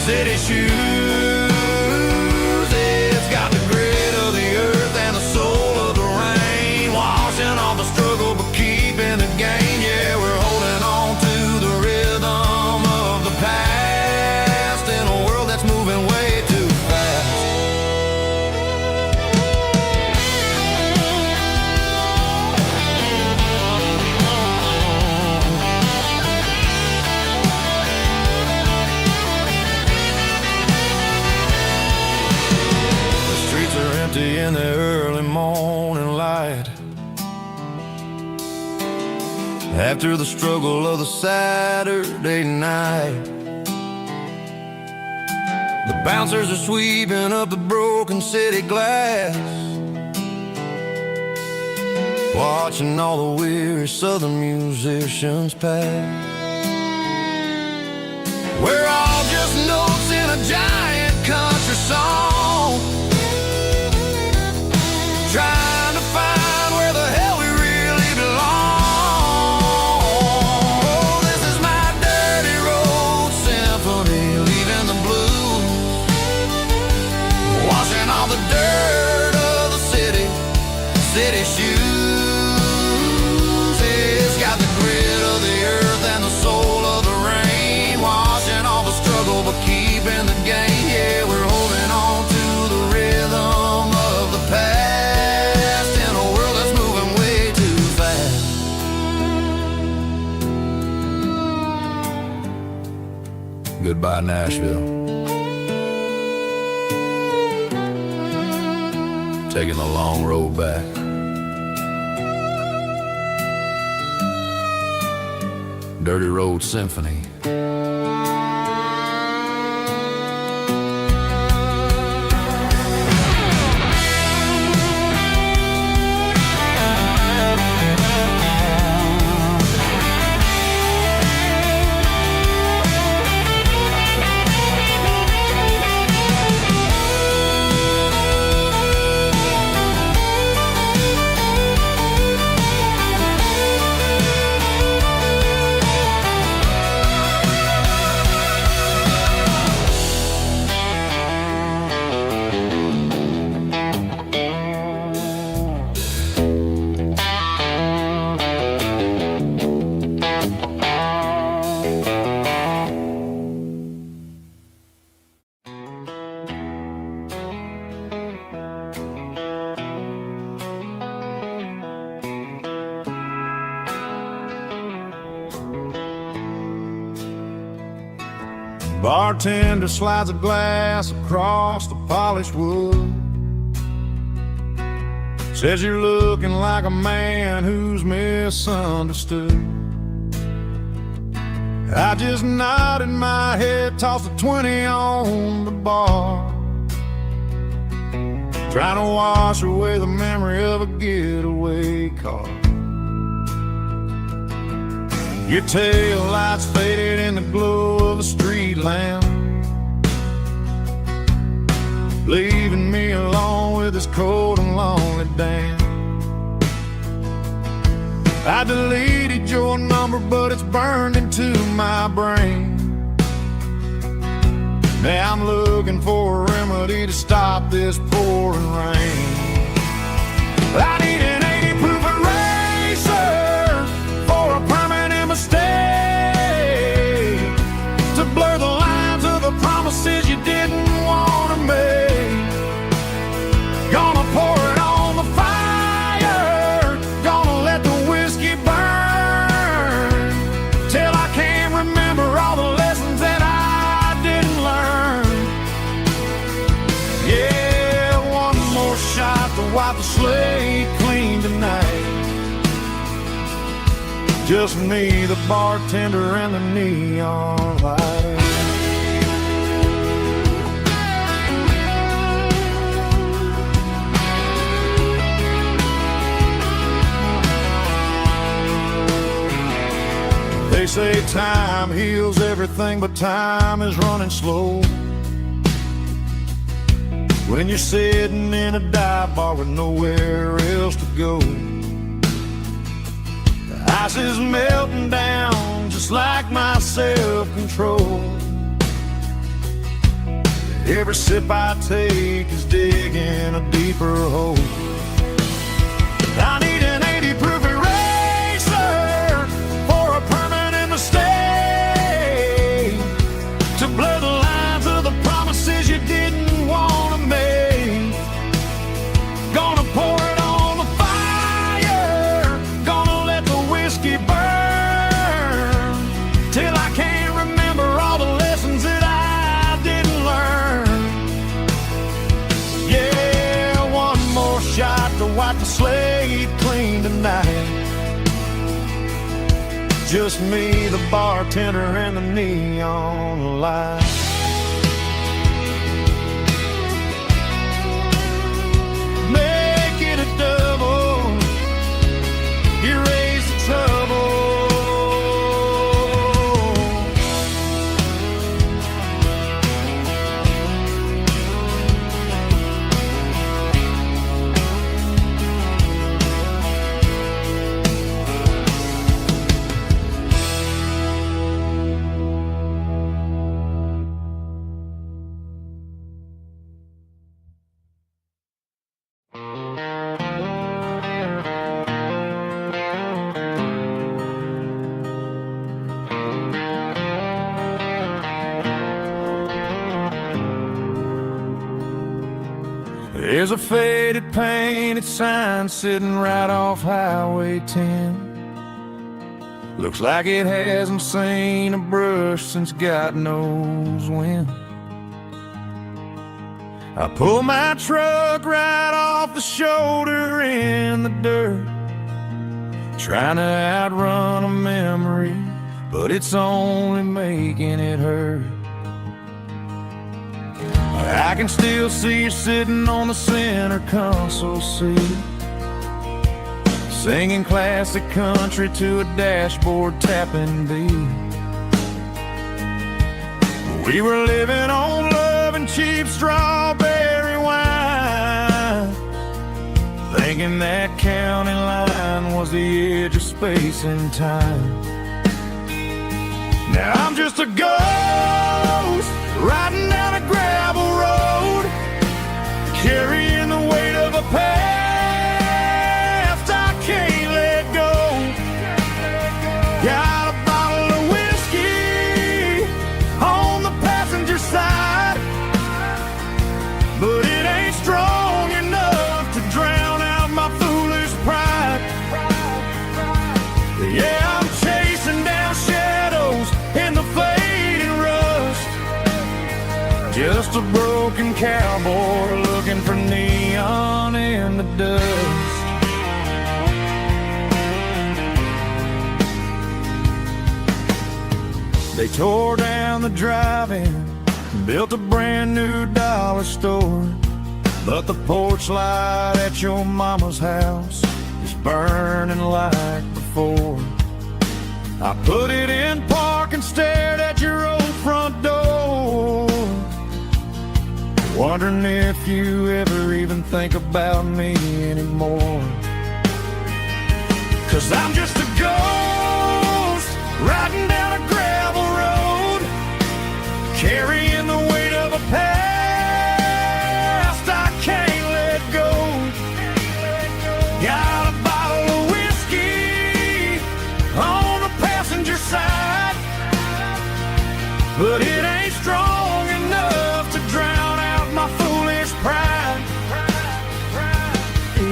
city shoes. It's got the grit of the earth and the soul of the rain, washing off the struggle but keeping the gain. Yeah, we're holding on to the rhythm of the past in a world that's moving way too fast. In the early morning light, after the struggle of the Saturday night, the bouncers are sweeping up the broken city glass, watching all the weary southern musicians pass. We're all just notes in a giant country song, trying to find where the hell we really belong. Oh, this is my dirty road symphony, leaving the blues, washing all the dirt of the city shoes. It's got the grit of the earth and the soul of the rain, washing all the struggle but keeping the gain. Yeah, we're holding on to the rhythm of the past. Goodbye, Nashville. Taking the long road back. Dirty Road Symphony. Bartender slides a glass across the polished wood, says you're looking like a man who's misunderstood. I just nodded my head, tossed a 20 on the bar, trying to wash away the memory of a getaway car. Your tail lights faded in the glow of a street lamp, leaving me alone with this cold and lonely damn. I deleted your number, but it's burned into my brain. Now I'm looking for a remedy to stop this pouring rain. I need an 80 proof eraser for a permanent mistake, to blur the lines of the promises you didn't want to make. Gonna pour it on the fire, gonna let the whiskey burn, till I can't remember all the lessons that I didn't learn. Yeah, one more shot to wipe the slate clean tonight. Just me, the bartender, and the neon light. They say time heals everything, but time is running slow when you're sitting in a dive bar with nowhere else to go. The ice is melting down just like my self-control. Every sip I take is digging a deeper hole. I need an 80 proof eraser for a permanent mistake, to blur the lines of the promises you didn't want to make. Gonna pour it on the fire, gonna let the whiskey burn, till I can't remember all the lessons that I didn't learn. Yeah, one more shot to wipe the slate clean tonight. Just me, the bartender, and the neon light. Make it a double, erase the trouble. There's a faded painted sign sitting right off Highway 10. Looks like it hasn't seen a brush since God knows when. I pull my truck right off the shoulder in the dirt, trying to outrun a memory, but it's only making it hurt. I can still see you sitting on the center console seat, singing classic country to a dashboard tapping beat. We were living on love and cheap strawberry wine, thinking that county line was the edge of space and time. Now I'm just a ghost riding down a gravel road, carrying the weight of a past I can't let go. Got a bottle of whiskey on the passenger side, but it ain't strong enough to drown out my foolish pride. Yeah, I'm chasing down shadows in the fading rust, just a broken cowboy looking for neon in the dust. They tore down the drive-in, built a brand new dollar store, but the porch light at your mama's house is burning like before. I put it in park and stared at your old front door, wondering if you ever even think about me anymore. 'Cause I'm just a ghost riding down a gravel road, carrying the weight of a past I can't let go. Got a bottle of whiskey on the passenger side, but it ain't strong enough to drown out my foolish pride.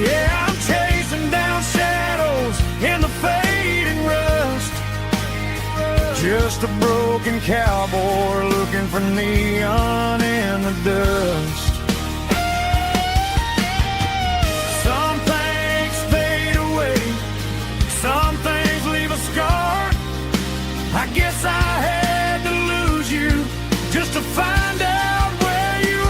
Yeah, I'm chasing down shadows in the fading rust, just a broken cowboy looking for neon in the dust. Some things fade away, some things leave a scar. I guess I had to lose you just to find out where you are.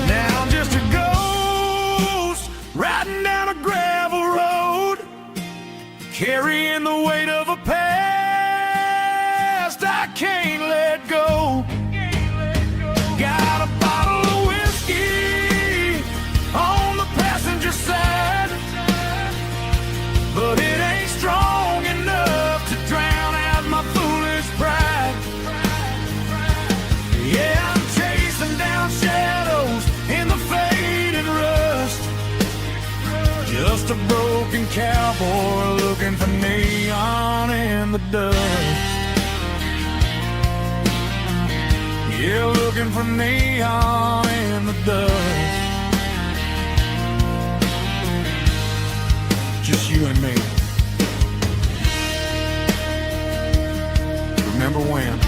Now I'm just a ghost riding down a gravel road, carrying the weight of a past I can't let go. Got a bottle of whiskey just a broken cowboy looking for neon in the dust. Yeah, looking for neon in the dust. Just you and me. Remember when?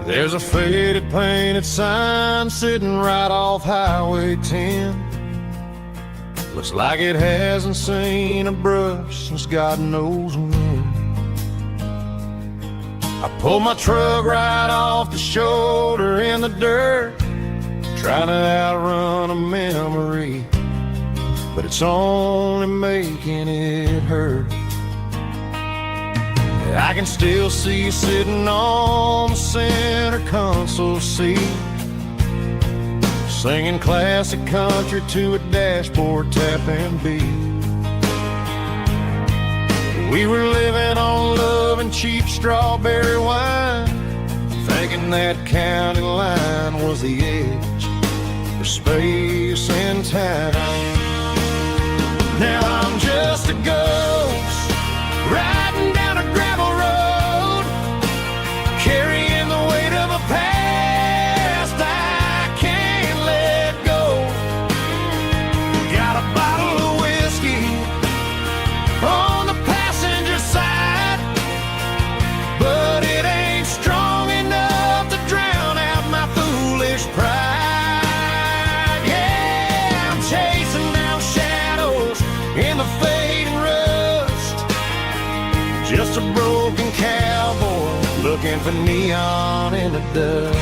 There's a faded painted sign sitting right off Highway 10. Looks like it hasn't seen a brush since God knows when. I pulled my truck right off the shoulder in the dirt, trying to outrun a memory, but it's only making it hurt. I can still see you sitting on the center console seat, singing classic country to a dashboard tapping beat. We were living on love and cheap strawberry wine, thinking that county line was the edge for space and time. Now I'm just a ghost riding down a gravel road, carrying the weight of a past I can't let go. Got a bottle of whiskey on the passenger side, but it ain't strong enough to drown out my foolish pride. Yeah, I'm chasing down shadows in the fading rust, just a broken cowboy looking for neon in the dust.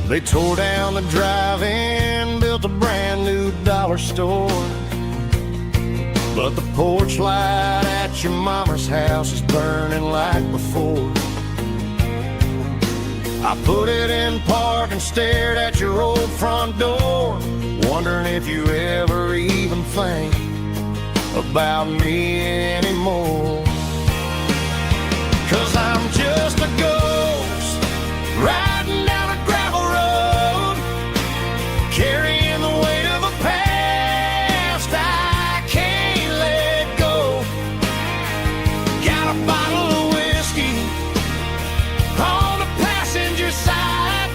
They tore down the drive-in, built a brand new dollar store, but the porch light at your mama's house is burning like before. I put it in park and stared at your old front door, wondering if you ever even think about me anymore. 'Cause I'm just a ghost riding down a gravel road, carrying the weight of a past I can't let go. Got a bottle of whiskey on the passenger side,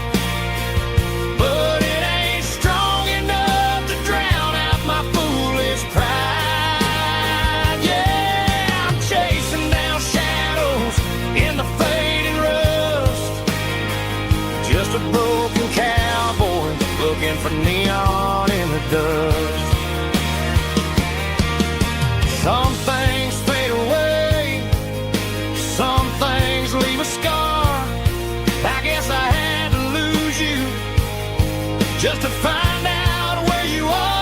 but it ain't strong enough to drown out my foolish pride. Yeah, I'm chasing down shadows in the fading rust, just a broken cowboy looking for neon in the dust. Some things fade away, some things leave a scar. I guess I had to lose you just to find out where you are.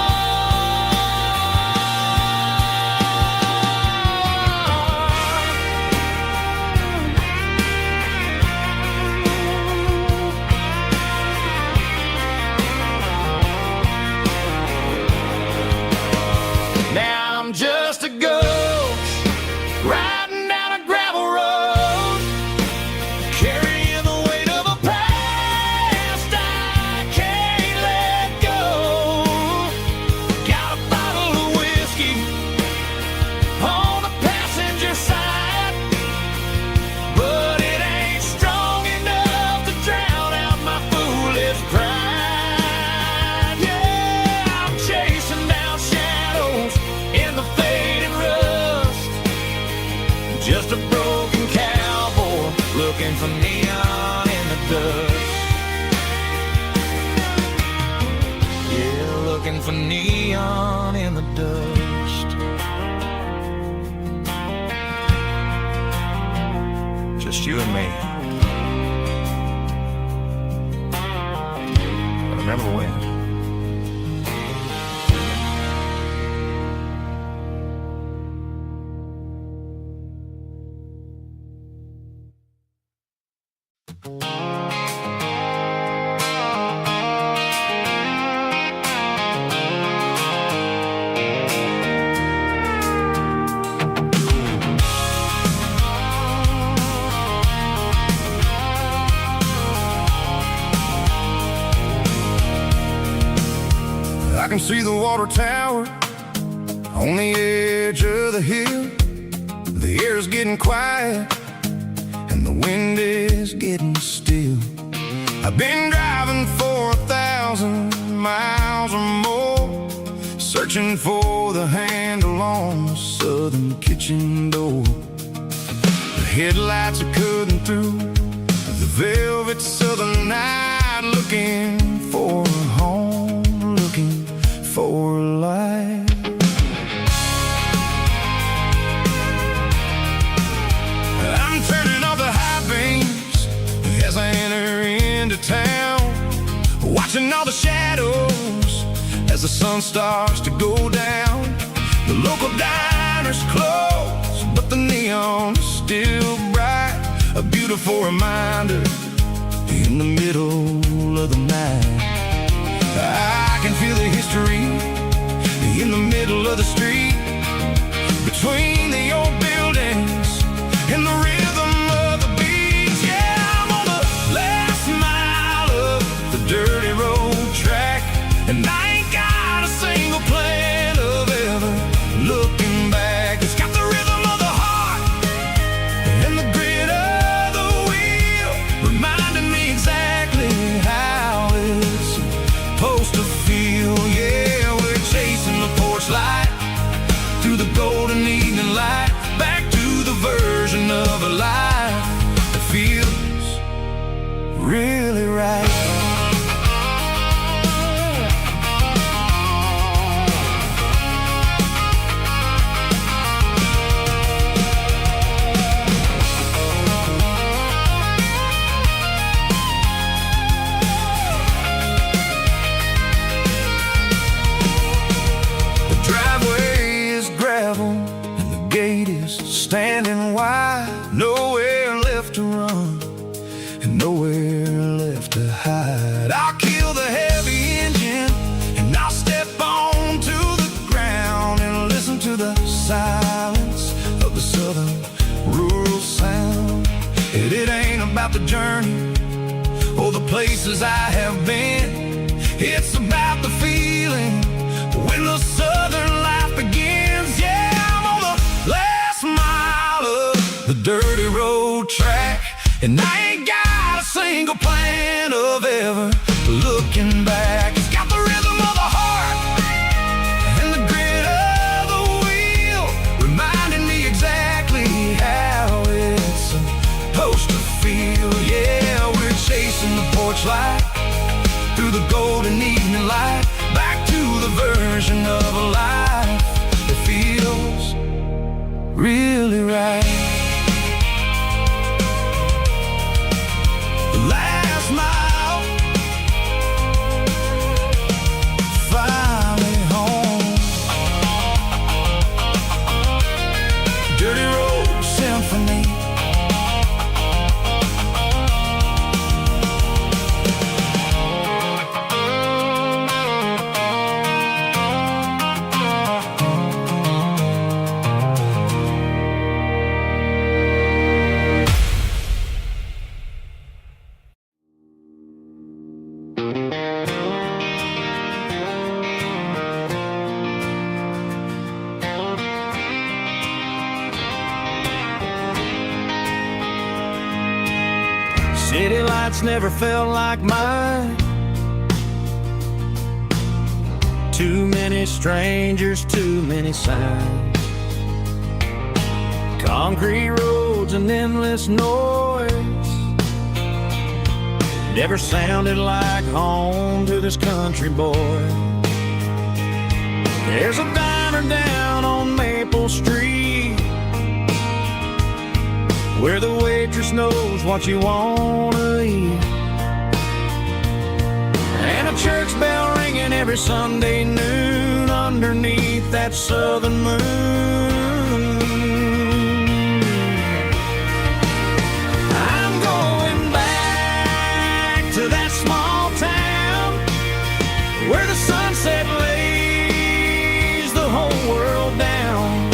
Now I'm just a ghost riding down a gravel road, carrying the weight of a past I can't let go. Got a bottle of whiskey on the passenger side, but it ain't strong enough to drown out my foolish pride. Yeah, I'm chasing down shadows in the fading rust, just a broken cowboy looking for neon in the dust. Yeah, looking for neon in the dust. Just you and me. can see the water tower on the edge of the hill. The air's getting quiet and the wind is getting still. I've been driving for 1,000 miles or more, searching for the handle on the southern kitchen door. The headlights are cutting through the velvet southern night, looking for a home, looking for a life. I'm turning off the high beams as I enter into town, watching all the shadows as the sun starts to go down. The local diner's closed, but the neon is still bright, a beautiful reminder in the middle of the night. I can feel the history in the middle of the street, between the old buildings and the rhythm of the beats. Yeah, I'm on the last mile of the dirty road track, and I ain't got a single plan of ever looking back. It's got the rhythm of the heart and the grit of the wheel, reminding me exactly how it's supposed to feel. Yeah, we're chasing the porch light through the golden evening light, back to the version of a life that feels really right. The driveway is gravel and the gate is standing wide, nowhere left to run and nowhere left to hide. I'll kill the heavy engine and I'll step onto the ground and listen to the silence of the southern rural sound. It ain't about the journey or the places I have been, it's about the feeling when the southern life begins. Yeah, I'm on the last mile of the dirty road track, and I ain't got a single plan of ever looking back. It's got the rhythm of the heart and the grit of the wheel, reminding me exactly how it's supposed to feel. Yeah, we're chasing the porch light through the golden evening light, back to the version of a life that feels really right. The last mile, finally home. Dirty Road Symphony. City lights never felt like mine. Too many strangers, too many signs. Concrete roads and endless noise never sounded like home to this country boy. There's a diner down on Maple Street where the waitress knows what you wanna eat, and a church bell ringing every Sunday noon underneath that southern moon. I'm going back to that small town where the sunset lays the whole world down,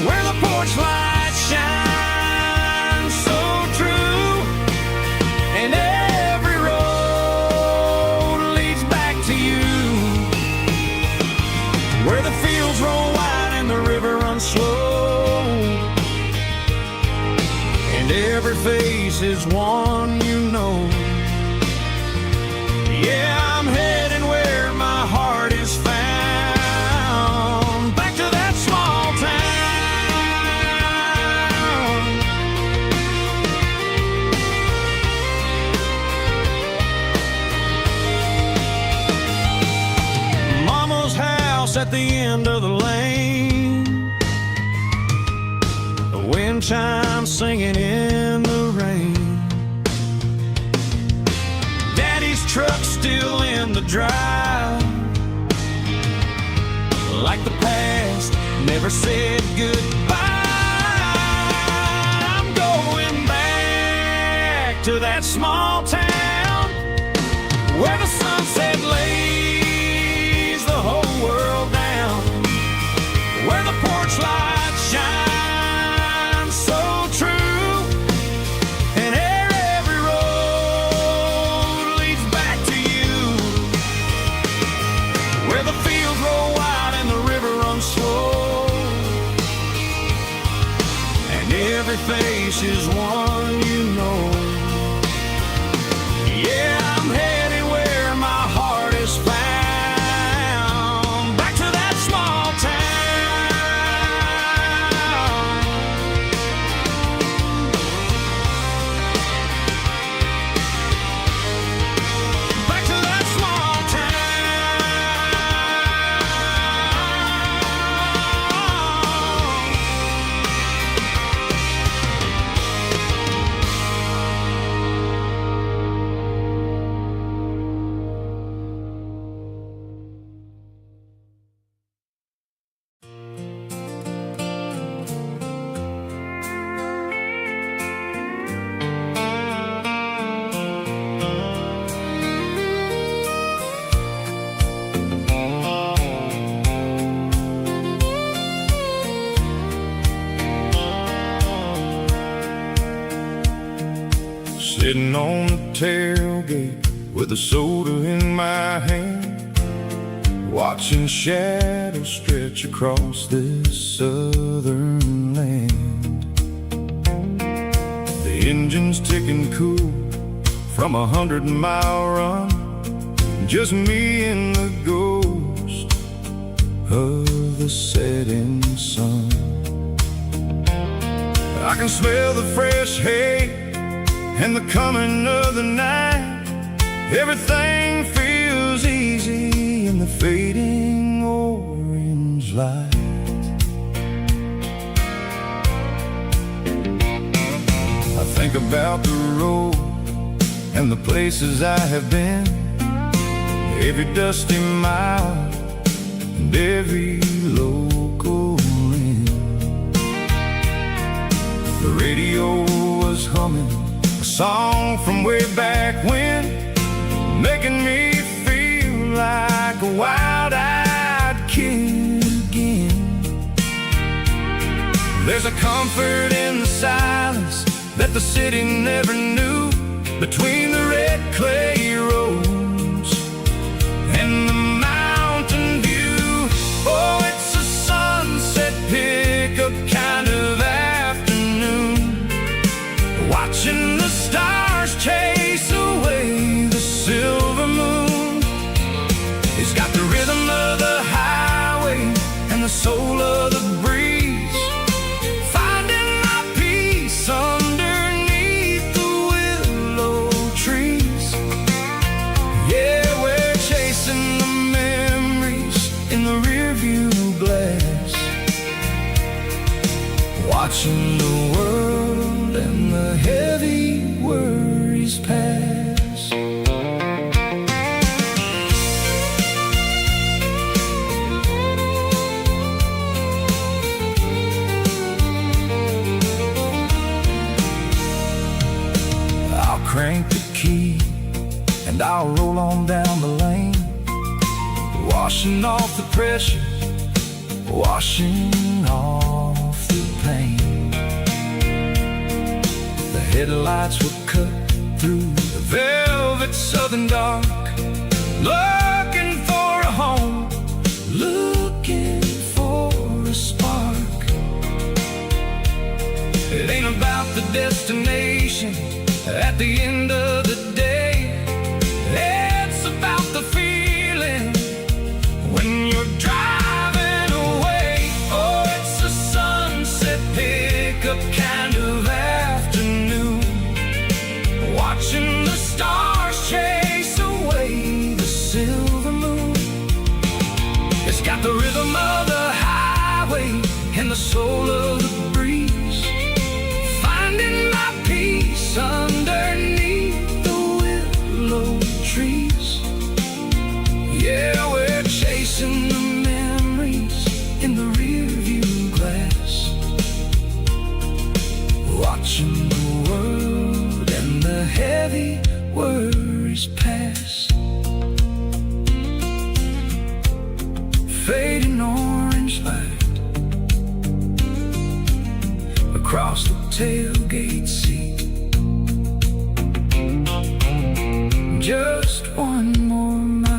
where the porch lights shine runs slow, and every face is one you know. Yeah, I'm heading where my heart is found, back to that small town. Mama's house at the end of the lane, the wind chimes singing in the rain. Truck still in the drive, like the past never said goodbye. I'm going back to that small town where the sunset lays the whole world down, where the porch lights shine so true, and every road leads back to you, where the fields roll wide and the river runs slow, and every face is one you know. Yeah, I'm headed where my heart is found, back to that small town. Back to that small sitting on the tailgate with a soda in my hand, watching shadows stretch across this southern land. The engine's ticking cool from 100-mile run, just me and the ghost of the setting sun. I can smell the fresh hay and the coming of the night. Everything feels easy in the fading orange light. I think about the road and the places I have been, every dusty mile and every local inn. The radio was humming a song from way back when, making me feel like a wild-eyed kid again. There's a comfort in the silence that the city never knew, between the red clay roads and the mountain view. Oh, it's a sunset pickup kind of afternoon, watching the stars chase away the silver moon. It's got the rhythm of the highway and the soul of the breeze, finding my peace underneath the willow trees. Yeah, we're chasing the memories in the rearview glass, watching the world and the heavy worries pass. I'll crank the key and I'll roll on down the lane, washing off the pressure, washing off the pain. The headlights will cut through the velvet southern dark, looking for a home, looking for a spark. It ain't about the destination at the end of the day. It's about the feeling when you're driving away. Oh, it's a sunset pickup kind of afternoon, watching the stars chase away the silver moon. It's got the rhythm of the highway and the soul of the breeze, finding my peace underneath the willow trees. Yeah, we're chasing the memories in the rearview glass, watching the world and the heavy worries pass. Fading orange light across the tailgate seat. Just one more mile.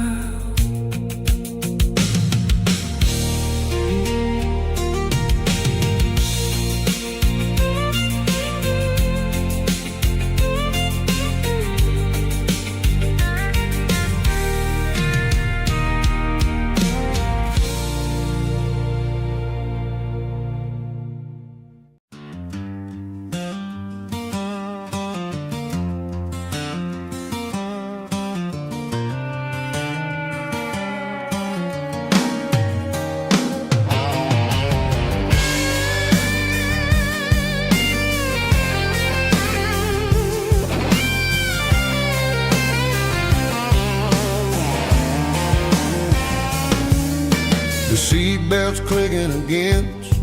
The seatbelt's clicking against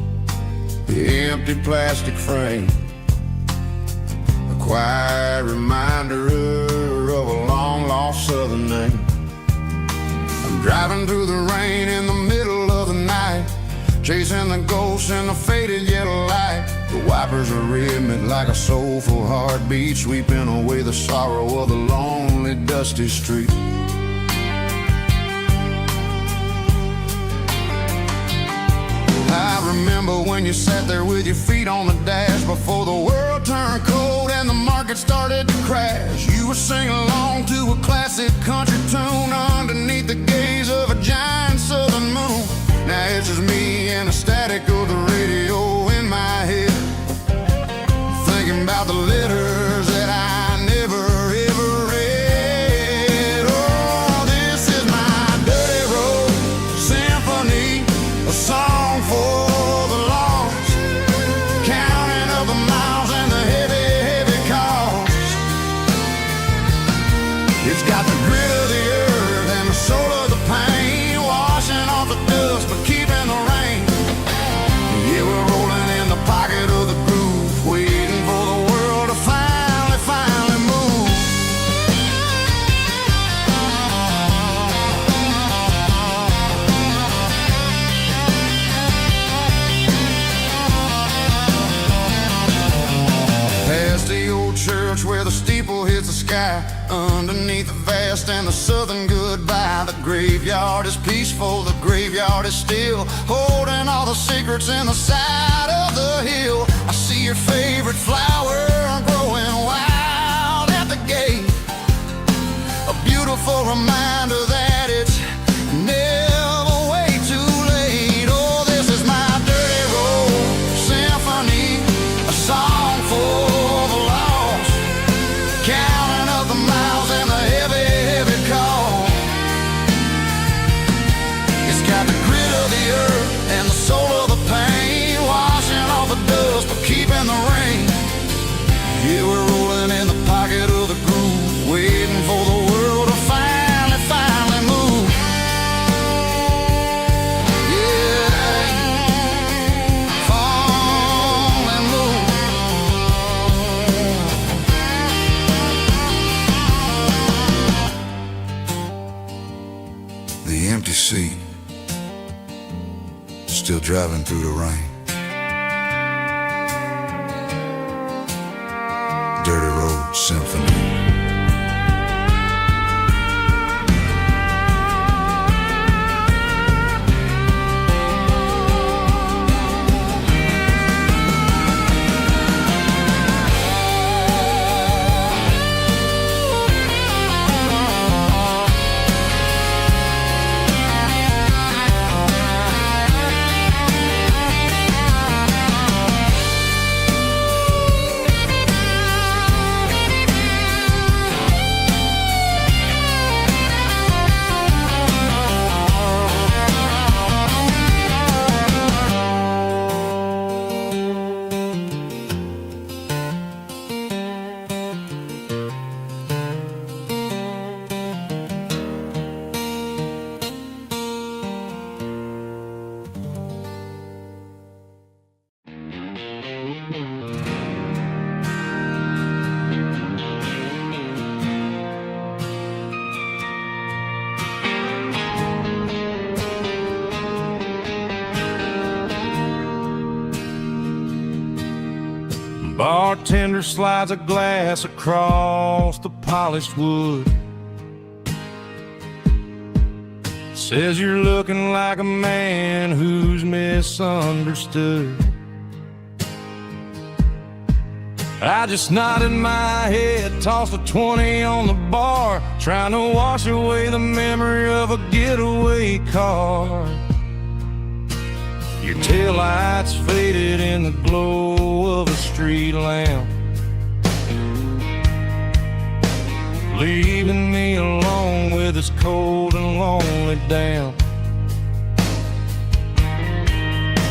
the empty plastic frame, a quiet reminder of a long-lost southern name. I'm driving through the rain in the middle of the night, chasing the ghosts in the faded yellow light. The wipers are rhythmic like a soulful heartbeat, sweeping away the sorrow of the lonely, dusty street. I remember when you sat there with your feet on the dash before the world turned cold and the market started to crash. You were singing along to a classic country tune underneath the gaze of a giant southern moon. Now it's just me and the static of the radio in my head, thinking about the letters that I never ever read. Oh, this is my dirty road symphony, a song for the lost, counting up the miles and the heavy, heavy cost. It's got the grit of the earth and the soul of the pain, washing off the dust but keeping the rain. Yeah, we're rolling in the pocket of the groove, waiting for the world to finally move. Past the old church where the steeple hits the sky, underneath the vast and the southern goodbye. The graveyard is peaceful, the graveyard is still, holding all the secrets in the side of the hill. I see your favorite flower growing wild at the gate, a beautiful reminder that it's never way too late. Oh, this is my dirty road symphony, a song for the lost, counting up the miles and the heavy, heavy call. It's got the grit of the earth and the soul of the pain, washing off the dust but keeping the rain. Yeah, we're rolling in the pocket of the groove, waiting for the world to finally move. Yeah, fall and move. The empty seat, still driving through the rain. Dirty Road Symphony. Bartender slides a glass across the polished wood. Says you're looking like a man who's misunderstood. I just nodded my head, tossed a 20 on the bar, trying to wash away the memory of a getaway car. Your taillights faded in the glow of a street lamp, leaving me alone with this cold and lonely damp.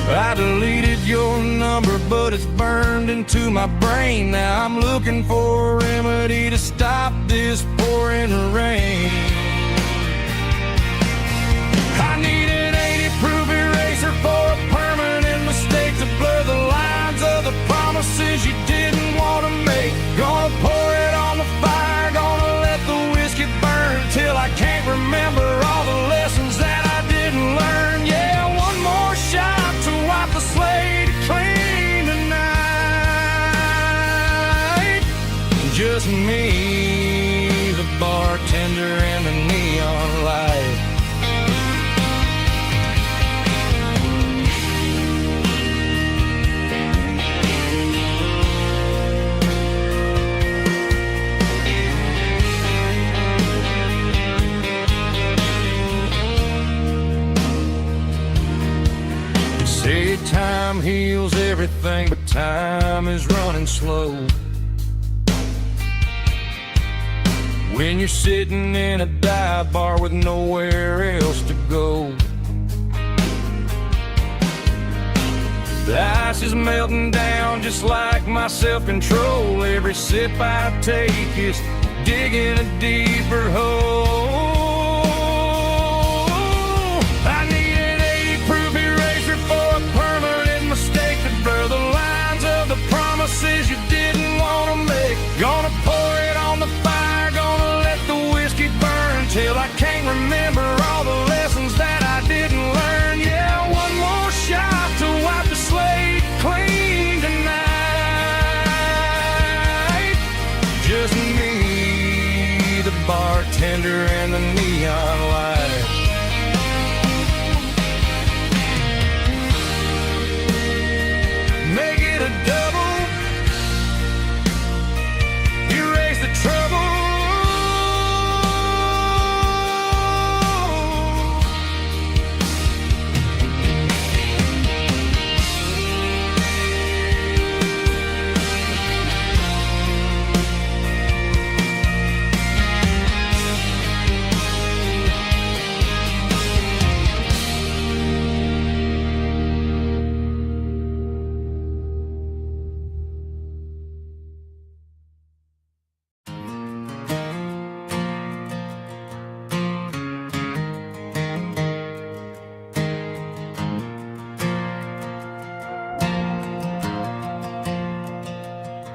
I deleted your number, but it's burned into my brain. Now I'm looking for a remedy to stop this pouring rain. I need an 80-proof eraser for a permanent mistake to blur the lines of the promises you didn't want to make. Gonna pour it on the fire, gonna let the whiskey burn till I can't remember all the lessons that I didn't learn. Yeah, one more shot to wipe the slate clean tonight. Just me, the bartender, and the neon light. Say time heals everything, but time is running slow. When you're sitting in a dive bar with nowhere else to go, the ice is melting down just like my self-control. Every sip I take is digging a deeper hole. I need an 80-proof eraser for a permanent mistake to blur the lines of the promises you didn't want to make. Gonna pour it on the fire, gonna let the whiskey burn till I can't remember all the lessons that I didn't learn. Yeah, one more shot to wipe the slate clean tonight. Just me, the bartender, and the neon light. Make it a double, erase the trouble.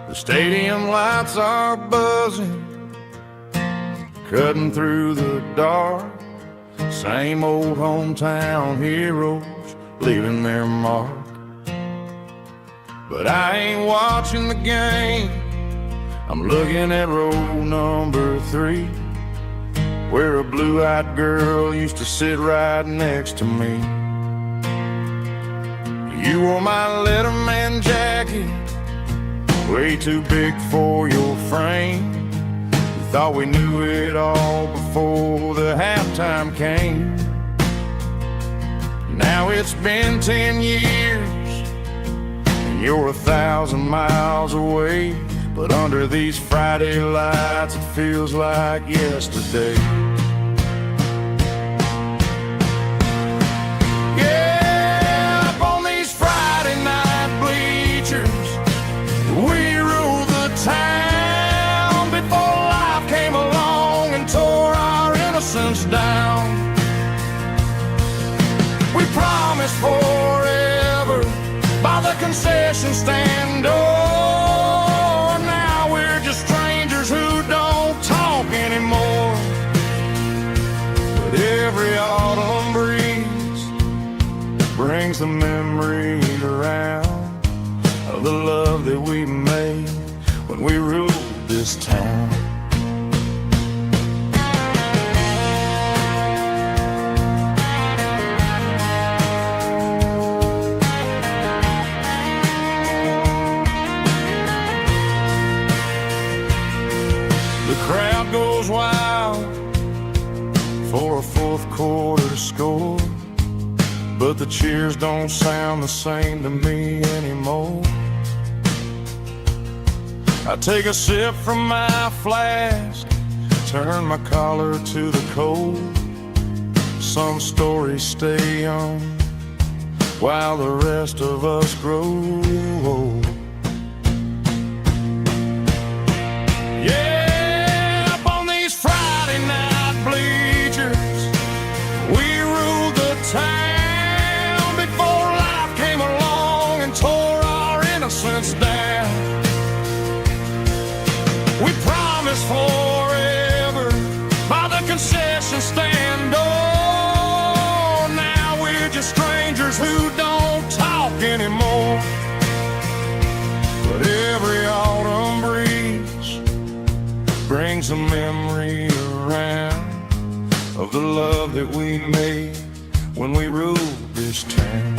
The stadium lights are buzzing, cutting through the dark. Same old hometown heroes leaving their mark. But I ain't watching the game, I'm looking at row number 3, where a blue-eyed girl used to sit right next to me. You wore my Letterman jacket, way too big for your frame. We thought we knew it all before the halftime came. Now it's been 10 years and you're 1,000 miles away, but under these Friday lights it feels like yesterday. Yeah, up on these Friday night bleachers, we rule the town before life came along and tore our innocence down. We promised forever by the concession stand door. Now we're just strangers who don't talk anymore. But every autumn breeze brings the memories around of the love that we made when we ruled this town. The crowd goes wild for a fourth quarter score, but the cheers don't sound the same to me anymore. I take a sip from my flask, turn my collar to the cold. Some stories stay young while the rest of us grow old. Yeah, up on these Friday night bleachers, we ruled the town before life came along and tore our innocence down. We promised forever by the concession stand door. Now we're just strangers who don't talk anymore. But every autumn breeze brings a memory around of the love that we made when we ruled this town.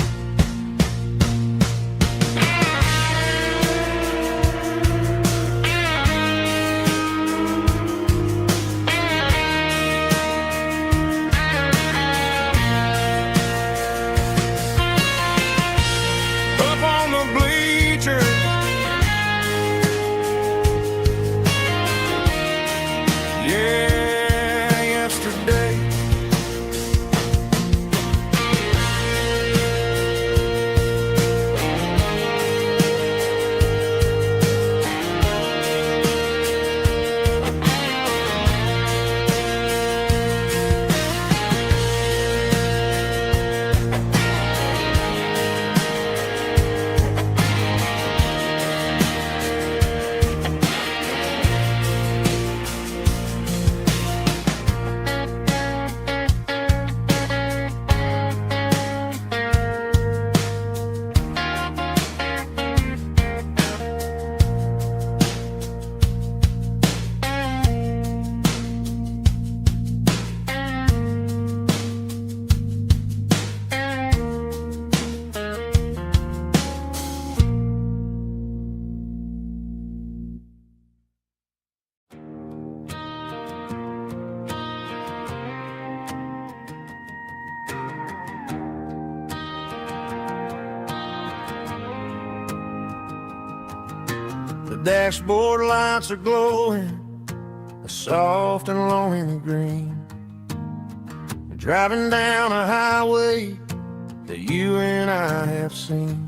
The dashboard lights are glowing, a soft and lonely green. We're driving down a highway that you and I have seen.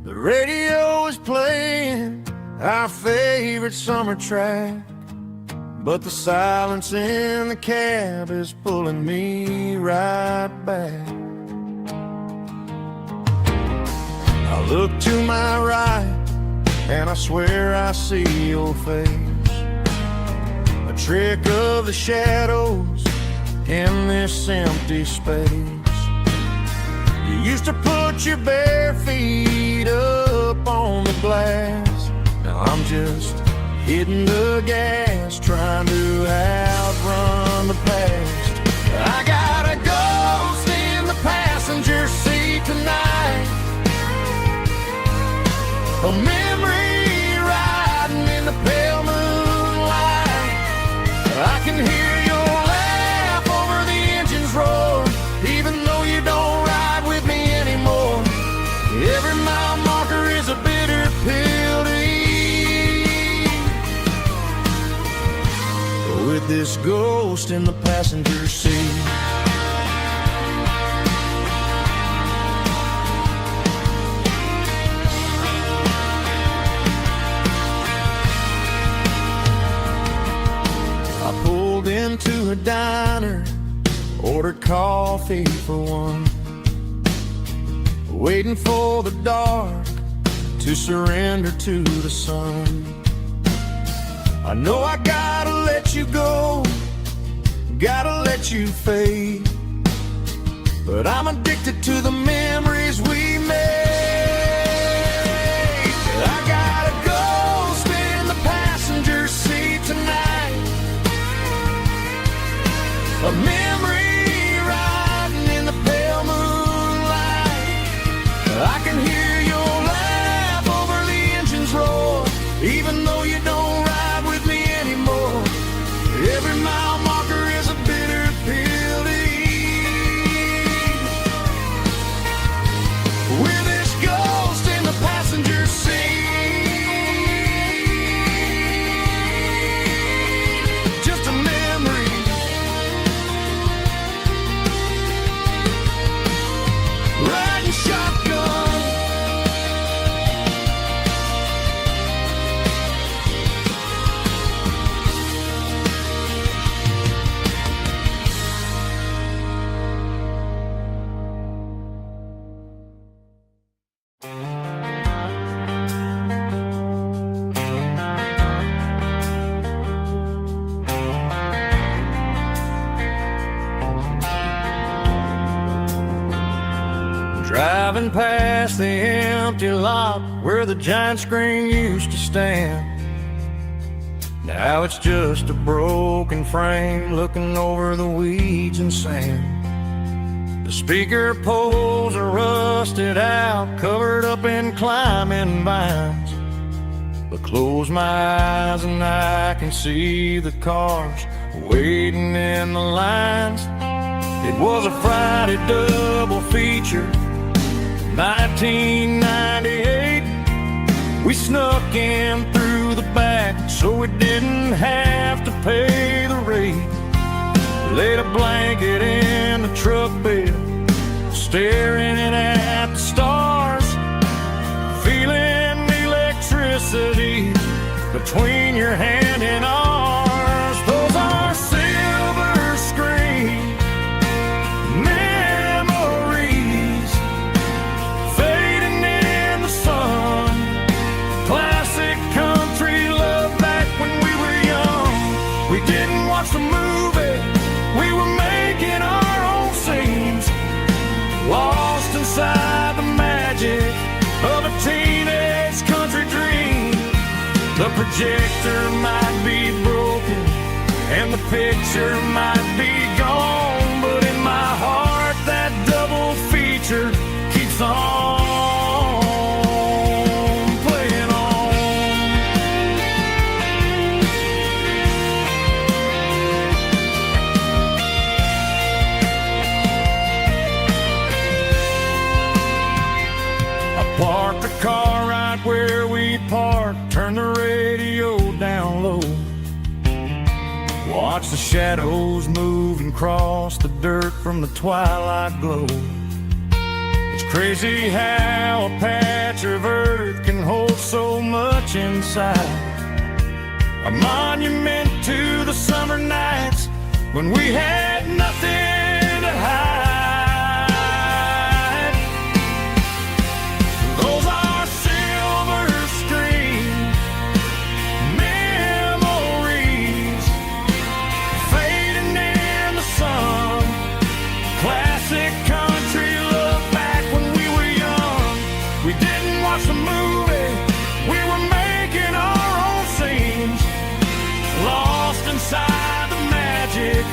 The radio is playing our favorite summer track, but the silence in the cab is pulling me right back. I look to my right and I swear I see your face, a trick of the shadows in this empty space. You used to put your bare feet up on the glass. Now I'm just hitting the gas, trying to outrun the past. I got a ghost in the passenger seat tonight, a memory riding in the pale moonlight. I can hear your laugh over the engine's roar, even though you don't ride with me anymore. Every mile marker is a bitter pill to eat, with this ghost in the passenger seat. Into a diner, ordered coffee for one, waiting for the dark to surrender to the sun. I know I gotta let you go, gotta let you fade, but I'm addicted to the memories we made. I gotta go past the empty lot where the giant screen used to stand. Now it's just a broken frame looking over the weeds and sand. The speaker poles are rusted out, covered up in climbing vines. But close my eyes and I can see the cars waiting in the lines. It was a Friday double feature, 1998. We snuck in through the back so we didn't have to pay the rate. Laid a blanket in the truck bed, staring at the stars, feeling the electricity between your hand and ours. Those are silver screen memories fading in the sun. Classic country love back when we were young. We didn't watch the movie, we were making our own scenes, lost inside the magic of a teenage country dream. The projector might be broken and the picture might be gone, but in my heart that double feature keeps on playing on. I parked the car right where we parked, turned the radio down low, watch the shadows move and cross the dirt from the twilight glow. It's crazy how a patch of earth can hold so much inside. A monument to the summer nights when we had nothing to hide. Those are silver screen memories fading in the sun. Classic country love back when we were young. We didn't watch the movie, we were making our own scenes, lost inside the magic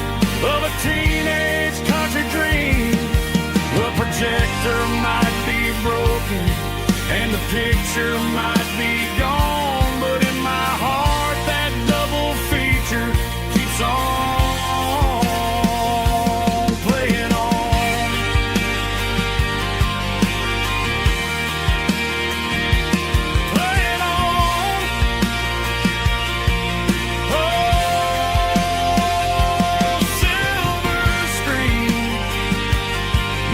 of a teenage country dream. The projector might be broken and the picture might be gone, but in my heart that double feature keeps on playing on. Playing on. Oh, silver screen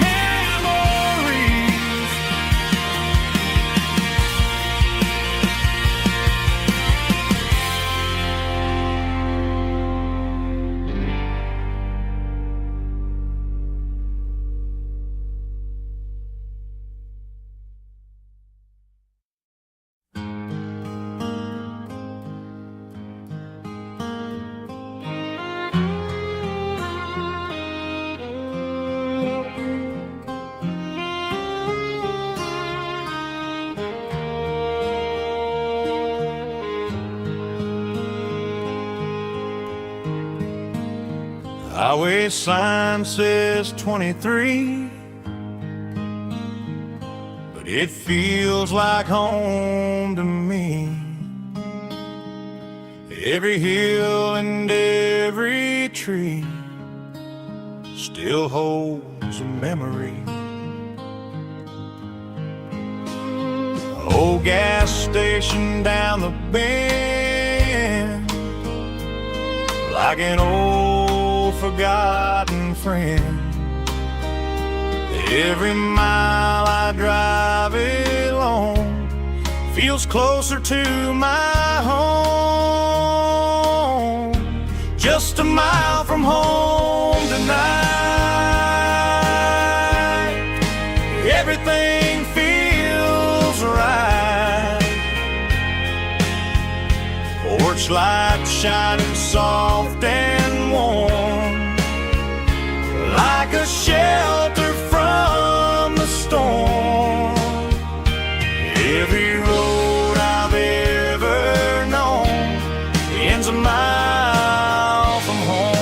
memories. Highway sign says 23, but it feels like home to me. Every hill and every tree still holds a memory. Old gas station down the bend, like an old forgotten friend. Every mile I drive it along feels closer to my home. Just a mile from home tonight, everything feels right. Porch light shining soft and warm, like a shelter from the storm. Every road I've ever known ends a mile from home.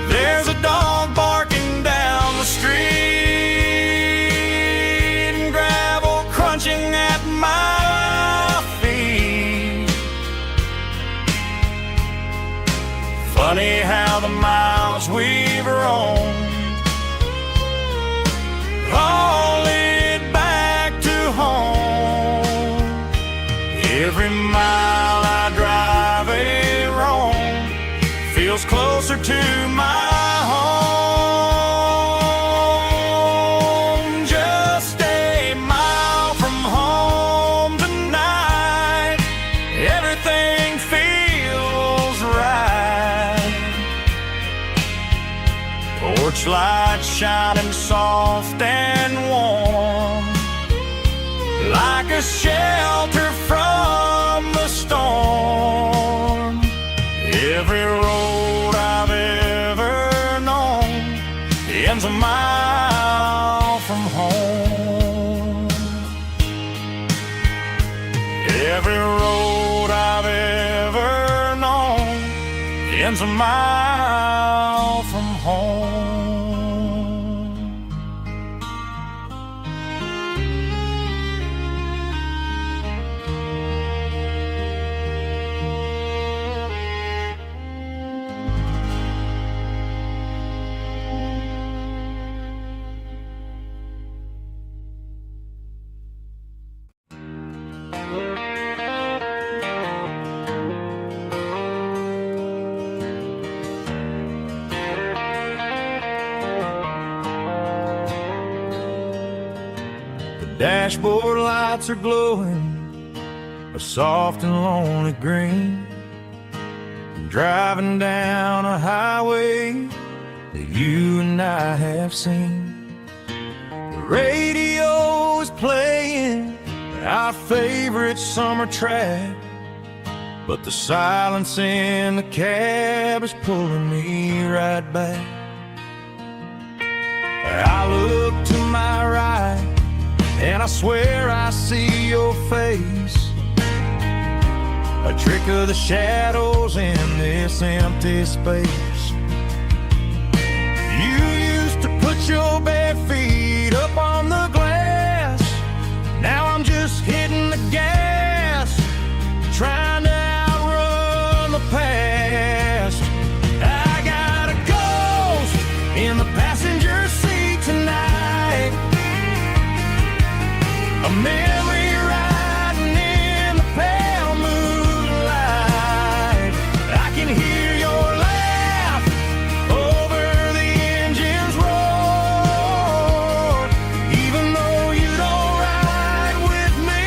There's a dog barking down the street and gravel crunching at my feet. Funny how the miles we've roamed all lead back to home. Every mile I drive a roam feels closer to my home. Just a mile from home tonight, everything feels right. Porch light shining soft and warm, like a shelter from the storm. Every road I've ever known ends a mile from home. Every road I've ever known ends a mile from home. Dashboard lights are glowing a soft and lonely green. I'm driving down a highway that you and I have seen. The radio is playing our favorite summer track, but the silence in the cab is pulling me right back. I look to my right and I swear I see your face, a trick of the shadows in this empty space. You used to put your bare feet up on the glass. Now I'm just hitting the gas, trying to outrun the past. I got a ghost in the passenger seat tonight, a memory riding in the pale moonlight. I can hear your laugh over the engine's roar, even though you don't ride with me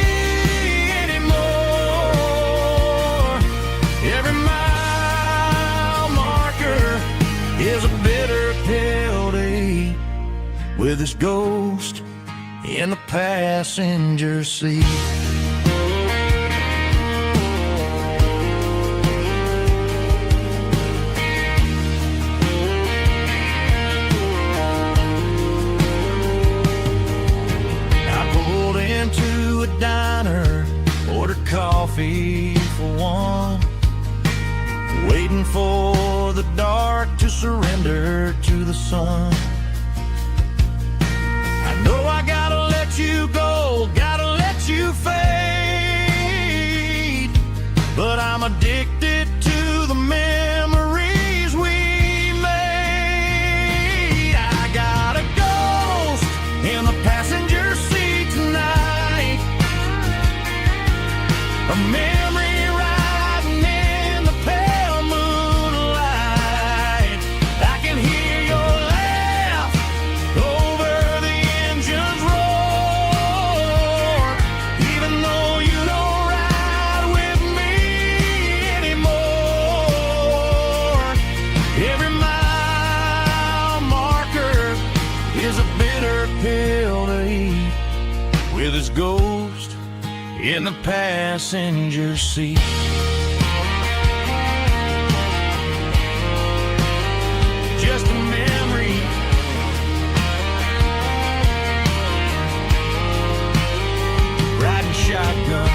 anymore. Every mile marker is a bitter pill to eat with this ghost in the passenger seat. I pulled into a diner, ordered coffee for one, waiting for the dark to surrender to the sun. I know I gotta let you go, gotta let you fade, but I'm addicted to the memories we made. I got a ghost in the passenger seat tonight, a memory riding in the pale moonlight. I can hear your laugh his ghost in the passenger seat. Just a memory, riding shotgun.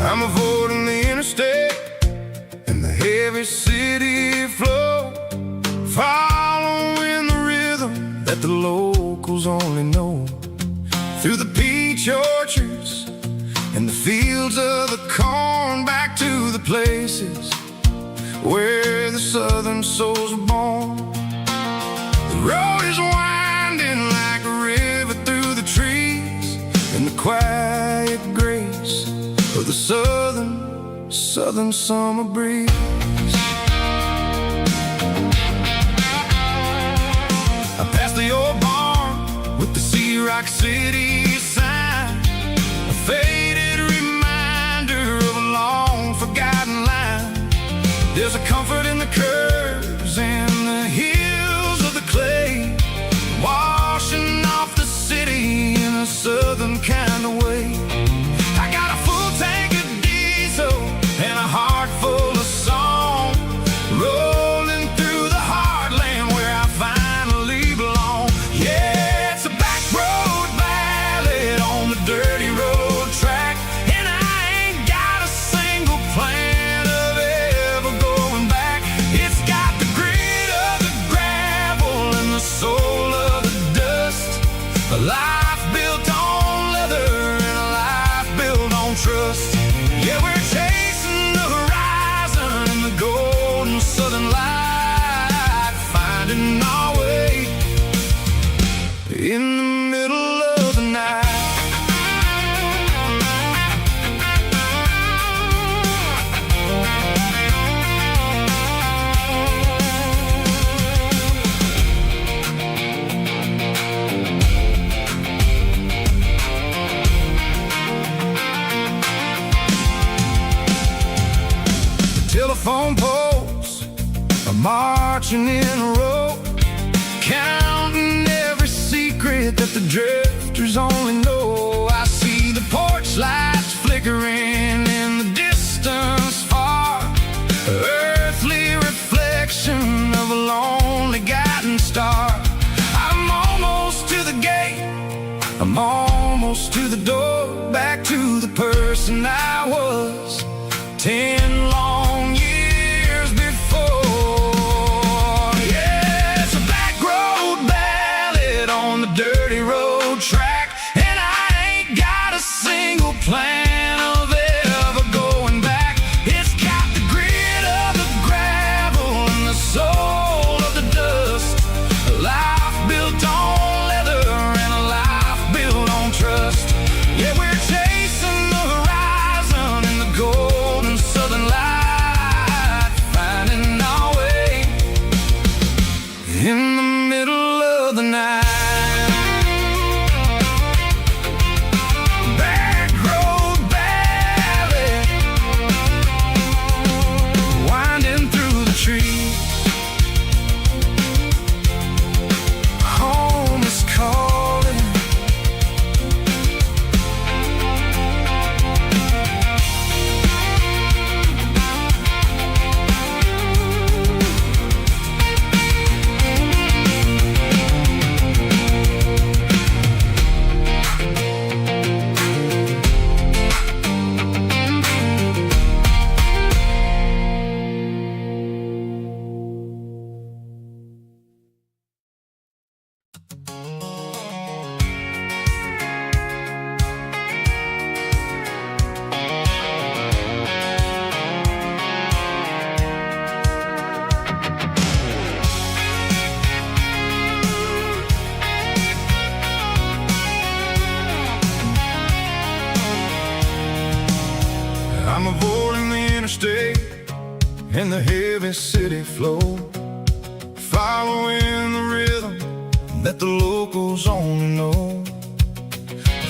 I'm avoiding the interstate and the heavy city flow, following the rhythm that the locals only know. Through the peach orchards and the fields of the corn, back to the places where the southern souls were born. The road is winding like a river through the trees, in the quiet grace of the southern summer breeze. I passed the old barn with the Sea Rock City sign, a faded reminder of a long forgotten line. There's a comfort in the curves and the hills of the clay, washing off the city in a southern kind of way. I got a full tank of diesel and a heart full of song, rolling through the heartland where I finally belong. Yeah, it's a back road ballad on the dirty road track, and I ain't got a single plan of ever going back. It's got the grit of the gravel and the soul of the dust, a life built on leather and a life built on trust. Yeah, we're chasing the horizon in the golden southern light, finding our way in the middle of the night. Telephone poles are marching in a row, counting every secret that the drifters only know. I see the porch lights flickering in the distance far, earthly reflection of a lonely guiding star. I'm almost to the gate, I'm almost to the door, back to the person I was 10 long years before. Yeah, it's a back road ballad on the dirty road track, and I ain't got a single plan of ever going back. It's got the grit of the gravel and the soul of the dust, a life built on leather and a life built on trust. Yeah, we're chasing the horizon in the golden southern light, finding our way in the middle of the night. Back road I'm avoiding the interstate and the heavy city flow, following the rhythm that the locals only know.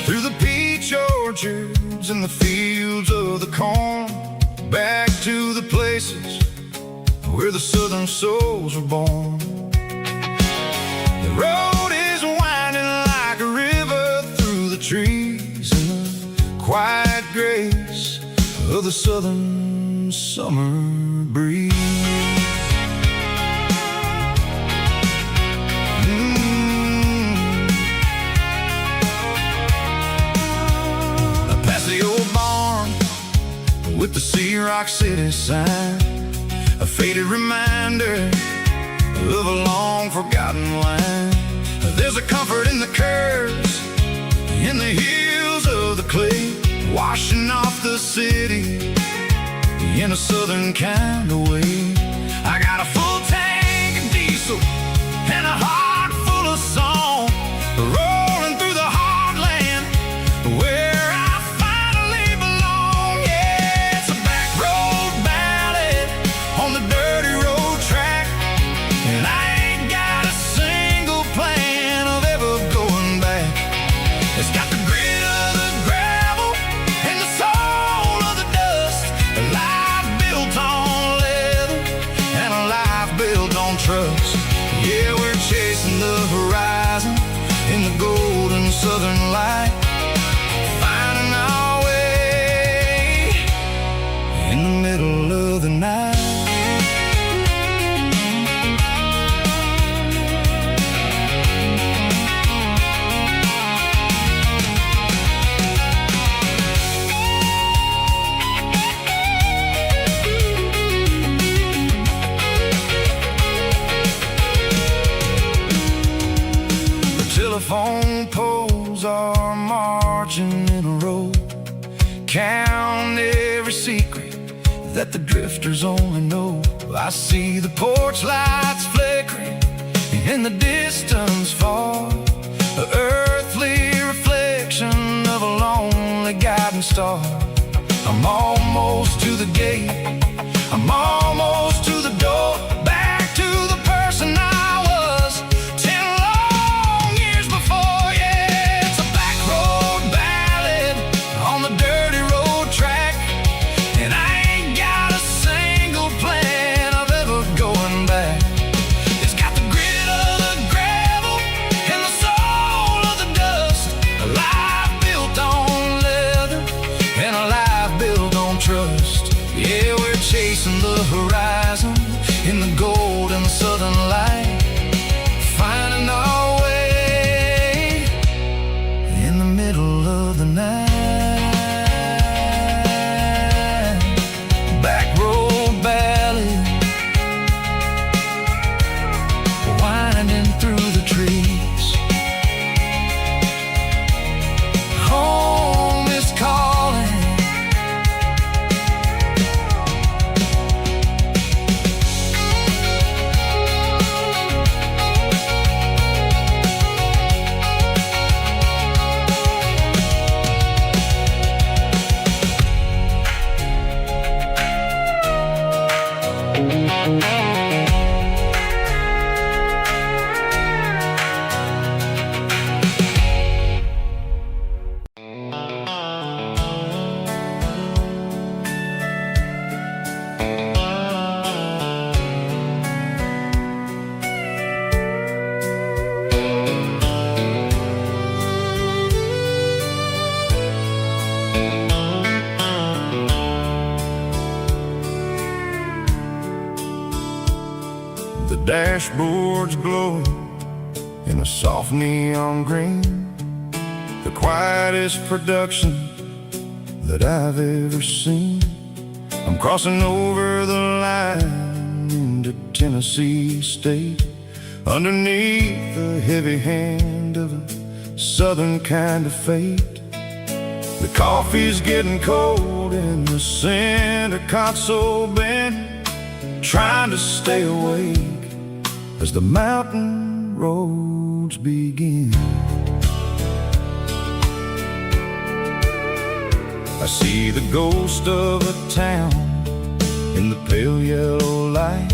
Through the peach orchards and the fields of the corn, back to the places where the southern souls were born. The road is winding like a river through the trees in the quiet grace of the southern summer breeze. I pass the old barn with the Sea Rock City sign, a faded reminder of a long forgotten line. There's a comfort in the curves, in the hills of the clay, washing off the city in a southern kind of way. I got a full tank of diesel and a heart full of song, rolling through the heartland where I finally belong. Yeah, it's a back road ballad on the dirty road track, and I ain't got a single plan of ever going back. It's got the grit of the gravel and the soul of the dust, a life built on leather and a life built on trust. Yeah, we're chasing the horizon in the golden southern light, finding our way in the middle of the night. Telephone poles are marching in a row, count every secret that the drifters only know. I see the porch lights flickering in the distance far, the earthly reflection of a lonely guiding star. I'm almost to the gate, I'm almost to the door, back to the person I was 10 long years before. Yeah, it's a back road ballad on the dirty road track, and I ain't got a single plan of ever going back. It's got the grit of the gravel and the soul of the dust, a life built on leather and a life built on trust. Yeah, we're chasing the horizon in the golden southern light, finding our way in the middle of the night. Back road ballad, winding through the trees. Home is calling. The dashboard's glowing in a soft neon green, the quietest production that I've ever seen. I'm crossing over the line into Tennessee State, underneath the heavy hand of a southern kind of fate. The coffee's getting cold in the center console bin, trying to stay awake as the mountain roads begin. I see the ghost of a town in the pale yellow light,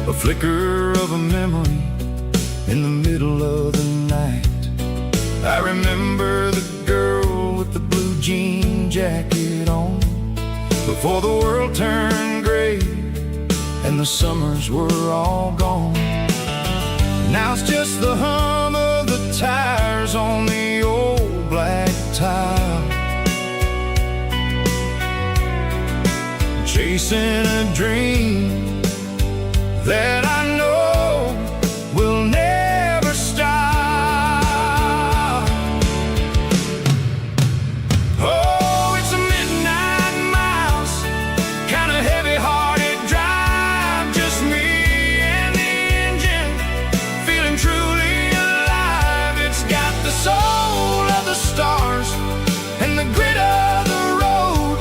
a flicker of a memory in the middle of the night. I remember the girl with the blue jean jacket on, before the world turned gray and the summers were all gone. Now it's just the hum of the tires on the old black tile, chasing a dream that I know will never stop. Oh, it's a midnight mouse, kind of heavy-hearted drive, just me and the engine, feeling truly alive. It's got the soul of the stars and the grit of the road,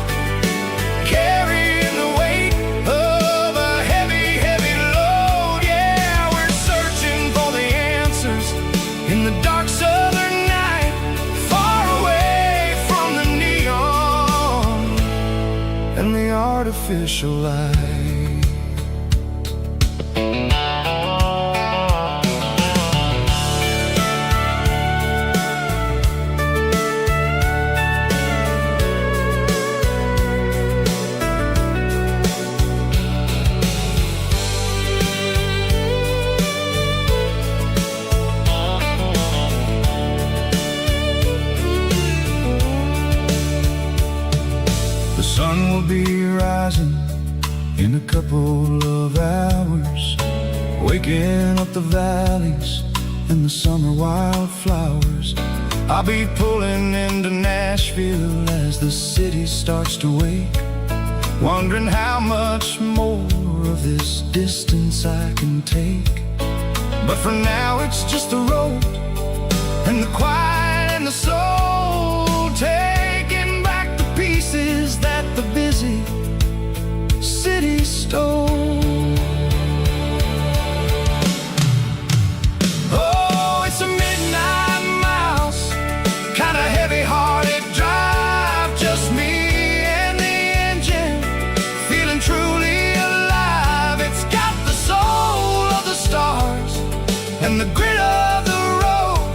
carrying the weight of a heavy, heavy load. Yeah, we're searching for the answers in the dark southern night, far away from the neon and the artificial light. The sun will be rising in a couple of hours, waking up the valleys and the summer wildflowers. I'll be pulling into Nashville as the city starts to wake, wondering how much more of this distance I can take. But for now it's just the road and the quiet and the soul, taking back the pieces that the busy city stole. Oh, it's a midnight mouse, kind of heavy-hearted drive, just me and the engine, feeling truly alive. It's got the soul of the stars and the grit of the road,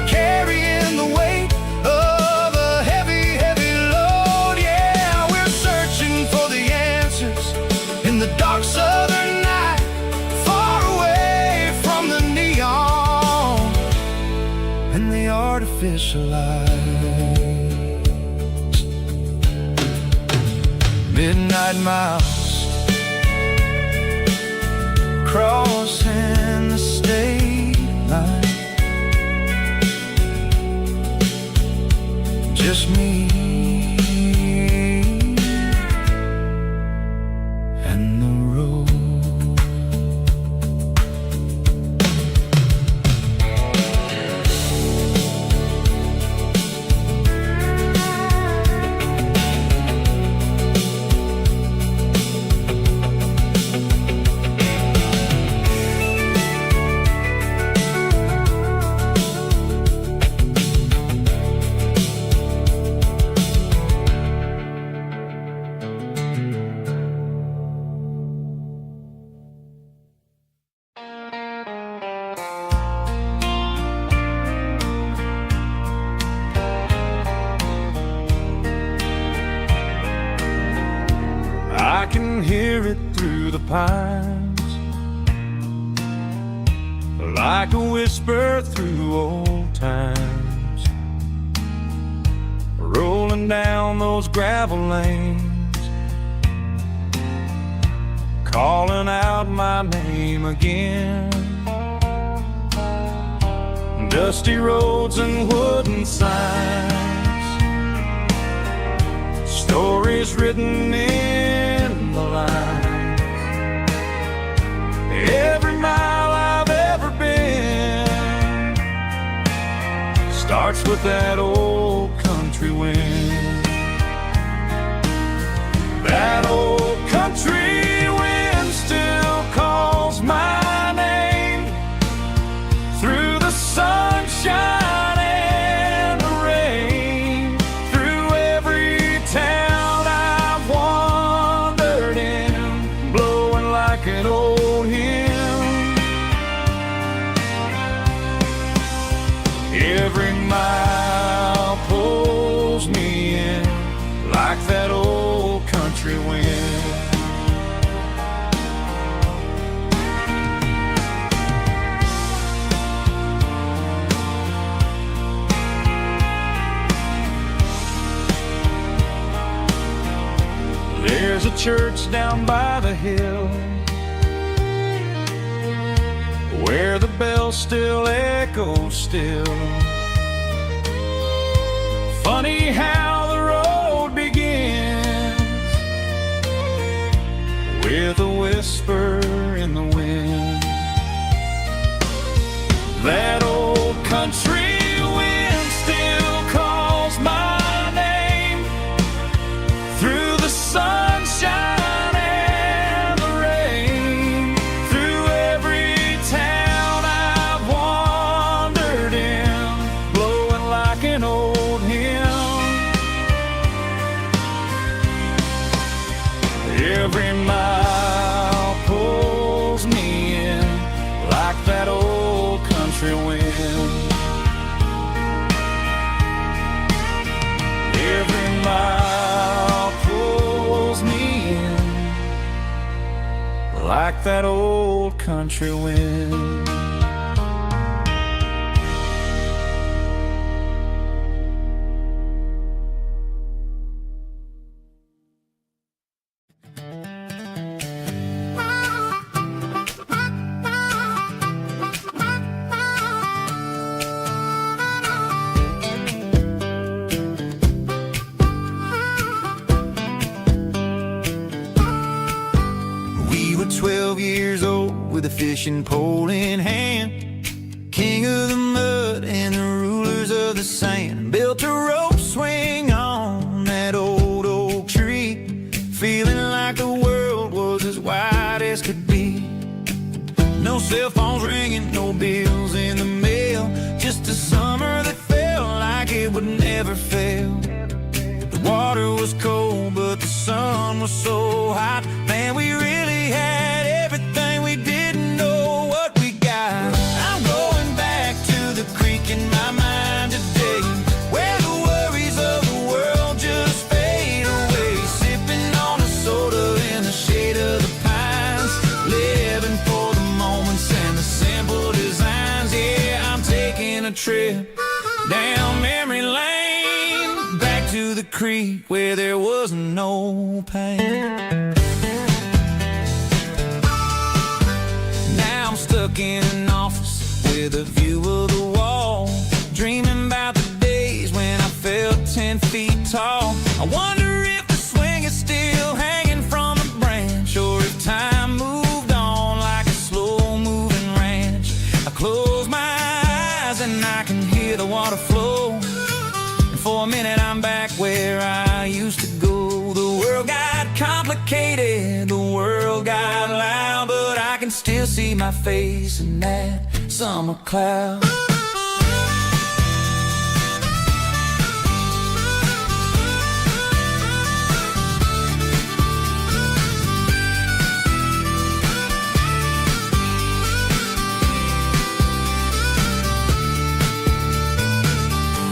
carrying the weight of a heavy, heavy load. Yeah, we're searching for the answers in the dark southern night, far away from the neon and the artificial lights. Midnight mouse, crossing the state line, just me and the road. I can hear it through the pines, like a whisper through old times, rolling down those gravel lanes, calling out my name again. Dusty roads and wooden signs, stories written in the lines. Every mile I've ever been starts with that old country wind. That old country wind still calls my name through the sunshine and the rain, through church down by the hill, where the bell still echoes still. Funny how the road begins with a whisper in the wind. That old country wind still calls my name through the sunshine and the rain, through every town I've wandered in, blowing like an old hymn. Every mile pulls me in like that old country wind. Every mile pulls me in like that old country wind. We were 12 years old with a fishing pole in hand, king of the mud and the rulers of the sand. Built a rope swing on that old oak tree, feeling like the world was as wide as could be. No cell phones ringing, no bills in the mail, just a summer that felt like it would never fail. The water was cold, but the sun was so hot. Man, we really had everything, we didn't know what we got. I'm going back to the creek in my mind today, where the worries of the world just fade away. Sipping on a soda in the shade of the pines, living for the moments and the simple designs. Yeah, I'm taking a trip down memory lane, back to the creek where there was no pain. Now I'm stuck in an office with a view of the wall, dreaming about the days when I felt 10 feet tall. I wonder if the swing is still hanging from a branch, or if time moved on like a slow-moving ranch. I close my eyes and I can hear the water flow, and for a minute I'm back where I used to go. The world got complicated, the world got loud, but I can still see my face in that summer cloud.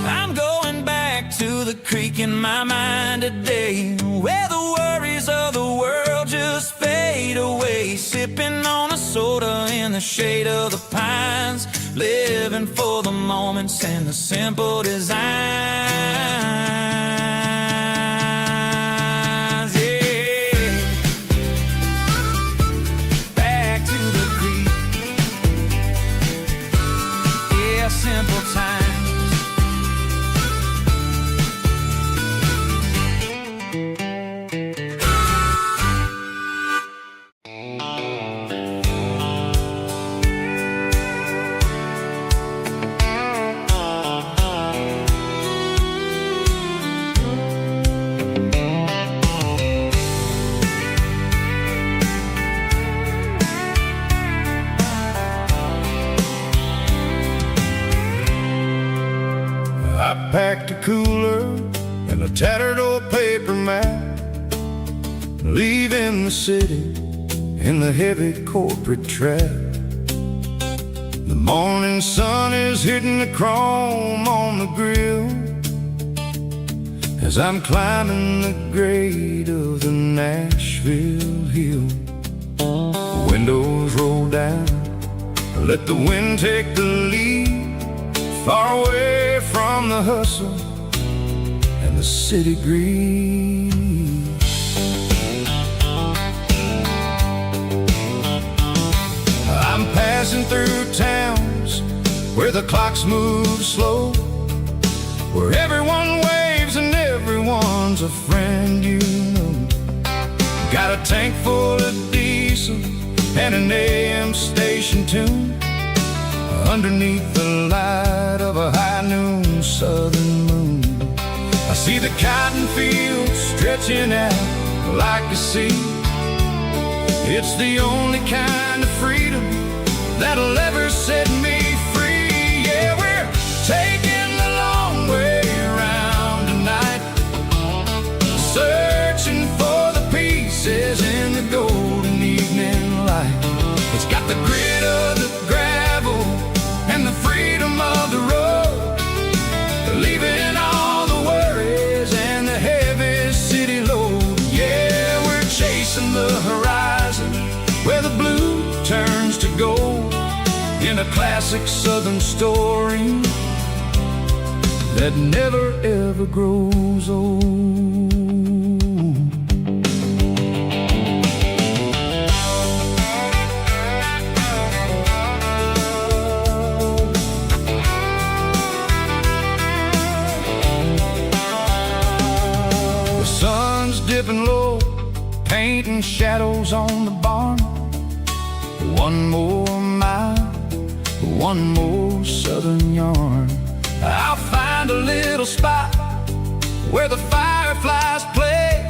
I'm going back to the creek in my mind today, where the worries of the world just fade away. Sipping on a soda in the shade of the pines, living for the moments and the simple designs. Yeah, back to the creek. Yeah, simple times. I packed a cooler and a tattered old paper map, leaving the city in the heavy corporate trap. The morning sun is hitting the chrome on the grill as I'm climbing the grade of the Nashville hill. Windows roll down, let the wind take the lead, far away from the hustle and the city greed. the clocks move slow, where everyone waves and everyone's a friend you know. Got a tank full of diesel and an AM station tune, underneath the light of a high noon southern moon. I see the cotton fields stretching out like a sea. It's the only kind of freedom that'll ever set me free. Yeah, we're taking the long way around tonight, searching for the pieces in the golden evening light. It's got the grit of the gravel and the freedom of the road, leaving all the worries and the heavy city load. Yeah, we're chasing the horizon where the blue turns to gold, in a classic southern story that never ever grows old. The sun's dipping low, painting shadows on the barn. One more mile, one more southern yarn. I'll find a little spot where the fireflies play,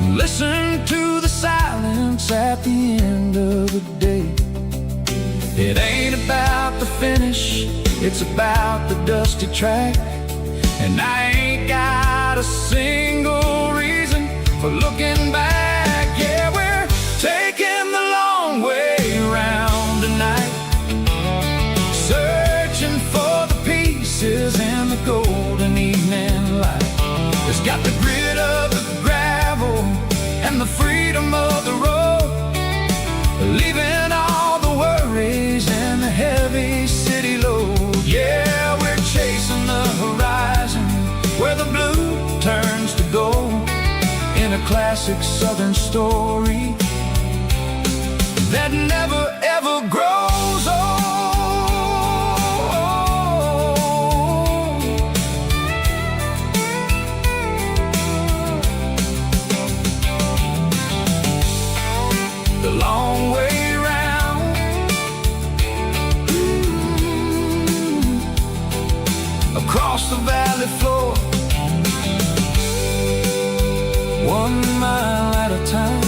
listen to the silence at the end of the day. It ain't about the finish, it's about the dusty track. And I ain't got a single reason for looking back. Yeah, we're taking the long way around tonight, searching for the pieces in the golden evening light. It's got the grit of the gravel and the freedom of the road, leaving all the worries and the heavy city load. Yeah, we're chasing the horizon where the blue turns to gold, in a classic southern story that never ever grows old. The long way round, across the valley floor, 1 mile at a time.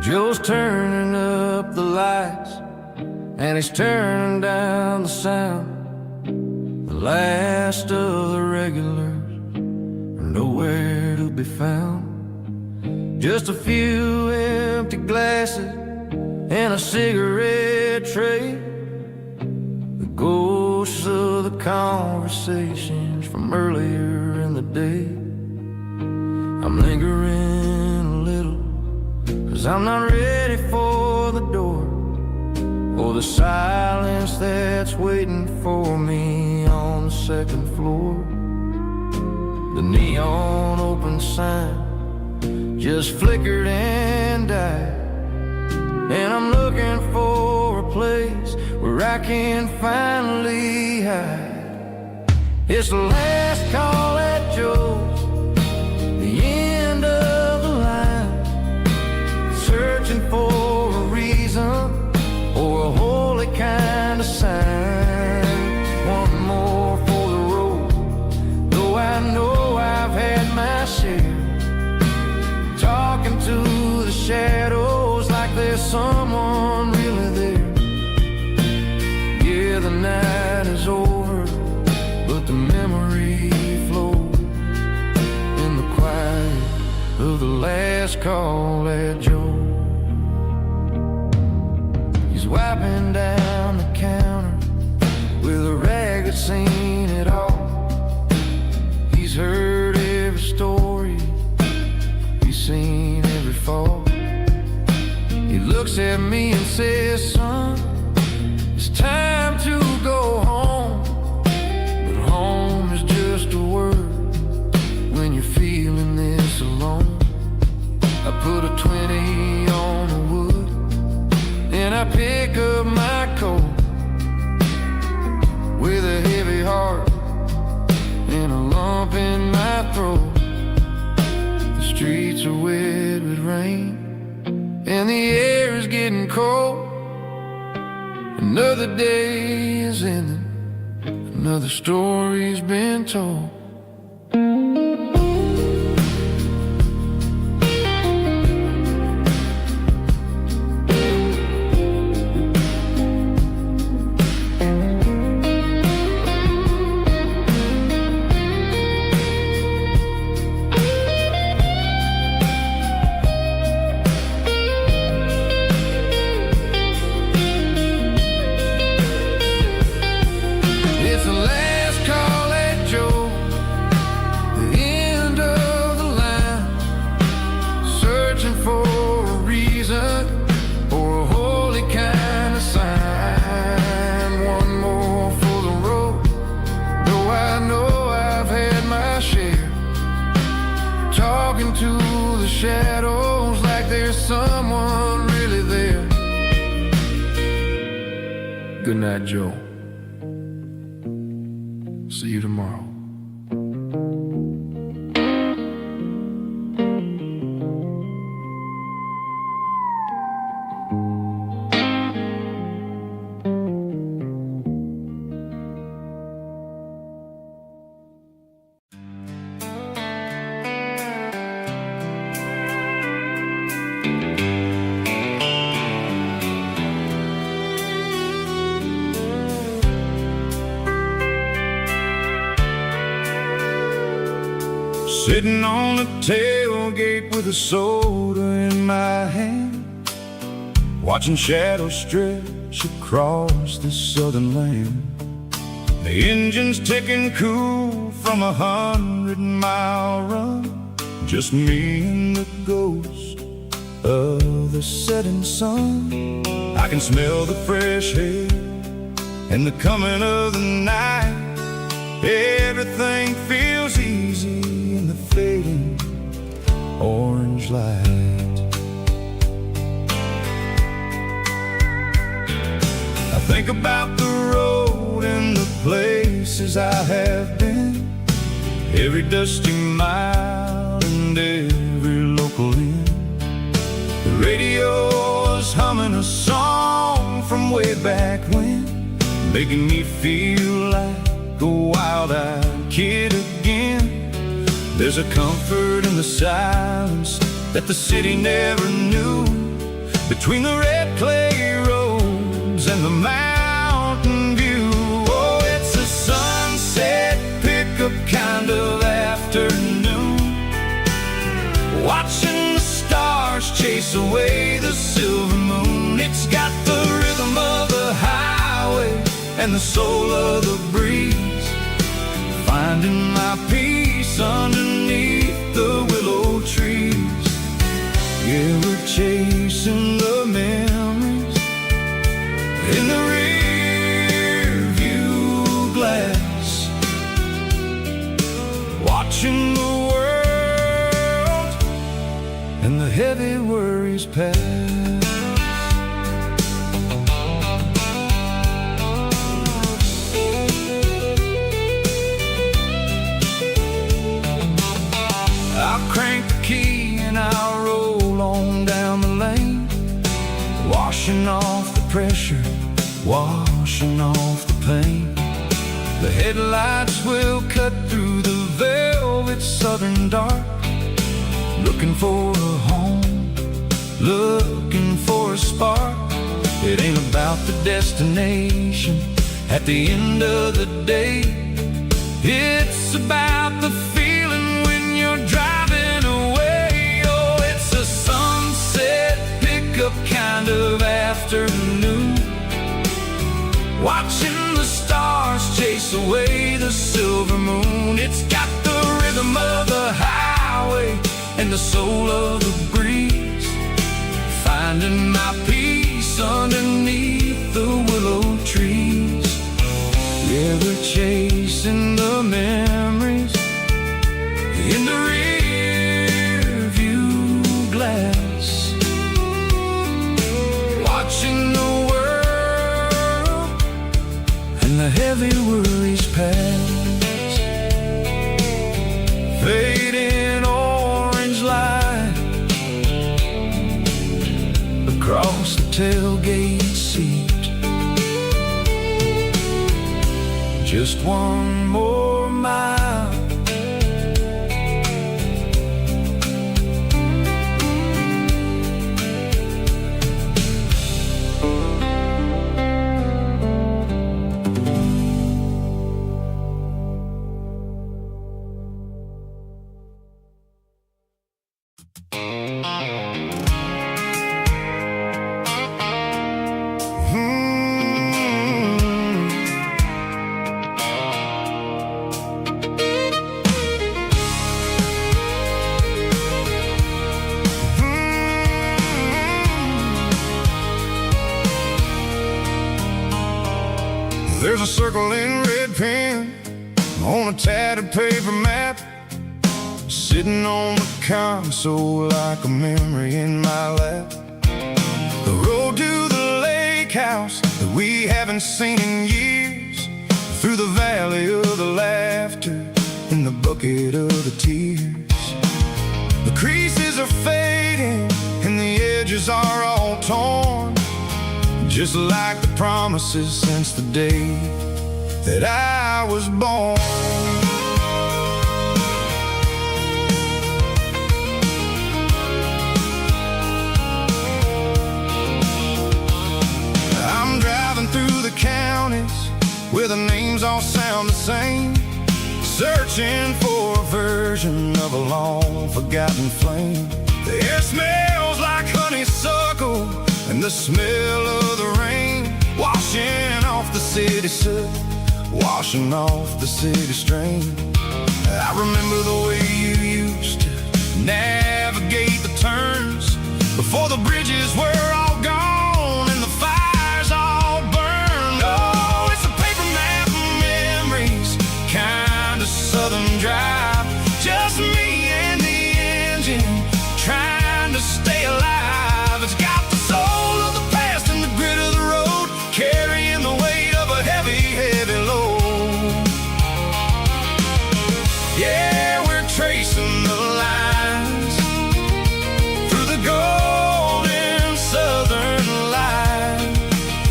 Joe's turning up the lights and he's turning down the sound. The last of the regulars are nowhere to be found. Just a few empty glasses and a cigarette tray, the ghosts of the conversations from earlier in the day. I'm lingering a little, 'cause I'm not ready for the door, or the silence that's waiting for me on the second floor. The neon open sign just flickered and died, and I'm looking for a place where I can finally hide. It's the last call at Joe's, the end of the line, searching for a reason or a holy kind of sign. One more for the road, though I know I've had my share, talking to the shadows like there's someone really there. Yeah, the night is over, but the memory flows, wiping down the counter with a rag that's seen it all. He's heard every story, he's seen every fall. He looks at me and says, son, it's time to go home. But home is just a word when you're feeling this alone. I put a 20 on the wood, and I pick up my coat with a heavy heart and a lump in my throat. The streets are wet with rain, and the air is getting cold. Another day is ending, another story's been told. To the shadows like there's someone really there. Good night, Joe. See you tomorrow. Sitting on the tailgate with a soda in my hand, watching shadows stretch across this southern land. The engine's ticking cool from 100-mile run, just me and the ghost of the setting sun. I can smell the fresh air and the coming of the night. Everything feels easy in the fading orange light. I think about the road and the places I have been, every dusty mile and every local inn. The radio is humming a song from way back when, making me feel like a wild-eyed kid again. There's a comfort in the silence that the city never knew, between the red clay roads and the mountain view. Oh, it's a sunset pickup kind of afternoon, watching the stars chase away the silver moon. It's got the rhythm of the highway and the soul of the breeze, finding my peace underneath the willow trees. Yeah, we're chasing the memories in the rear view glass, watching the world and the heavy worries pass. I'll crank the key and I'll roll on down the lane, washing off the pressure, washing off the pain. The headlights will cut through the velvet southern dark, looking for a home, looking for a spark. It ain't about the destination at the end of the day, it's about the feeling when you're driving away. Oh, it's a sunset pickup kind of afternoon, the soul of the breeze, finding my peace underneath the willow trees. River chasing the memories in the rear view glass, watching the world and the heavy worries pass. Fading orange light across the tailgate seat. Just one more mile. There's a circle in red pen on a tattered paper map, sitting on the console like a memory in my lap. The road to the lake house that we haven't seen in years, through the valley of the laughter in the bucket of the tears. The creases are fading and the edges are all torn, just like the promises since the day that I was born. I'm driving through the counties where the names all sound the same, searching for a version of a long forgotten flame. The air smells like honeysuckle and the smell of the rain, washing off the city soot, washing off the city strain. I remember the way you used to navigate the turns before the bridges were all gone and the fires all burned. Oh, it's a paper map of memories, kind of southern drive, just me and the engine trying to stay alive. It's got the soul of the past and the grit of the road, carrying the weight of a heavy, heavy load. Yeah, we're tracing the lines through the golden southern light,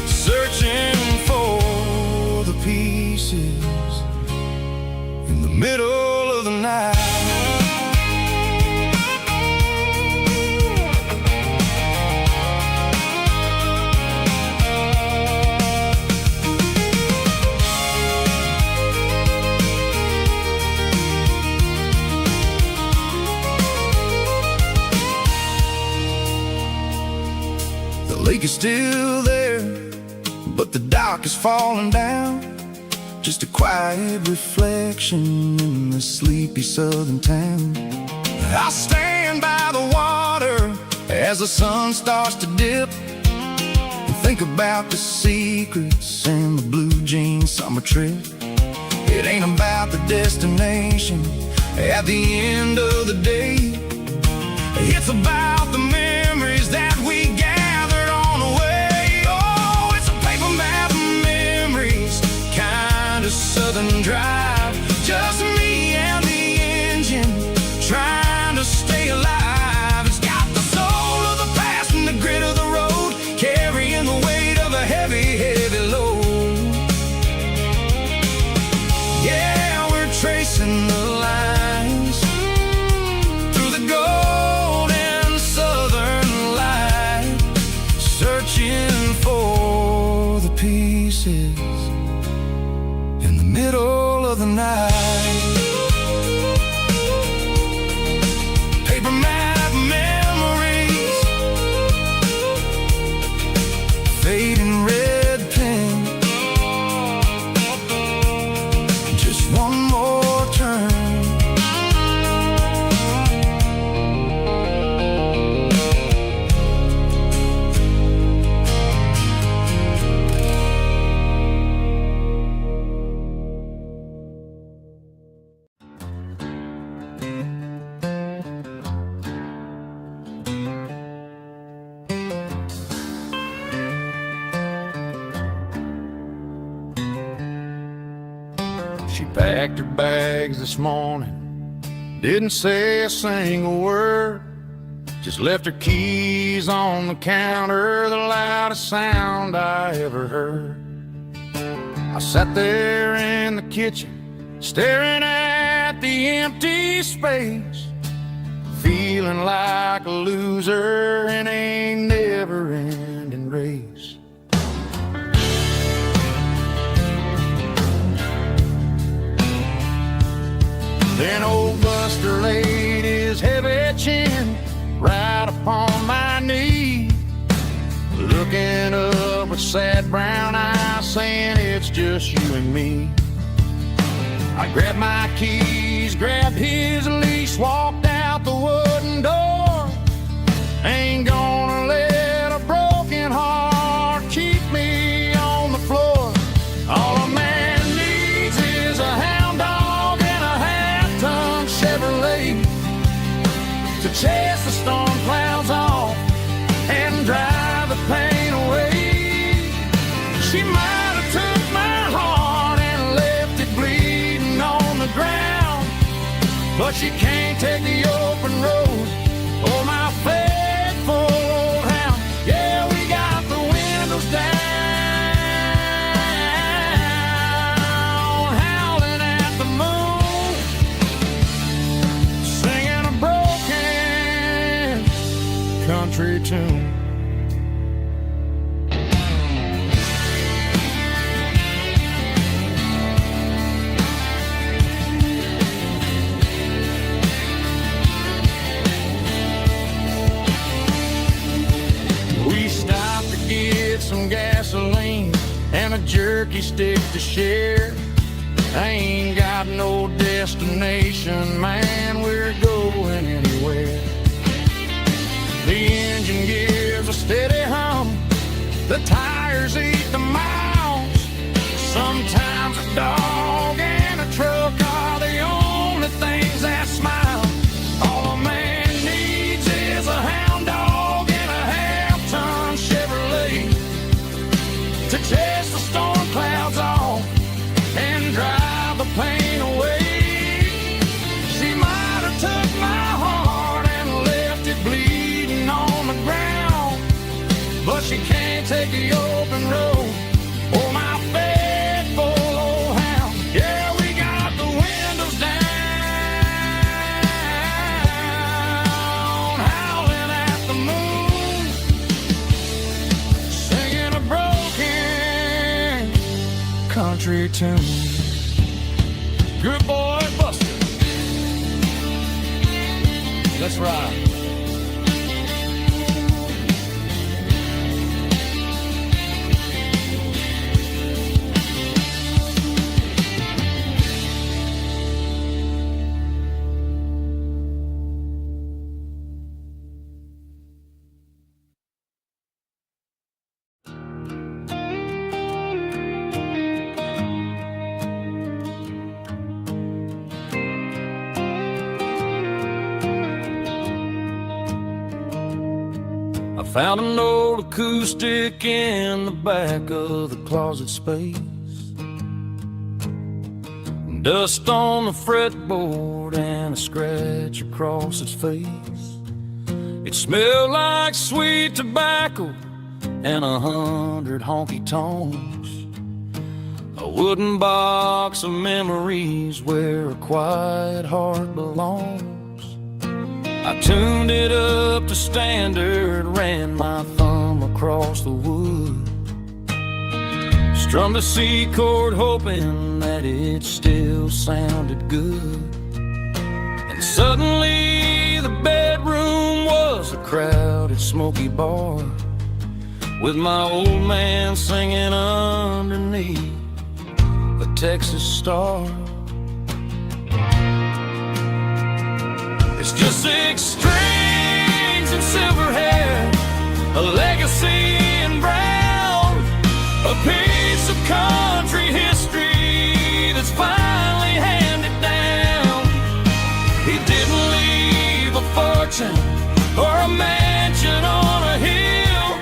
searching for the pieces in the middle of the night. The lake is still there, but the dock is falling down, just a quiet reflection in the sleepy southern town. I stand by the water as the sun starts to dip, and think about the secrets and the blue jean summer trip. It ain't about the destination at the end of the day, it's about the memories that we gathered on the way. Oh, it's a paper map of memories, kind of southern drive, just me and the engine trying to stay alive. It's got the soul of the past and the grit of the road, carrying the weight of a heavy, heavy load. Yeah, we're tracing the lines through the golden southern She packed her bags this morning, didn't say a single word, just left her keys on the counter, the loudest sound I ever heard. I sat there in the kitchen, staring at the empty space, feeling like a loser in a never-ending race. Then old Buster laid his heavy chin right upon my knee, looking up with sad brown eyes, saying it's just you and me. I grabbed my keys, grabbed his leash, walked out the wooden door. Ain't gonna let a broken heart keep me on the floor. All a man needs is a hound dog and a half-ton Chevrolet to chase the storm clouds off and drive the pain away. She might have took my heart and left it bleeding on the ground, but she can't take the open road or my faithful old hound. Yeah, we got the windows down, howling at the moon, singing a broken country tune. Some gasoline and a jerky stick to share. I ain't got no destination, man, we're going anywhere. The engine gives a steady hum, the tires eat the miles. Sometimes a dog and a truck are the only things that smile. All a man needs is a hound dog and a half-ton Chevrolet to chase the storm clouds off and drive the pain away. She might have took my heart and left it bleeding on the ground, but she can't take the open road or my faithful old hound. Yeah, we got the windows down, howling at the moon, singing a broken country tune. Good boy, Buster. Let's ride. I found an old acoustic in the back of the closet space, dust on the fretboard and a scratch across its face. It smelled like sweet tobacco and 100 honky tonks, a wooden box of memories where a quiet heart belongs. I tuned it up to standard, ran my thumb across the wood, strummed a C chord hoping that it still sounded good. And suddenly the bedroom was a crowded smoky bar, with my old man singing underneath a Texas star. It's just 6 strings and silver hair, a legacy in brown, a piece of country history that's finally handed down. He didn't leave a fortune or a mansion on a hill,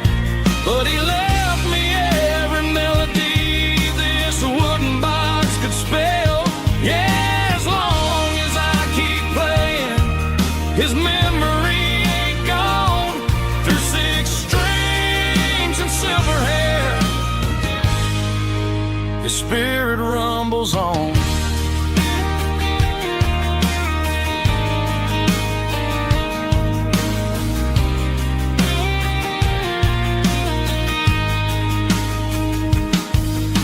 but he left me every melody this wooden box could spell. spirit rumbles on.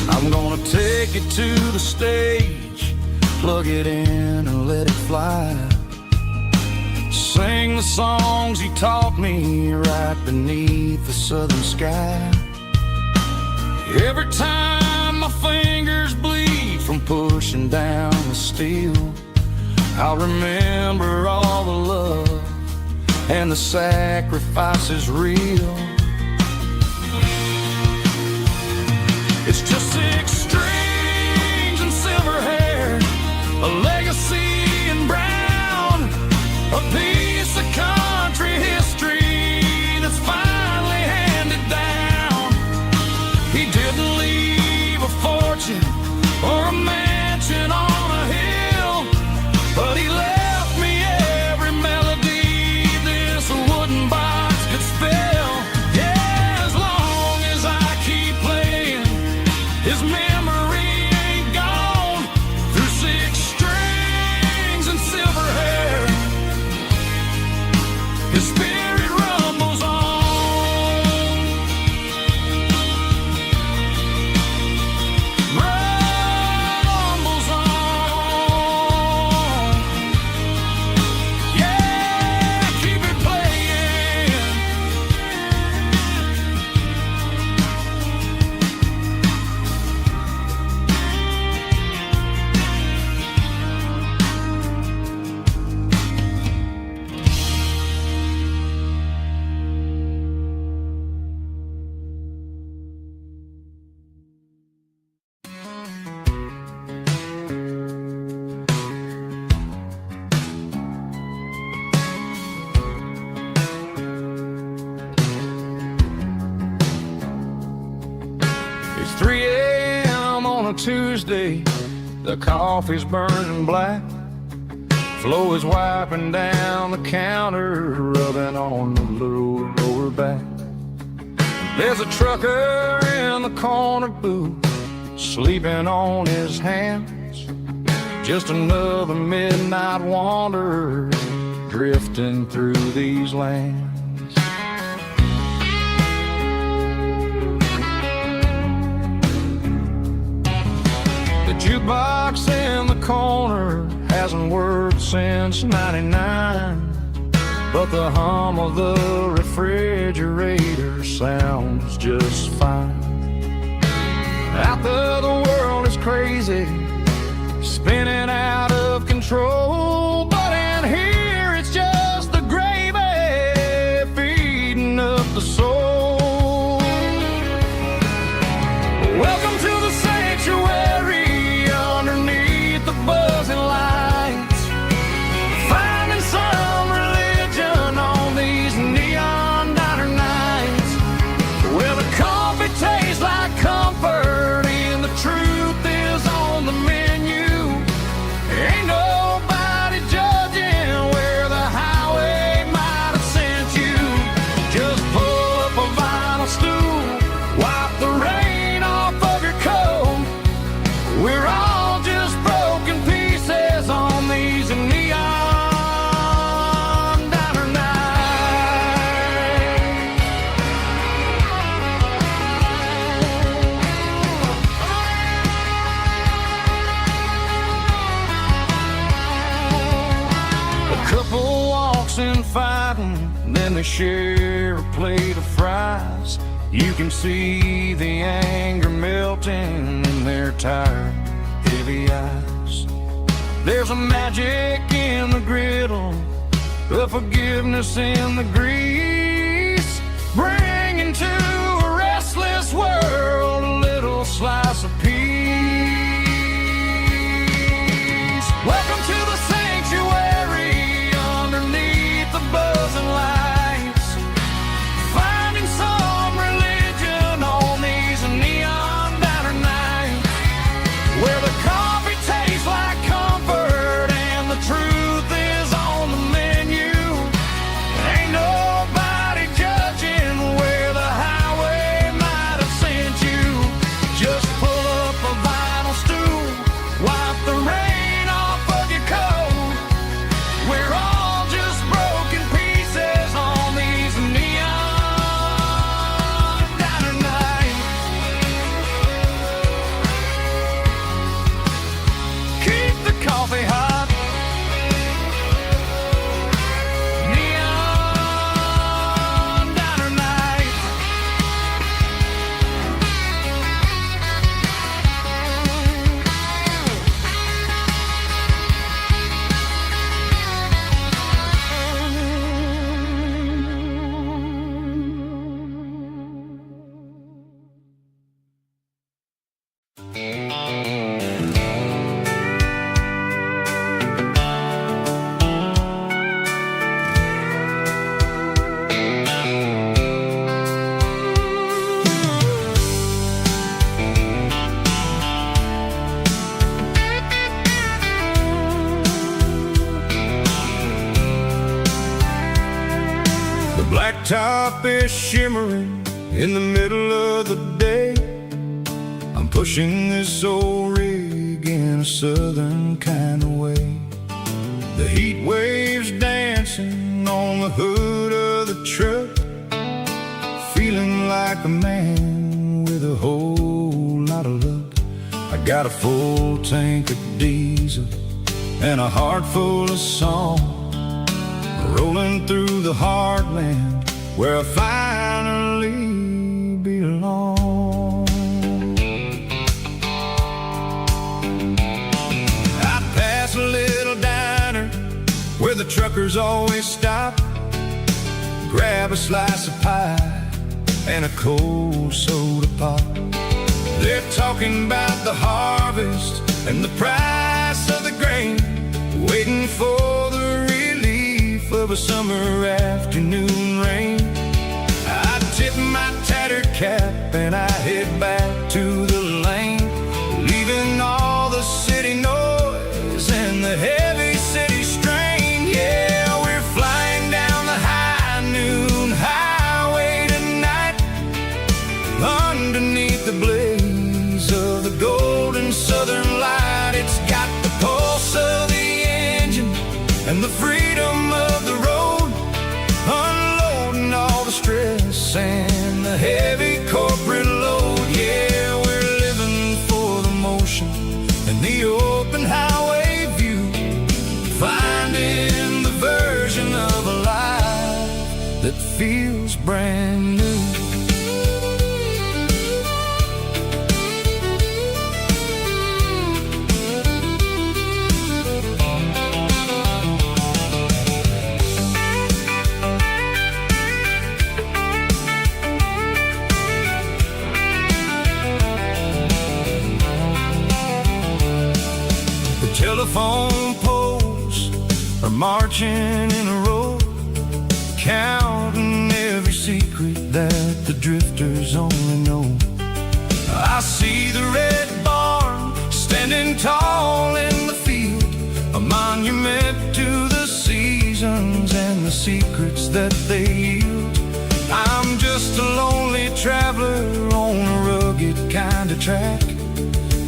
I'm gonna take it to the stage, plug it in and let it fly. Sing the songs he taught me right beneath the southern sky. Every time my fingers bleed from pushing down the steel, I'll remember all the love and the sacrifices real. It's just 6 strings and silver hair, a legacy in brown, a piece of country history that's finally handed down. He didn't leave a fortune or a mansion on a hill, but he left me every melody this wooden box could spell. Yeah, as long as I keep playing, his memory ain't gone. Through 6 strings and silver hair, his spirit rumbles on. Rumbles on. Yeah, keep it playing. It's 3 a.m. on a Tuesday, the coffee's burning black. Flo is wiping down the counter, rubbing on the little lower back. There's a trucker in the corner booth, sleeping on his hands. Just another midnight wanderer, drifting through these lands. The jukebox in the corner hasn't worked since '99, but the hum of the refrigerator sounds just fine. Out there the world is crazy, spinning out of control, but in here it's just the gravy feeding up the soul. Welcome to the sanctuary underneath the buzzing lights, finding some religion on these neon diner nights, where the coffee tastes like comfort and the truth is on the menu. Ain't nobody judging where the highway might have sent you. Just pull up a vinyl stool, wipe the rain off of your coat. We're all just broken pieces on these neon diner nights. A couple walks in fighting, then they share a plate of fries. You can see the anger melting in their tired, heavy eyes. There's a magic in the griddle, a forgiveness in the grease, bringing to a restless world a little slice of peace. Welcome to the sanctuary underneath the buzzing lights, finding some religion on these neon diner nights, where the coffee tastes like comfort and the truth is on the menu. Ain't nobody judging where the highway might have sent you. top is shimmering in the middle of the day. I'm pushing this old rig in a southern kind of way. The heat waves dancing on the hood of the truck, feeling like a man with a whole lot of luck. I got a full tank of diesel and a heart full of song, rolling through the heartland where I finally belong. I pass a little diner where the truckers always stop, grab a slice of pie and a cold soda pop. They're talking about the harvest and the price of the grain, waiting for the relief of a summer afternoon rain. I tip my tattered cap and I head back to the lane, leaving all the city noise and the heavy city strain. Yeah, we're flying down the high noon highway tonight, underneath the blaze of the golden southern light. It's got the pulse of the engine and the freedom of the road, unloading all the stress and the heavy corporate load. Yeah, we're living for the motion and the open highway view, finding the version of a life that feels brand new. Telephone poles are marching in a row, counting every secret that the drifters only know. I see the red barn standing tall in the field, a monument to the seasons and the secrets that they yield. I'm just a lonely traveler on a rugged kind of track,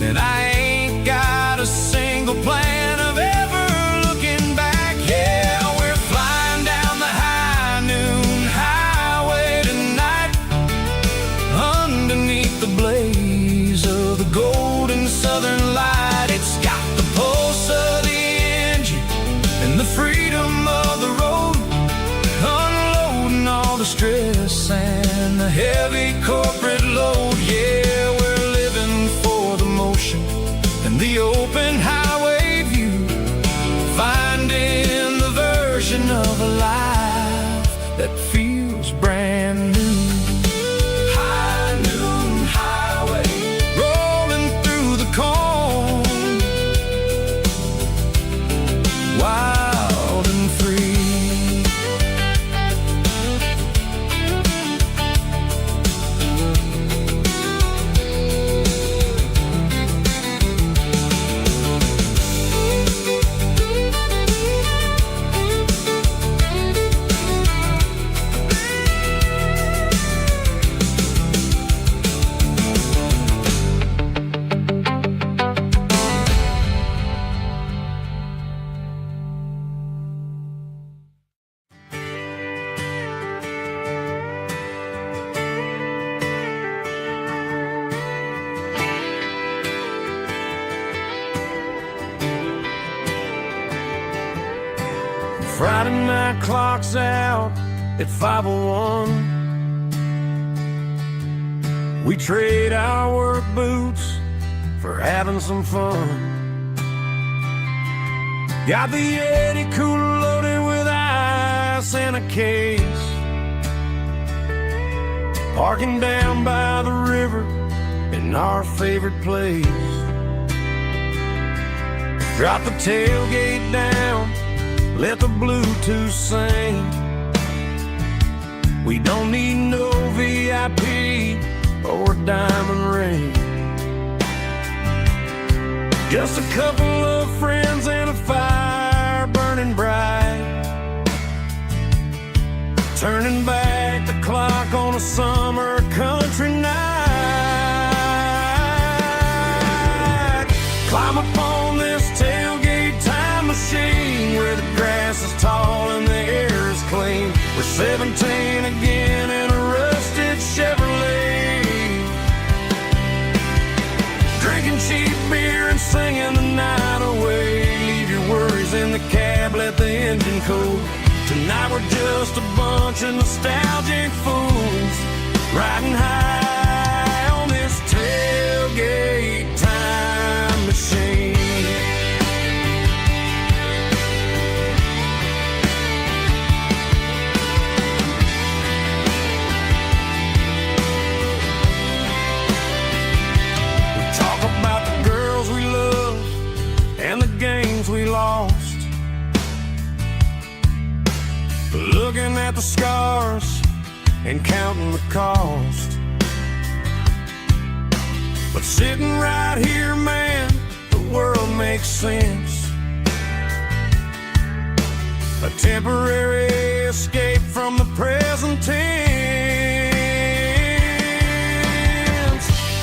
and I ain't got a single plan of ever looking back. Yeah, we're flying down the high noon highway tonight, underneath the blaze of the golden southern light. It's got the pulse of the engine and the freedom of the road, unloading all the stress and the heavy corporate load. Yeah, we're living for the motion and the open highway view, finding the version of a life that feels brand new. High noon highway, rolling through the corn, wild and free. Friday night clock's out at 5:01. We trade our work boots for having some fun. Got the Yeti cooler loaded with ice and a case, parking down by the river in our favorite place. Drop the tailgate down, let the Bluetooth sing. We don't need no VIP or a diamond ring. Just a couple of friends and a fire burning bright, turning back a summer country night. Climb up on this tailgate time machine where the grass is tall and the air is clean. We're 17 again in a rusted Chevrolet, drinking cheap beer and singing the night away. Leave your worries in the cab, let the engine cool. Tonight we're just a bunch of nostalgic fools riding high on this tailgate time machine. We talk about the girls we love and the games we lost, looking at the scars and counting the cost. But sitting right here, man, the world makes sense. A temporary escape from the present tense.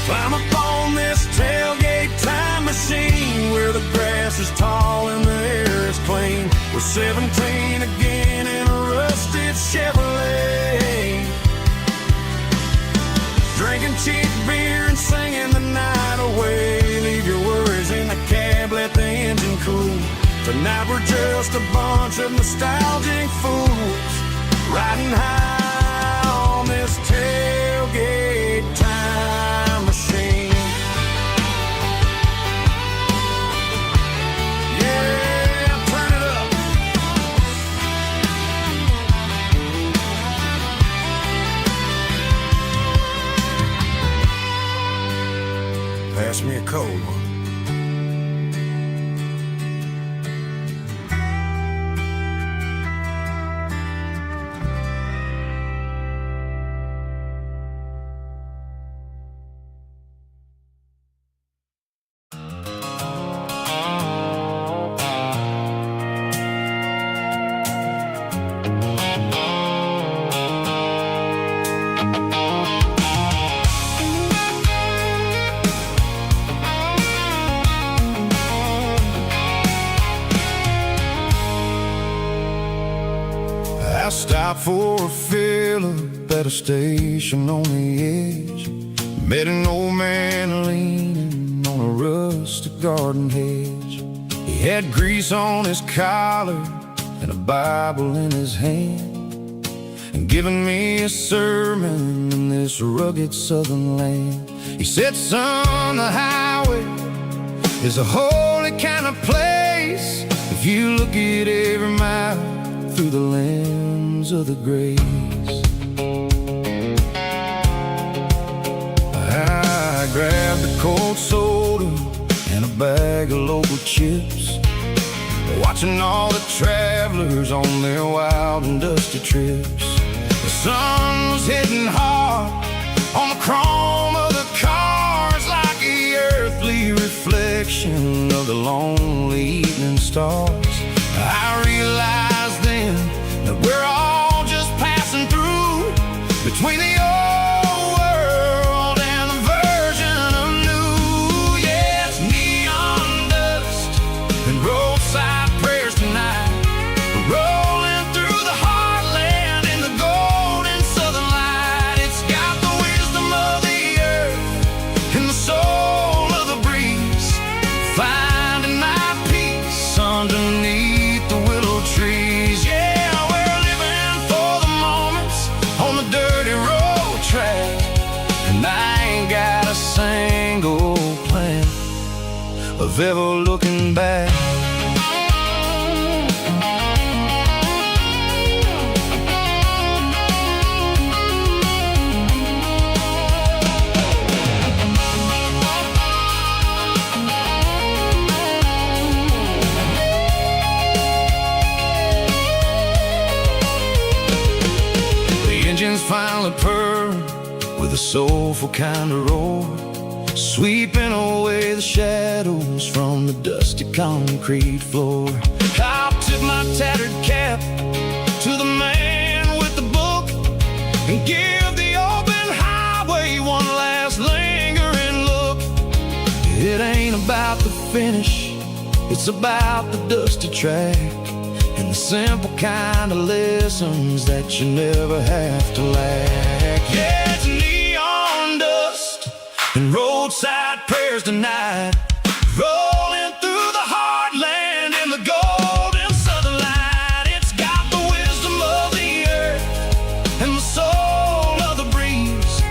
Climb up on this tailgate time machine where the grass is tall and the air is clean. We're 17 again in a rusted Chevrolet, drinking cheap beer and singing the night away. Leave your worries in the cab, let the engine cool. Tonight we're just a bunch of nostalgic fools riding high on this tailgate time machine. Yeah, turn it up. Pass me a cold one. I stopped for a fill-up at a station on the edge. Met an old man leaning on a rustic garden hedge. He had grease on his collar and a Bible in his hand, and giving me a sermon in this rugged southern land. He said, son, the highway is a holy kind of place if you look at every mile through the lens of the grace. I grabbed a cold soda and a bag of local chips, watching all the travelers on their wild and dusty trips. The sun was hitting hard on the chrome of the cars, like the earthly reflection of the lonely evening stars. I realized then that we're all just passing through between the old world and the version of new. Yeah, it's neon dust and roadside prayers tonight. We're rolling through the heartland in the golden southern light. It's got the wisdom of the earth and the soul of the breeze, finding my peace underneath the willow trees. Yeah, we're living for the moments on the dirty road track, and I ain't got a single plan of ever looking back. Engines finally purr with a soulful kind of roar, sweeping away the shadows from the dusty concrete floor. I'll tip my tattered cap to the man with the book and give the It ain't about the finish, it's about the dusty track and the simple kind of lessons that you never have to lack. Yeah, it's neon dust and roadside prayers tonight, rolling through the heartland in the golden southern light. It's got the wisdom of the earth and the soul of the breeze,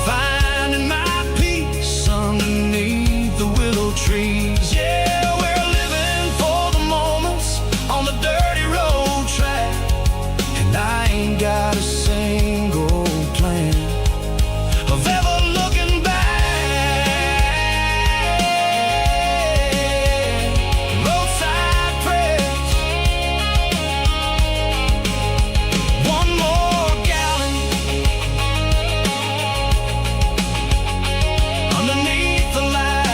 finding my peace underneath the willow trees. Yeah, we're living for the moments on the dirty road track, and I ain't got a single plan of ever looking back. Roadside prayers, one more gallon underneath the light.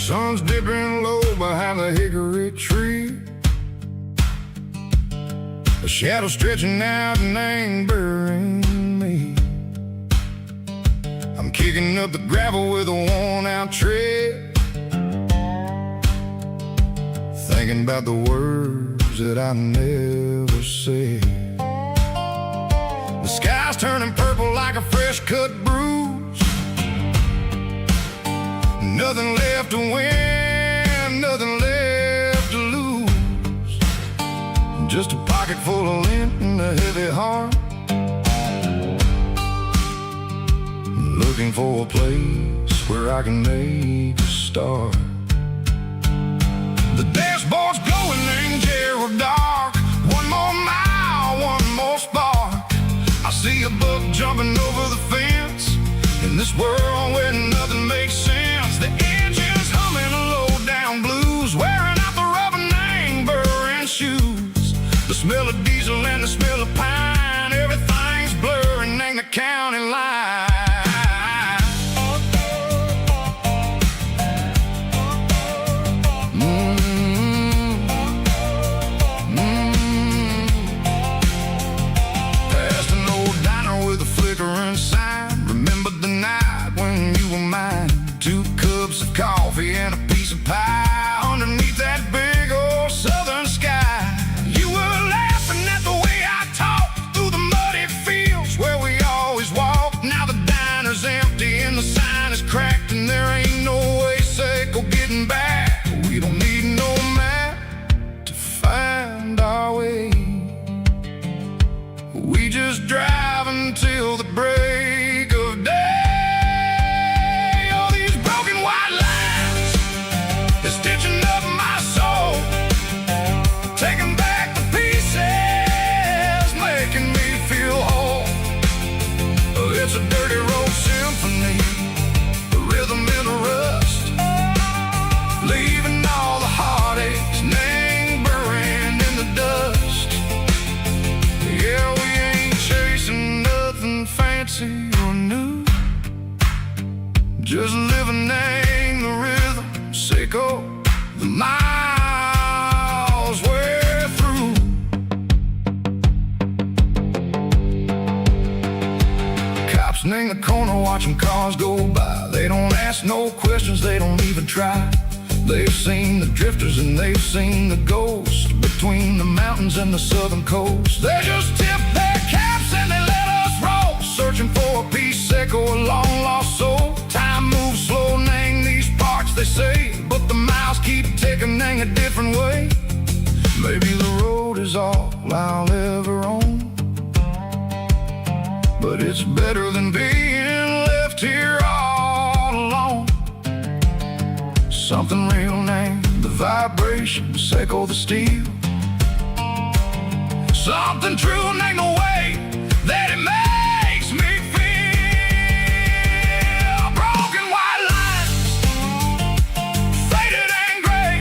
Sun's dipping low behind the hickory tree, a shadow stretching out and angering me. I'm kicking up the gravel with a worn-out tread, thinking about the words that I never said. The sky's turning purple like a fresh-cut bruise, nothing left to win, nothing left to lose, just a pocket full of lint and a heavy heart, looking for a place where I can make a start. The dashboard's glowing in Gerald dark, one more mile, one more spark. I see a buck jumping over the fence in this world where nothing makes sense. The engine's humming a low-down blues, wearing out the rubber name, burring shoes. The smell of diesel and the smell of pine, everything's blurring, ain't the county line. Past an old diner with a flickering sign, remember the night when you were mine. 2 cups of coffee and a piece of pie underneath that big old southern sky. You were laughing at the way I talked through the muddy fields where we always walked. Now the diner's empty and the sign is cracked, and there ain't no way safe or getting back. We don't need no map to find our way, we just drive until the break of day. Stitching up my soul, taking back the pieces, making me feel whole. It's a dirty road symphony, the rhythm in the rust, leaving all the heartaches lingering in the dust. Yeah, we ain't chasing nothing fancy or new, just living in the rhythm, sicko. The miles we're through. Cops in the corner watching cars go by. They don't ask no questions, they don't even try. They've seen the drifters and they've seen the ghosts between the mountains and the southern coast. They just tip their caps and they let us roll, searching for a piece sick or a long lost soul. Time moves slow, name these parts they say, but the miles keep ticking in a different way. Maybe the road is is all I'll ever own. But it's better than being left here all alone. Something real named the vibrations echo the steel. Something true named the way that it makes me feel. Broken white lines, faded and gray,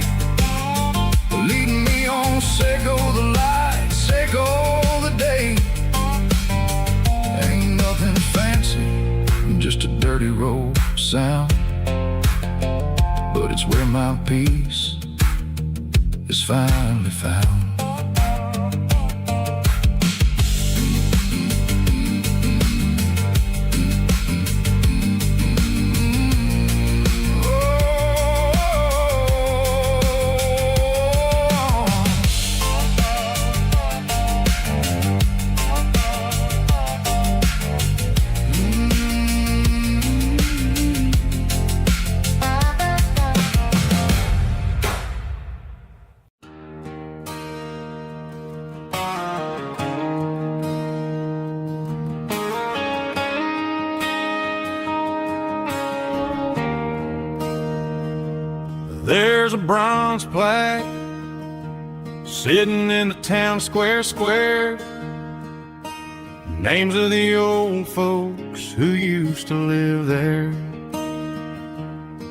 leading me on, say go the light, say go the day. Ain't nothing fancy, just a dirty road sound, but it's where my peace is finally found. There's a bronze plaque sitting in the town square. Names of the old folks who used to live there.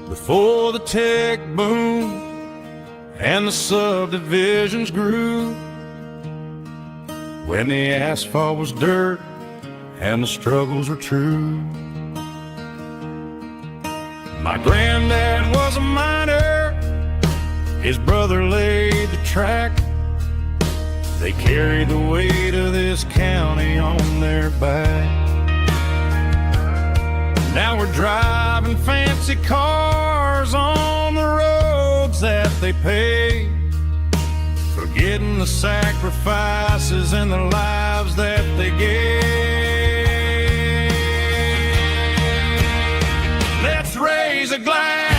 Before the tech boom and the subdivisions grew, when the asphalt was dirt and the struggles were true. My granddad was a miner, his brother laid the track. They carried the weight of this county on their back. Now we're driving fancy cars on the roads that they paved, forgetting the sacrifices and the lives that they gave. Let's raise a glass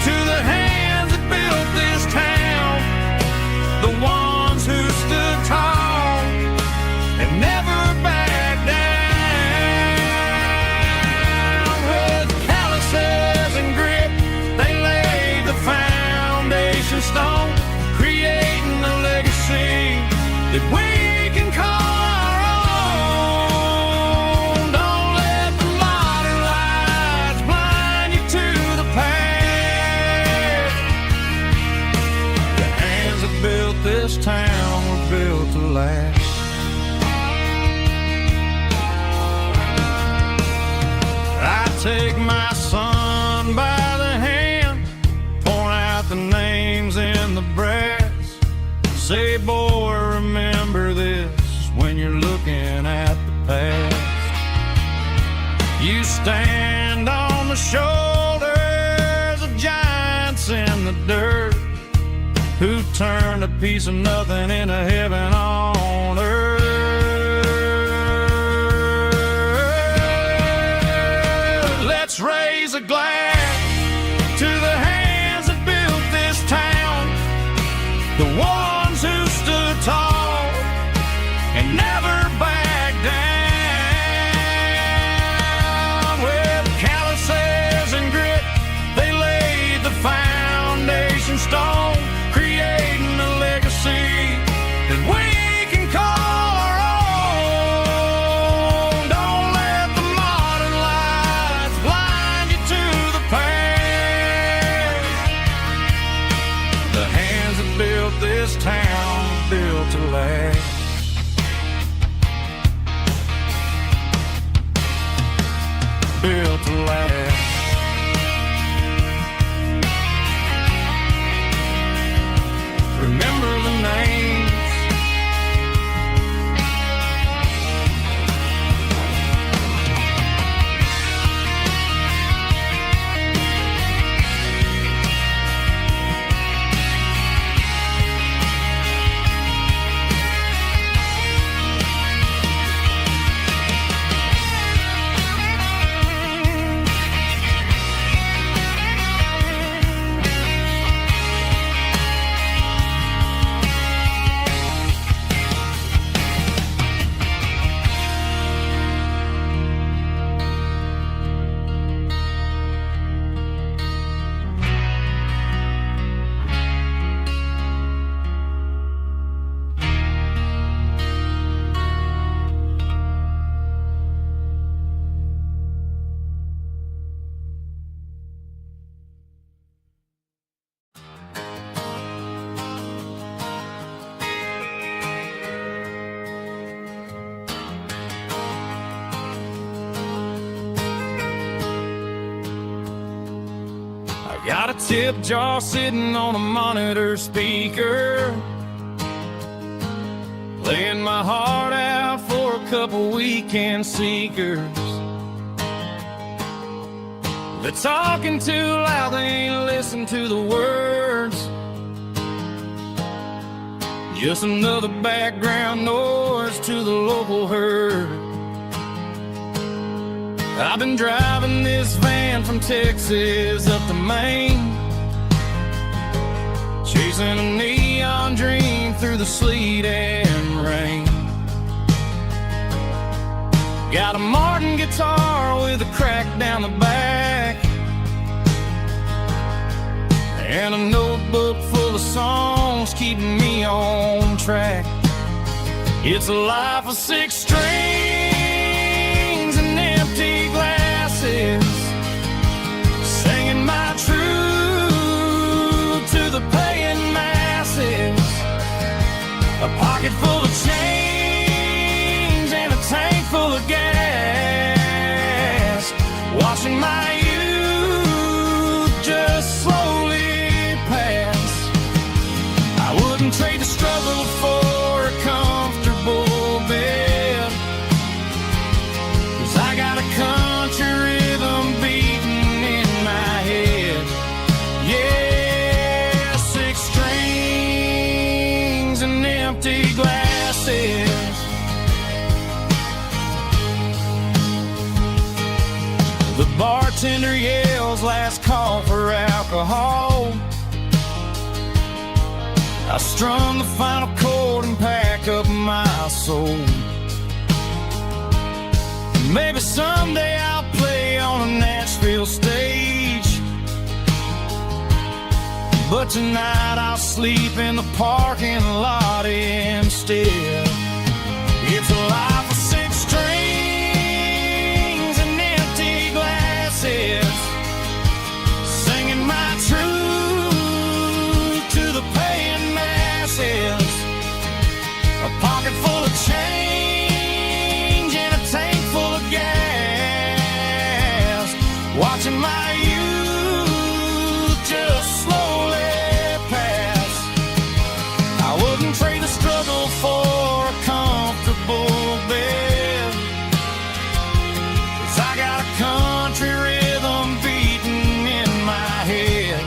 to the hands that built this town, the ones who stood tall and never backed down. With calluses and grit, they laid the foundation stone, creating a legacy that we can call our own. Don't let the modern lights blind you to the past. The hands that built this town were built to last. I take my son by the hand, point out the names in the brass. Say, boy, remember this when you're looking at the past. You stand on the shoulders of giants in the dirt, who turned a piece of nothing into heaven on earth. Let's raise a glass to the hands that built this town, the ones who stood tall and never backed down. With calluses and grit, they laid the foundation stone, creating a legacy that we can call our own. Don't let the modern lights blind you to the past. The hands that built this town built to last. Built to last. Remember the names. Got a tip jar sitting on a monitor speaker, laying my heart out for a couple weekend seekers. They're talking too loud, they ain't listen to the words. Just another background noise to the local herd. I've been driving this van from Texas up to Maine, chasing a neon dream through the sleet and rain. Got a Martin guitar with a crack down the back, and a notebook full of songs keeping me on track. It's a life of 6 strings and empty glasses, singing my truth to the paying masses. A pocket full of change and a tank full of gas, watching my youth just slowly pass. I wouldn't trade the struggle for a comfortable bed, 'cause I got a country rhythm beating in my head. Yeah, 6 strings and empty glasses. The bartender yells last call for alcohol. I strum the final chord and pack up my soul. Maybe someday I'll play on a Nashville stage, but tonight I'll sleep in the parking lot instead. It's a life of 6 strings and empty glasses, singing my truth to the paying masses. A pocket full of change and a tank full of gas, watching my youth just slowly pass. I wouldn't trade the struggle for a comfortable bed, 'cause I got a country rhythm beating in my head.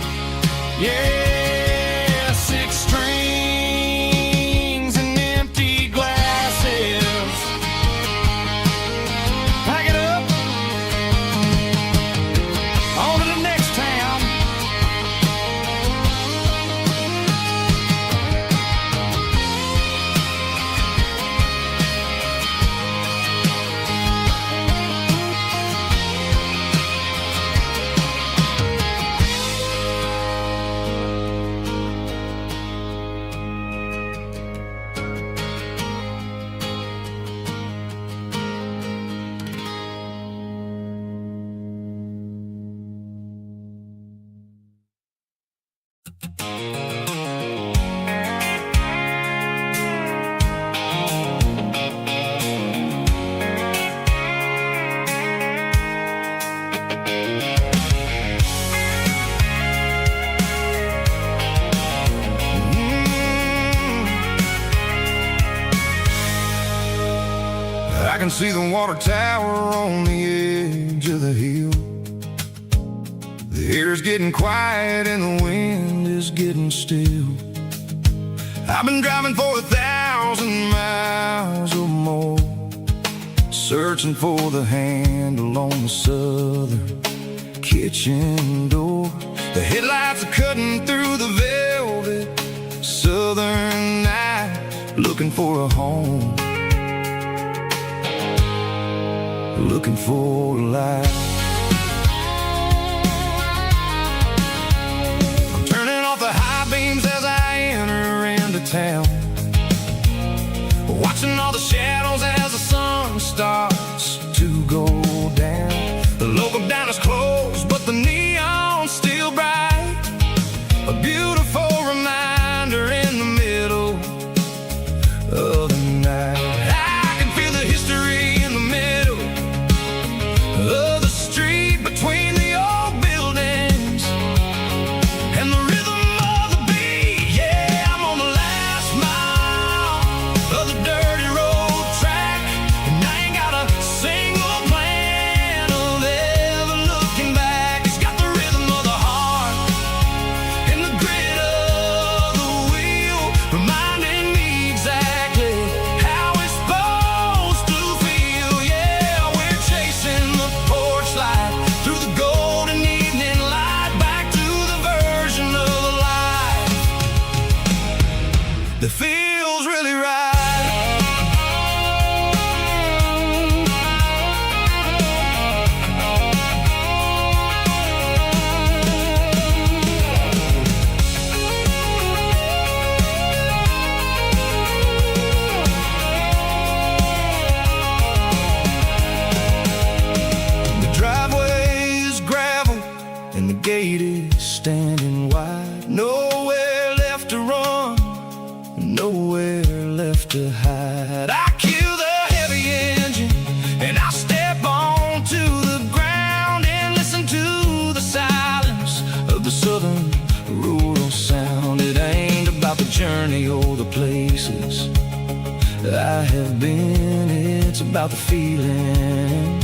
Yeah, 6 strings and empty glasses. Pack it up, on to the next town. I can see the water tower on the edge of the hill. The air's getting quiet and the wind is getting still. I've been driving for 1,000 miles or more, searching for the handle on the southern kitchen door. The headlights are cutting through the velvet southern night, looking for a home, looking for a life. I'm turning off the high beams as I enter into town, watching all the shadows as the sun starts to go down. The local diner's closed, but the neon's still bright, a beautiful reminder in the middle of the night. I can feel the history in the middle of the street, between the old buildings, to hide. I kill the heavy engine and I step onto the ground and listen to the silence of the southern rural sound. It ain't about the journey or the places I have been, it's about the feeling.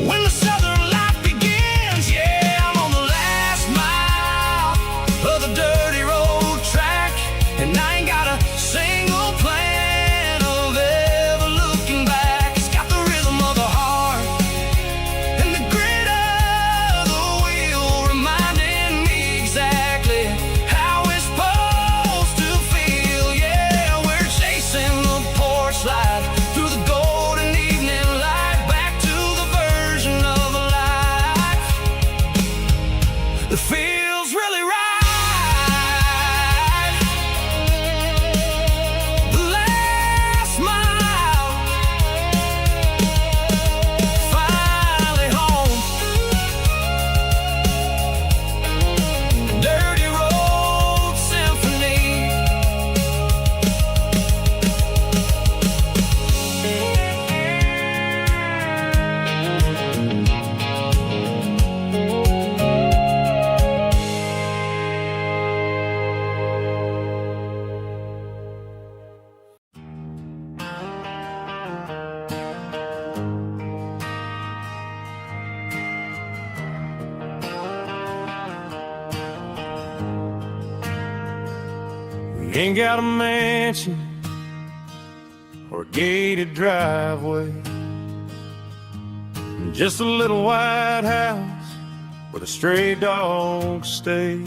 When the southern life begins, yeah, I'm on the last mile of the dirty road track, and I ain't got a single plan of ever looking back. It's got the rhythm of the heart and the grit of the wheel, reminding me exactly how it's supposed to feel. Yeah, we're chasing the porch light through the golden evening light, back to the version of a life that feels really right. The last mile, finally home. Dirty road symphony. We ain't got a mansion or a gated driveway, just a little white house where the stray dogs stay.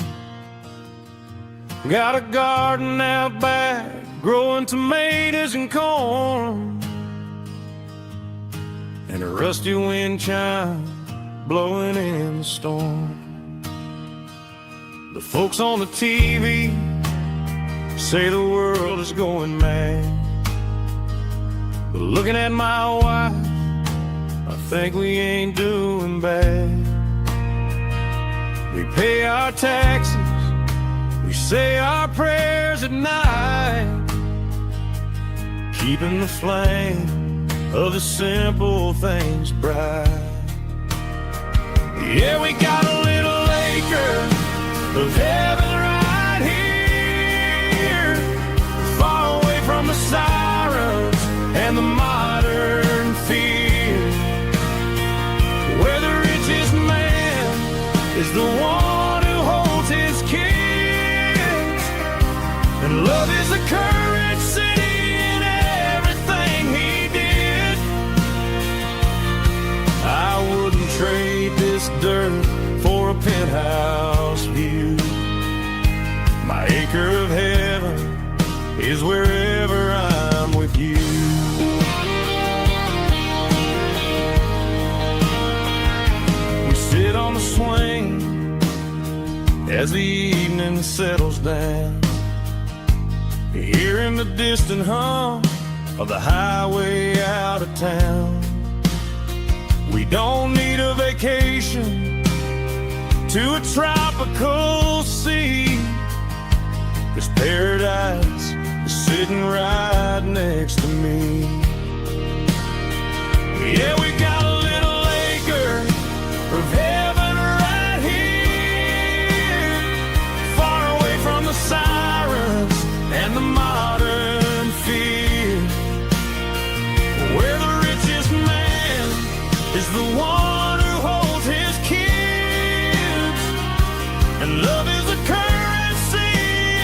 Got a garden out back, growing tomatoes and corn, and a rusty wind chime blowing in the storm. The folks on the TV say the world is going mad, but looking at my wife, I think we ain't doing bad. We pay our taxes, we say our prayers at night, keeping the flame of the simple things bright. Yeah, we got a little acre of heaven right here, far away from the sirens and the modern fear, where the richest man is the one who holds his kids, and love is the currency in everything he did. I wouldn't trade this dirt for a penthouse view. My acre of heaven is wherever I'm with you. We sit on the swing as the evening settles down, hearing the distant hum of the highway out of town. We don't need a vacation to a tropical sea, 'cause paradise is sitting right next to me. Yeah, we got a little acre of heaven right here, far away from the sirens and the modern fear, where the richest man is the one who holds his kids, and love is a currency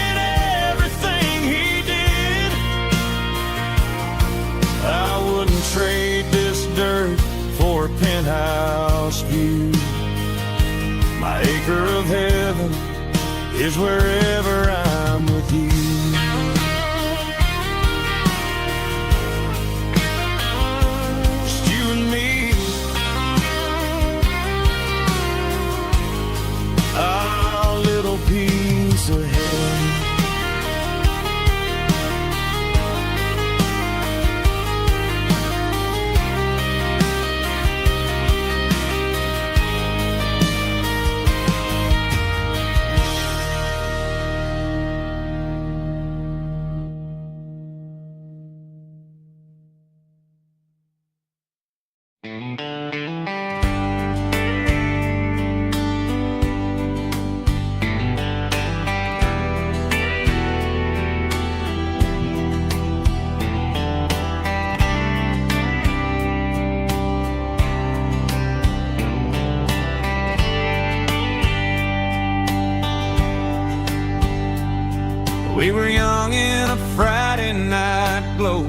in everything he did. I wouldn't trade this dirt for a penthouse view. My acre of heaven is wherever I'm with you. Just you and me, our little piece of heaven. slow.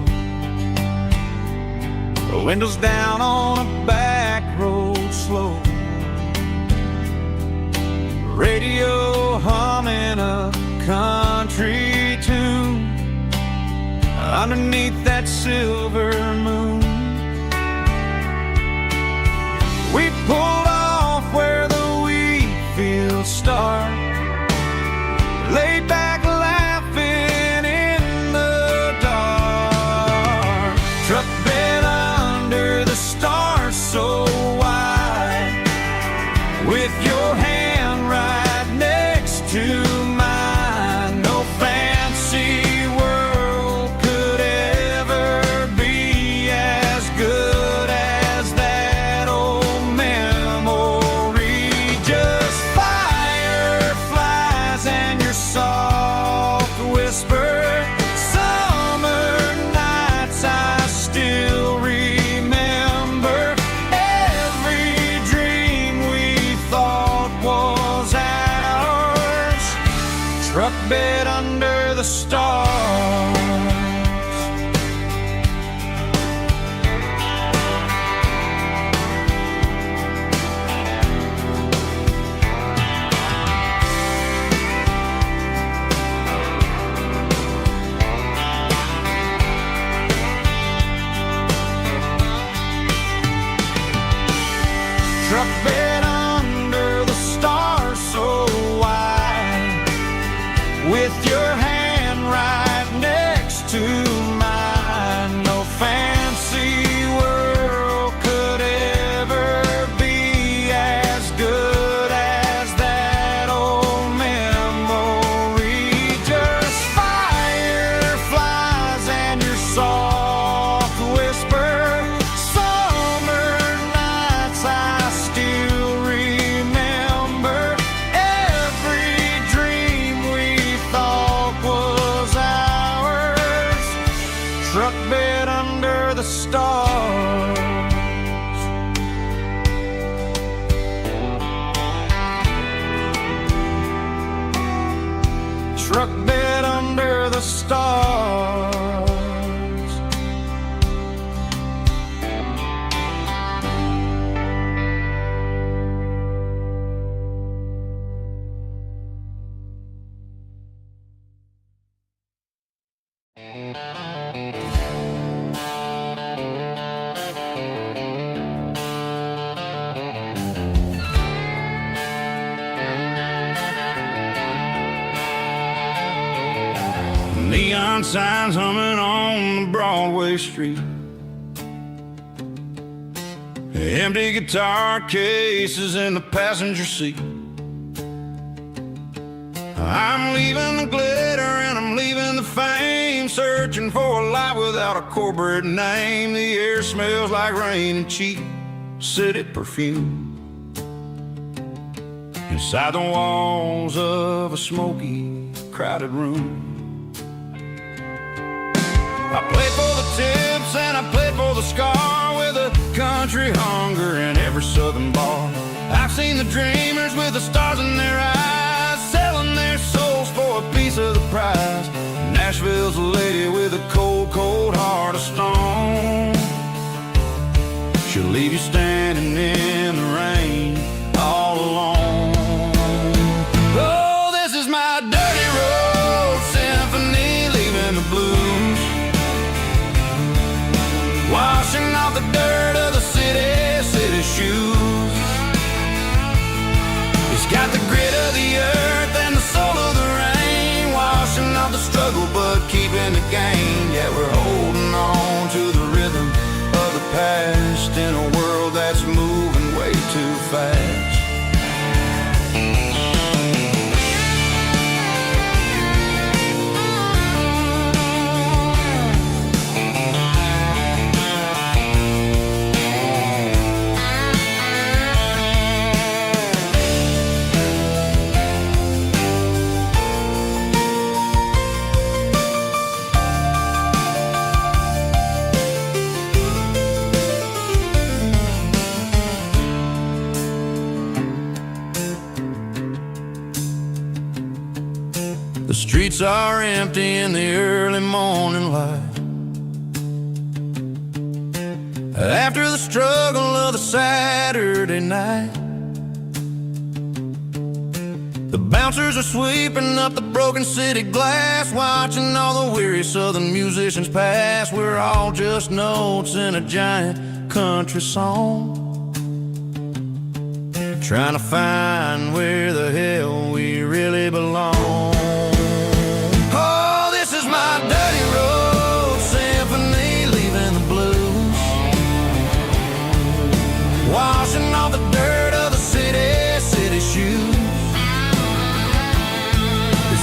Windows down on a back road slow. Radio humming a country tune underneath that silver moon. We pulled off where the wheat fields start, laid back laughing in the dark. Truck bed under the stars so wide, with your hand right next to mine. No fancy world could ever be as good as that old memory. Just fireflies and your soft whisper. Summer nights I still remember. Every dream we thought was ours. Truck bed under the stars. Truck bed under the stars so wide, with your hand right next to mine. No fancy world could ever be as good as that old memory. Just fireflies and your soft whisper. Summer nights I still remember. Every dream we thought was ours. Truck bed under the stars. Truck bed under the stars. Neon signs humming on the Broadway street. Empty guitar cases in the passenger seat. I'm leaving the glitter and I'm leaving the fame, searching for a life without a corporate name. The air smells like rain and cheap city perfume. Inside the walls of a smoky, crowded room. I played for the tips and I played for the scar, with a country hunger in every southern bar. I've seen the dreamers with the stars in their eyes, selling their souls for a piece of the prize. Nashville's a lady with a cold, cold heart of stone. She'll leave you standing in the rain all alone. Oh, this is my dirty road symphony, leaving the blues, washing off the dirt of the city shoes. It's got the grit of the earth and the soul of the rain, washing off the struggle but keeping the gain. Yeah, we're holding on to the rhythm of the past in a world that's moving way too fast. The streets are empty in the early morning light. After the struggle of the Saturday night, the bouncers are sweeping up the broken city glass, watching all the weary southern musicians pass. We're all just notes in a giant country song, trying to find where the hell we really belong. Oh, this is my dirty road symphony, leaving the blues, washing off the dirt of the city shoes.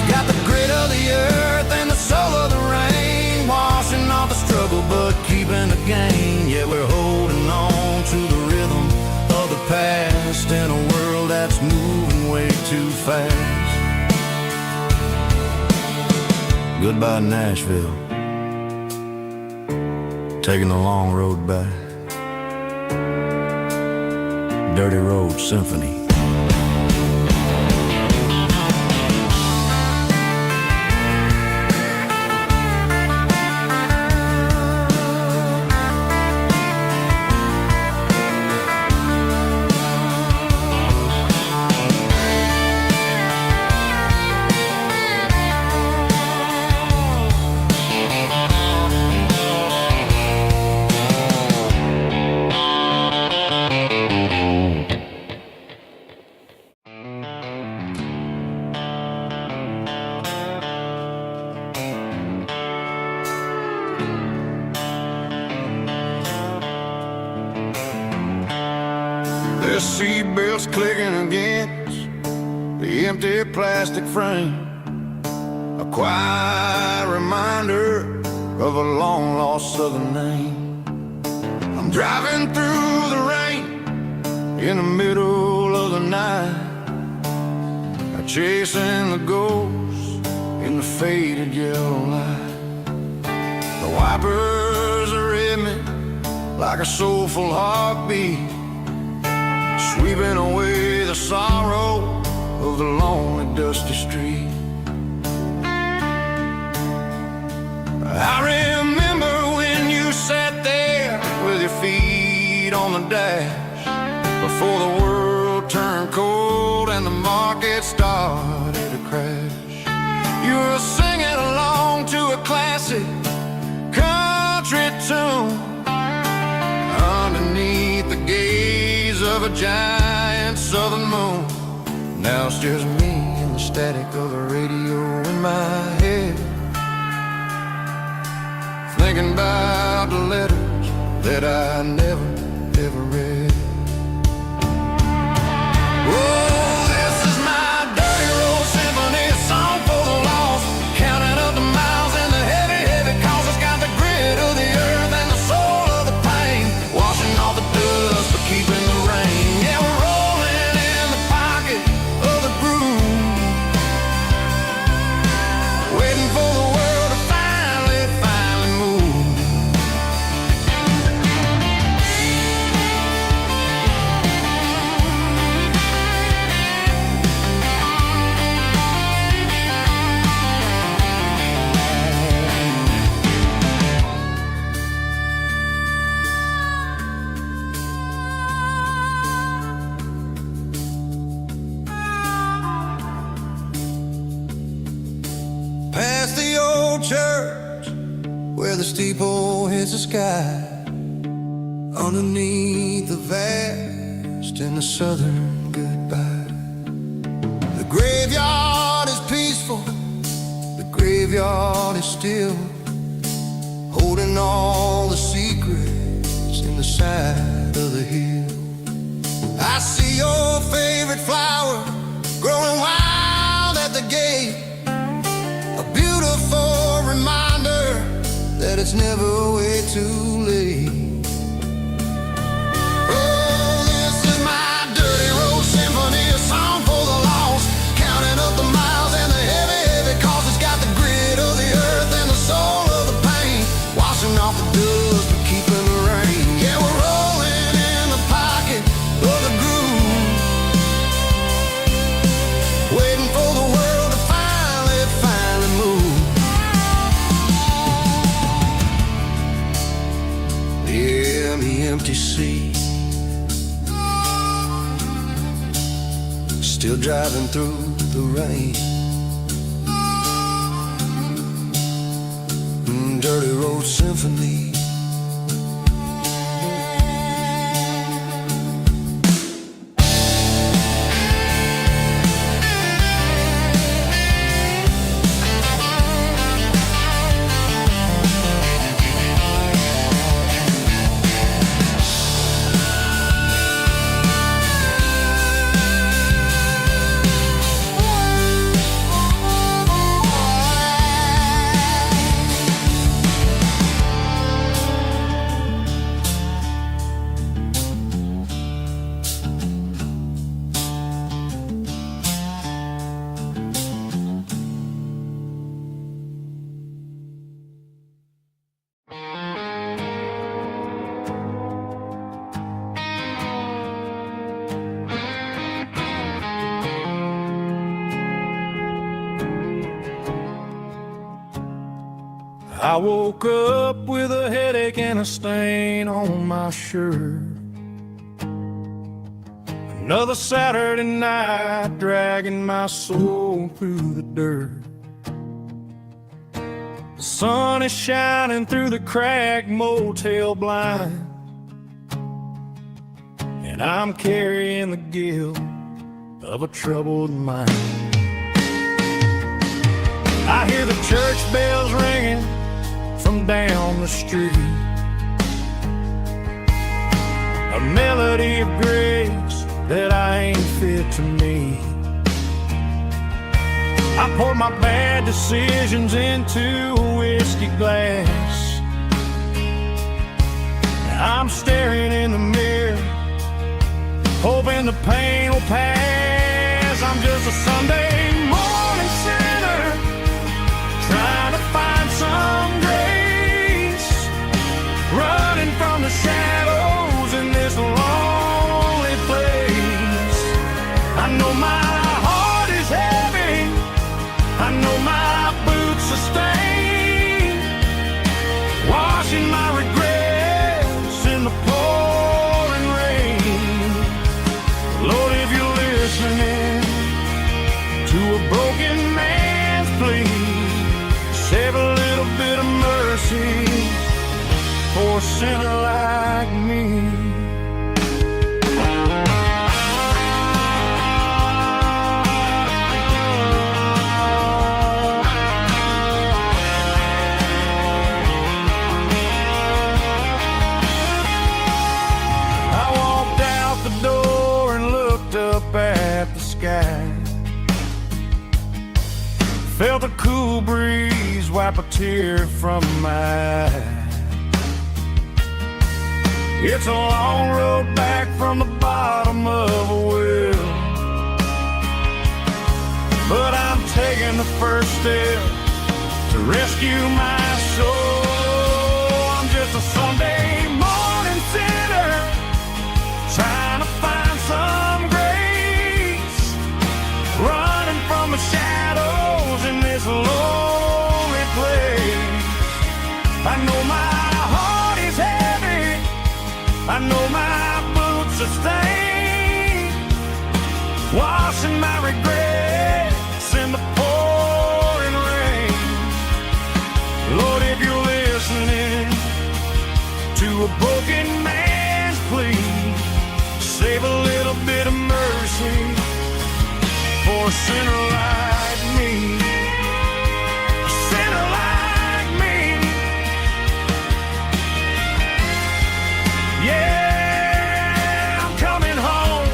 Got the grit of the earth and the soul of the rain, washing off the struggle but keeping the gain. Yeah, we're holding on to the rhythm of the past in a world that's moving way too fast. Goodbye Nashville, taking the long road back. Dirty Road Symphony. The seatbelt's clicking against the empty plastic frame, a quiet reminder of a long-lost southern name. I'm driving through the rain in the middle of the night, chasing the ghosts in the faded yellow light. The wipers are in me like a soulful heartbeat, sweeping away the sorrow of the lonely, dusty street. I remember when you sat there with your feet on the dash, before the world turned cold and the market started to crash. You were singing along to a classic country tune underneath the gaze of a giant southern moon. Now it's just me and the static of the radio in my head, thinking about the letters that I never, ever read. Oh, this is my dirty road symphony, a song for the lost, counting up the miles and the heavy, heavy calls. It's got the grit of the earth and the soul of the pain, washing off the dust but keeping the rain. Yeah, we're rolling in the pocket of the groove, waiting for the world to finally move. Past the old church where the steeple hits the sky, underneath the vast and the southern goodbye. The graveyard is peaceful, the graveyard is still, holding all the secrets in the side of the hill. I see your favorite flower growing wild at the gate, a beautiful reminder that it's never way too late. Oh, this is my dirty road symphony, a song for the lost, counting up the miles and the heavy, heavy calls. It's got the grit of the earth and the soul of the pain, washing off the dust but keeping the rain. Yeah, we're rolling in the pocket of the groove, waiting for the world to finally move. Yeah, behind the empty seat. Still driving through the rain. Dirty road symphony. I woke up with a headache and a stain on my shirt. Another Saturday night dragging my soul through the dirt. The sun is shining through the cracked motel blind, and I'm carrying the guilt of a troubled mind. I hear the church bells ringing from down the street, a melody of grace that I ain't fit to meet. I pour my bad decisions into a whiskey glass. I'm staring in the mirror, hoping the pain will pass. I'm just a Sunday morning sinner, trying to find some grace, running from the shadows in this lonely place. I know my heart is heavy, I know my boots are stained, washing my regrets in the pouring rain. Lord, if you're listening to a broken man's plea, save a little bit of mercy for a sinner like me. I walked out the door and looked up at the sky, felt a cool breeze wipe a tear from my eye. It's a long road back from the bottom of a well, but I'm taking the first step to rescue my soul. I'm just a Sunday morning sinner, trying to find some grace, running from the shadows in this lonely place. I know my heart is heavy, I know my boots are stained, washing my regrets in the pouring rain. Lord, if you're listening to a broken man's plea, save a little bit of mercy for a sinner like me. A sinner like me. Yeah, I'm coming home.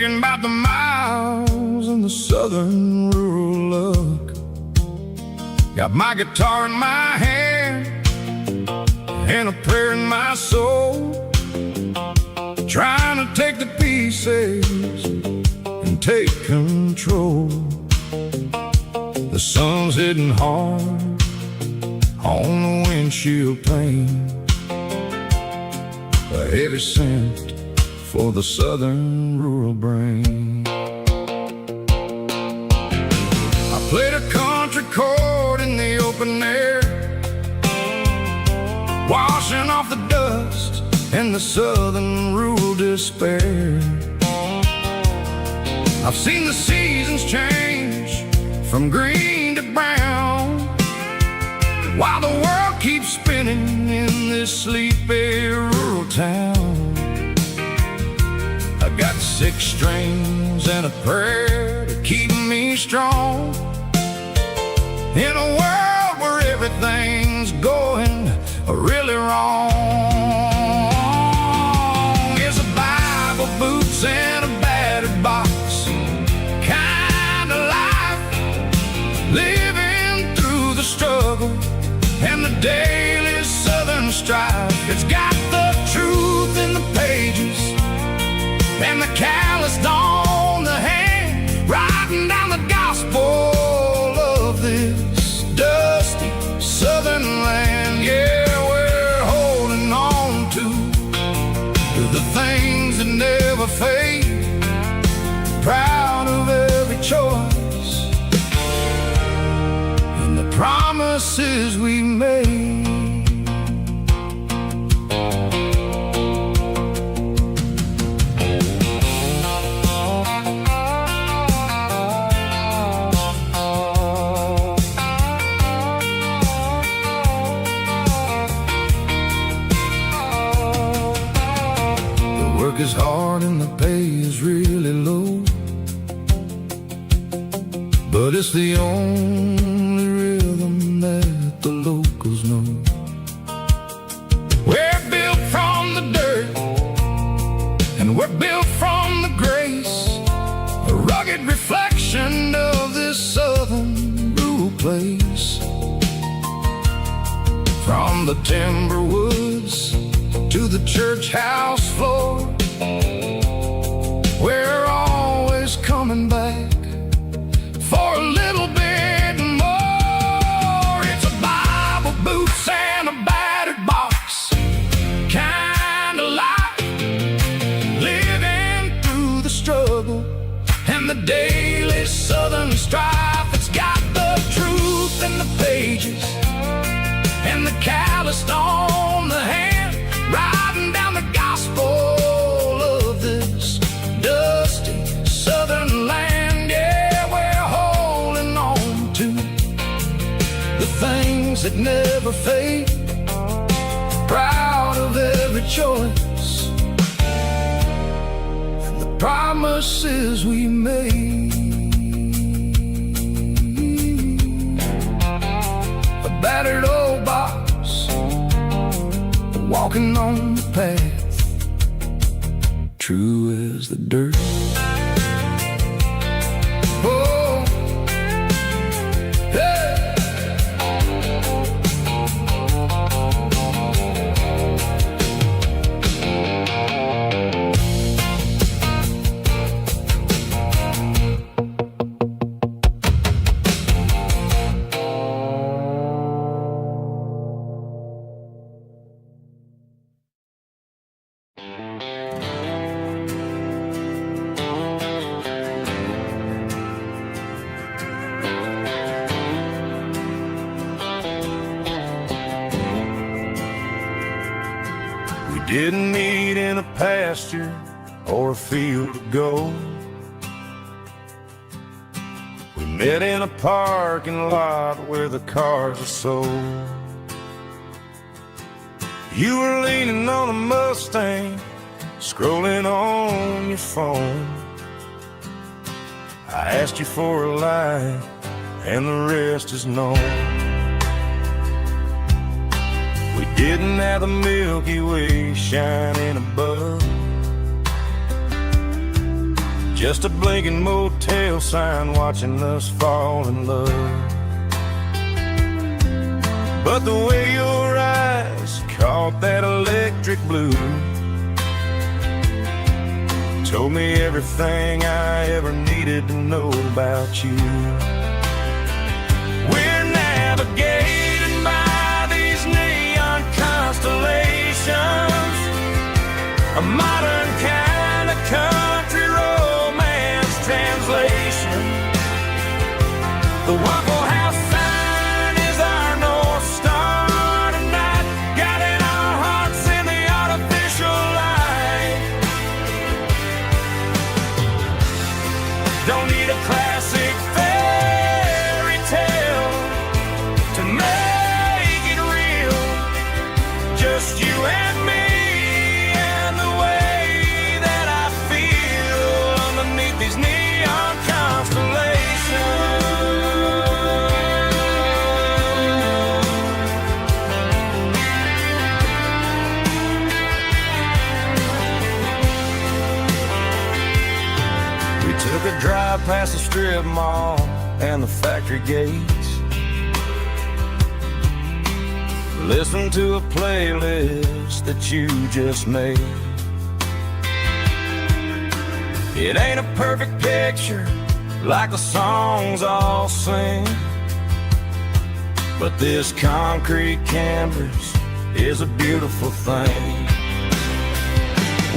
thinking about the miles and the southern rural look. Got my guitar in my hand and a prayer in my soul, trying to take the pieces and take control. The sun's hitting hard on the windshield pane, a heavy scent for the southern rural brain. I played a country chord in the open air, washing off the dust and the southern rural despair. I've seen the seasons change from green to brown, while the world keeps spinning in this sleepy rural town. I got 6 strings and a prayer to keep me strong, in a world where everything's going really wrong. It's a Bible, boots, and a battered box kind of life, living through the struggle and the daily southern strife. It's got the truth in the pages and the calloused on the hand, writing down the gospel of this dusty southern land. Yeah, we're holding on to the things that never fade, proud of every choice and the promises we made. Work is hard and the pay is really low, but it's the only rhythm that the locals know. We're built from the dirt and we're built from the grace, a rugged reflection of this southern rural place. From the timber woods to the church house floor, we're always coming back for a little bit more. It's a Bible, boots, and a battered box kind of life, living through the struggle and the daily southern strife. It's got the truth in the pages and the calloused on the hand, writing down the gospel of this dusty southern land. Yeah, we're holding on to the things that never fade, proud of every choice and the promises we made. A battered old box, walking on the path, true as the dirt. Oh, hey. Didn't meet in a pasture or a field of gold. We met in a parking lot where the cars are sold. You were leaning on a Mustang, scrolling on your phone. I asked you for a light, and the rest is known. We didn't have the Milky Way shining above, just a blinking motel sign watching us fall in love. But the way your eyes caught that electric blue told me everything I ever needed to know about you. We're navigated by these neon constellations, a modern kind of country romance translation. The Waffle House sign is our North Star tonight, guiding our hearts in the artificial light. Don't need a classic fairy tale to make it real, just you and me. These neon constellations. We took a drive past the strip mall and the factory gates, listened to a playlist that you just made. It ain't a perfect picture like the songs all sing, but this concrete canvas is a beautiful thing.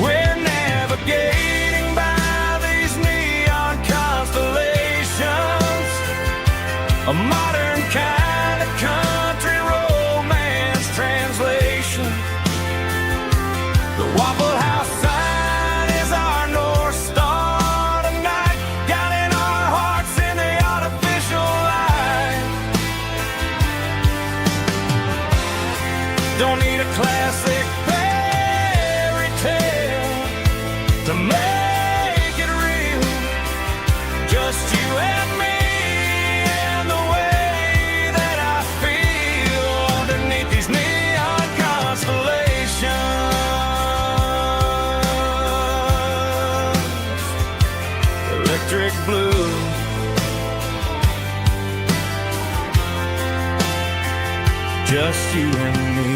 We're navigating by these neon constellations, a modern kind of country romance translation. The Waffle House sign is our North Star. Don't need a classic fairy tale to make it real, just you and me and the way that I feel underneath these neon constellations. Electric blue, just you and me.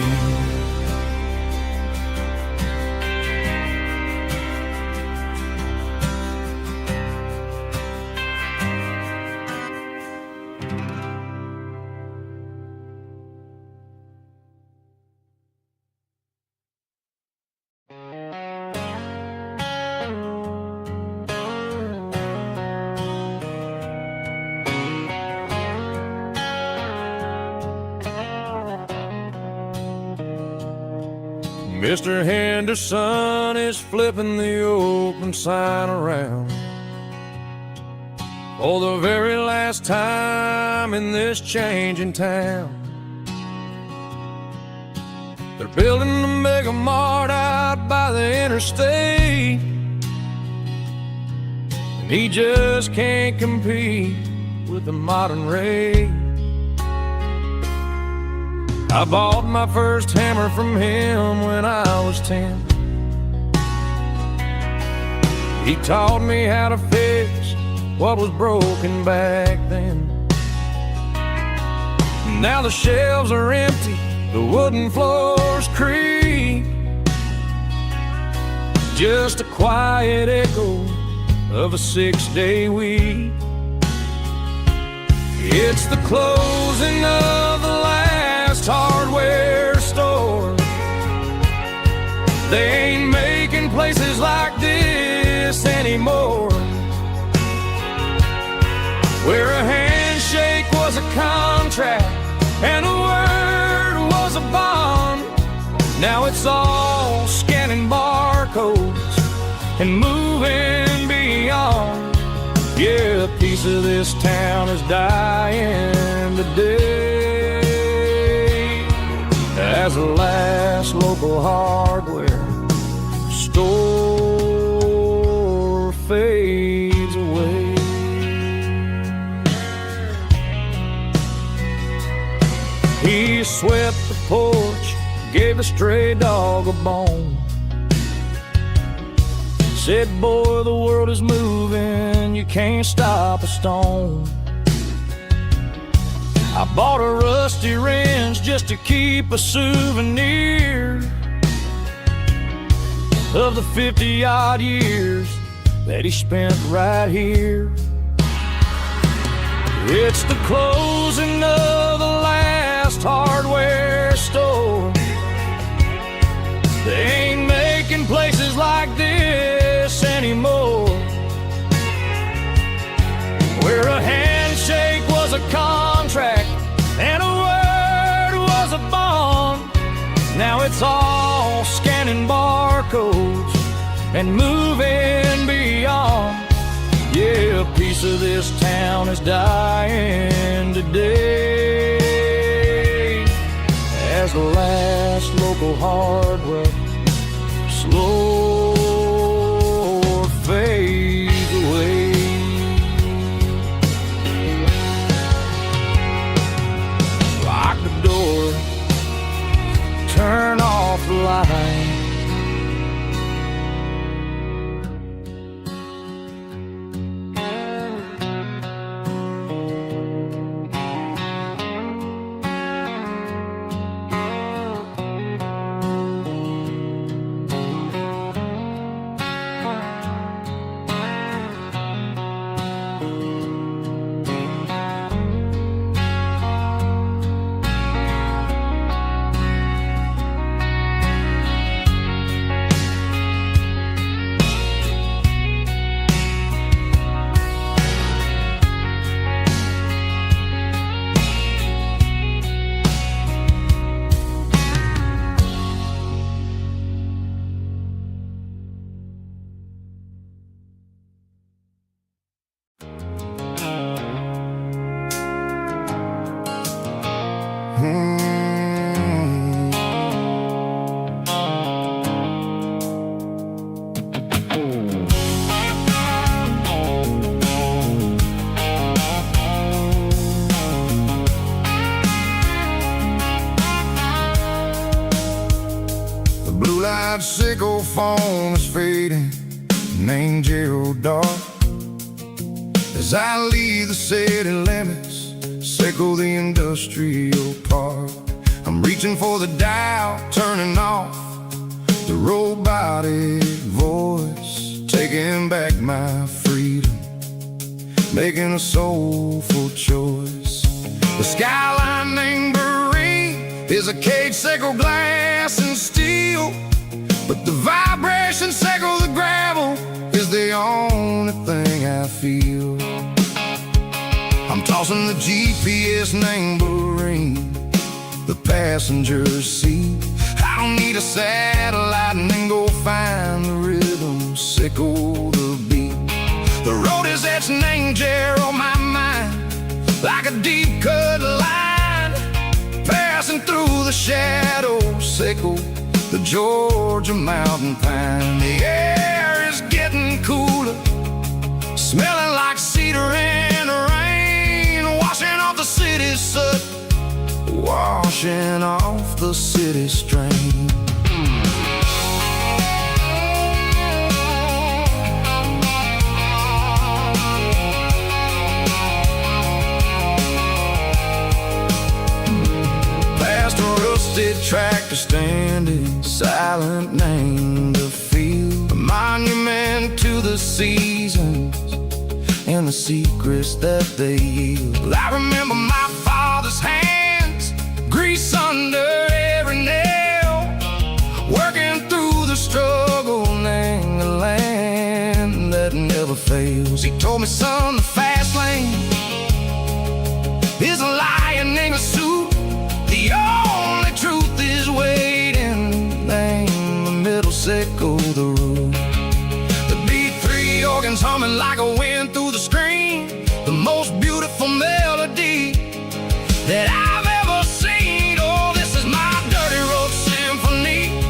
Mr. Henderson is flipping the open sign around for the very last time in this changing town. They're building a mega mart out by the interstate, and he just can't compete with the modern rate. I bought my first hammer from him when I was 10. He taught me how to fix what was broken back then. Now the shelves are empty, the wooden floors creak, just a quiet echo of a 6-day week. It's the closing of the last hardware store. They ain't making places like this anymore, where a handshake was a contract and a word was a bond. Now it's all scanning barcodes and moving beyond. Yeah, a piece of this town is dying today as the last local hardware store fades away. He swept the porch, gave a stray dog a bone, Said, boy, the world is moving, you can't stop a stone. I bought a rusty wrench just to keep a souvenir of the 50-odd years that he spent right here. It's the closing of the last hardware store. They ain't making places like this anymore, where a handshake was a contract and a word was a bond. Now it's all scanning barcodes and moving beyond. Yeah, a piece of this town is dying today as the last local hardware slow fades away. Lock the door, turn off the light. Sickle phone is fading, name Gerald Dark. As I leave the city limits, sickle the industrial park. I'm reaching for the dial, turning off the robotic voice, taking back my freedom, making a soulful choice. The skyline named Marine is a cage, sickle glass and steel, but the vibration sickle the gravel is the only thing I feel. I'm tossing the GPS named Marine, the passenger seat. I don't need a satellite and then go find the rhythm, sickle the beat. The road is etched named Gerald, my mind, like a deep cut line, passing through the shadows, sickle the Georgia mountain pine. The air is getting cooler, smelling like cedar in the rain, washing off the city soot, washing off the city strain. Past a rusted tractor standing silent, named the field, a monument to the seasons and the secrets that they yield. I remember my father's hands, grease under every nail, working through the struggle, named the land that never fails. He told me, son, the fast lane is a lion in a suit. The only truth is waiting, name the middle, sickle the root. The B3 organs humming like a wind through the screen, the most beautiful melody that I've ever seen. Oh, this is my dirty road symphony,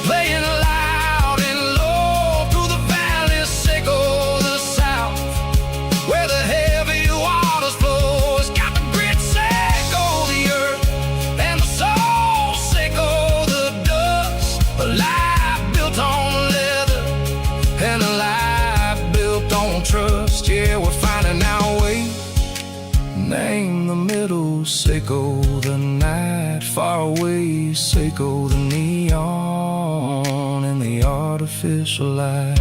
playing loud and low through the valley, sickle the south, where the heavy waters flow. It's got the grit, sickle the earth, and the soul, sickle the dust. A life built on leather and a Seiko the night, far away, Seiko the neon and the artificial light.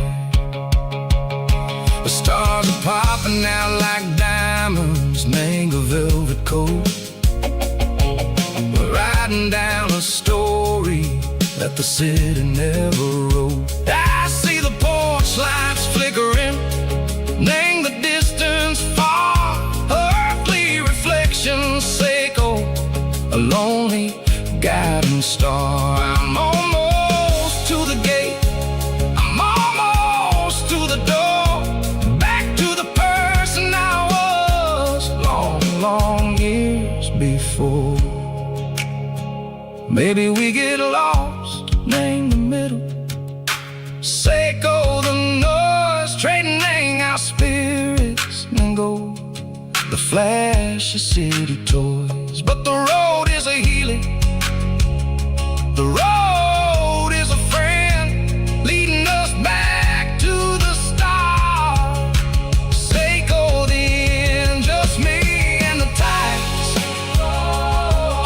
The stars are popping out like diamonds, mango velvet coat. We're riding down a story that the city never wrote. I see the porch lights flickering, name the distance far, earthly reflections, Seiko, a lonely guiding star. I'm almost to the gate, I'm almost to the door, back to the person I was long, long years before. Maybe we get lost, name the middle, Seiko the noise, trading our spirits and gold, the flash of city toys. But the road is a healing, the road is a friend, leading us back to the start. Seiko the end, just me and the tides,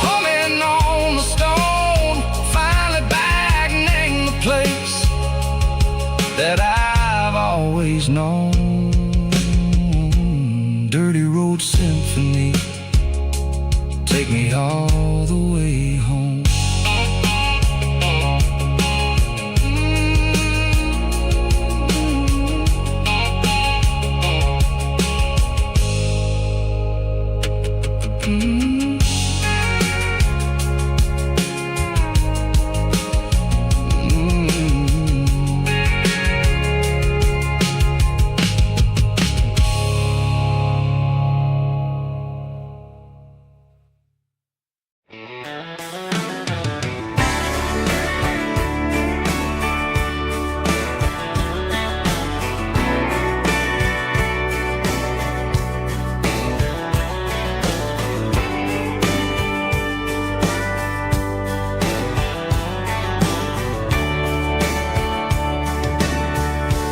humming on the stone, finally back, name the place that I've always known. Dirty Road Symphony, take me all the way home.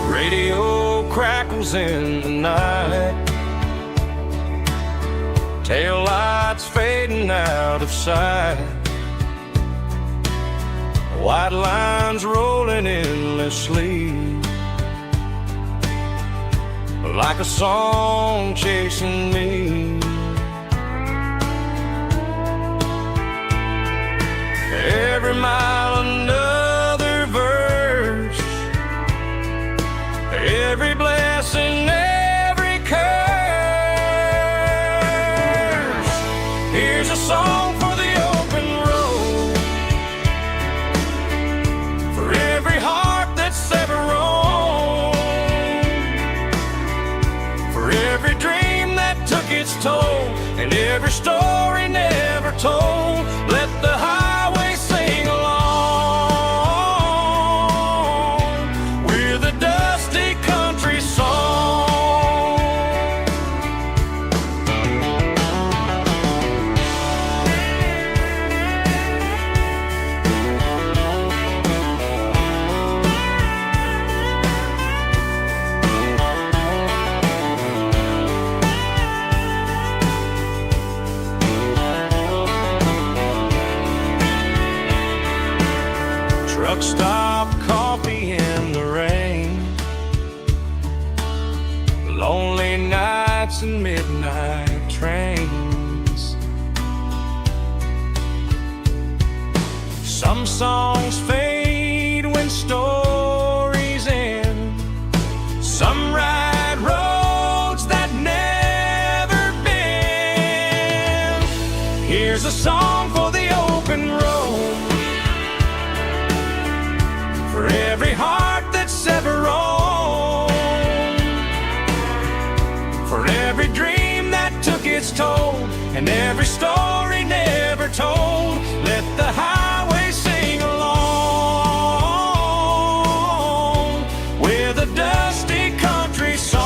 Radio crackles in the night, tail lights fading out of sight, white lines rolling endlessly, like a song chasing me. Every mile another verse, every blessing, every curse. Here's a song for the open road, for every heart that's ever roamed, for every dream that took its toll, and every story never told. Let the highway sing along with a dusty country song. Truck stop, coffee in the rain, lonely nights and midnight trains. Some songs fade when stories end, some ride roads that never bend. Here's a song for the open road, for every heart that's ever roamed, for every dream that took its toll, and every story never told. Let the highway sing along with a dusty country song.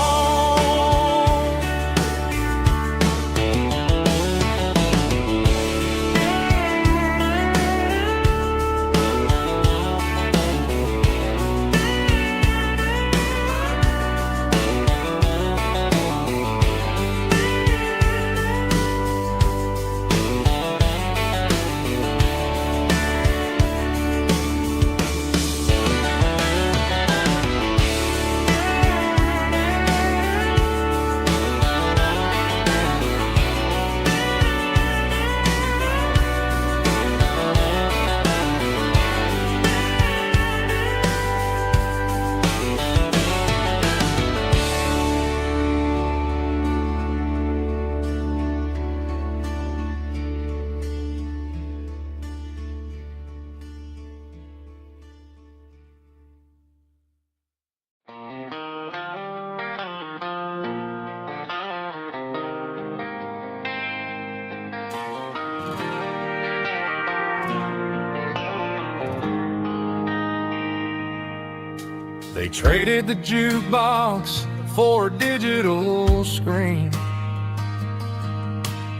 They traded the jukebox for a digital screen,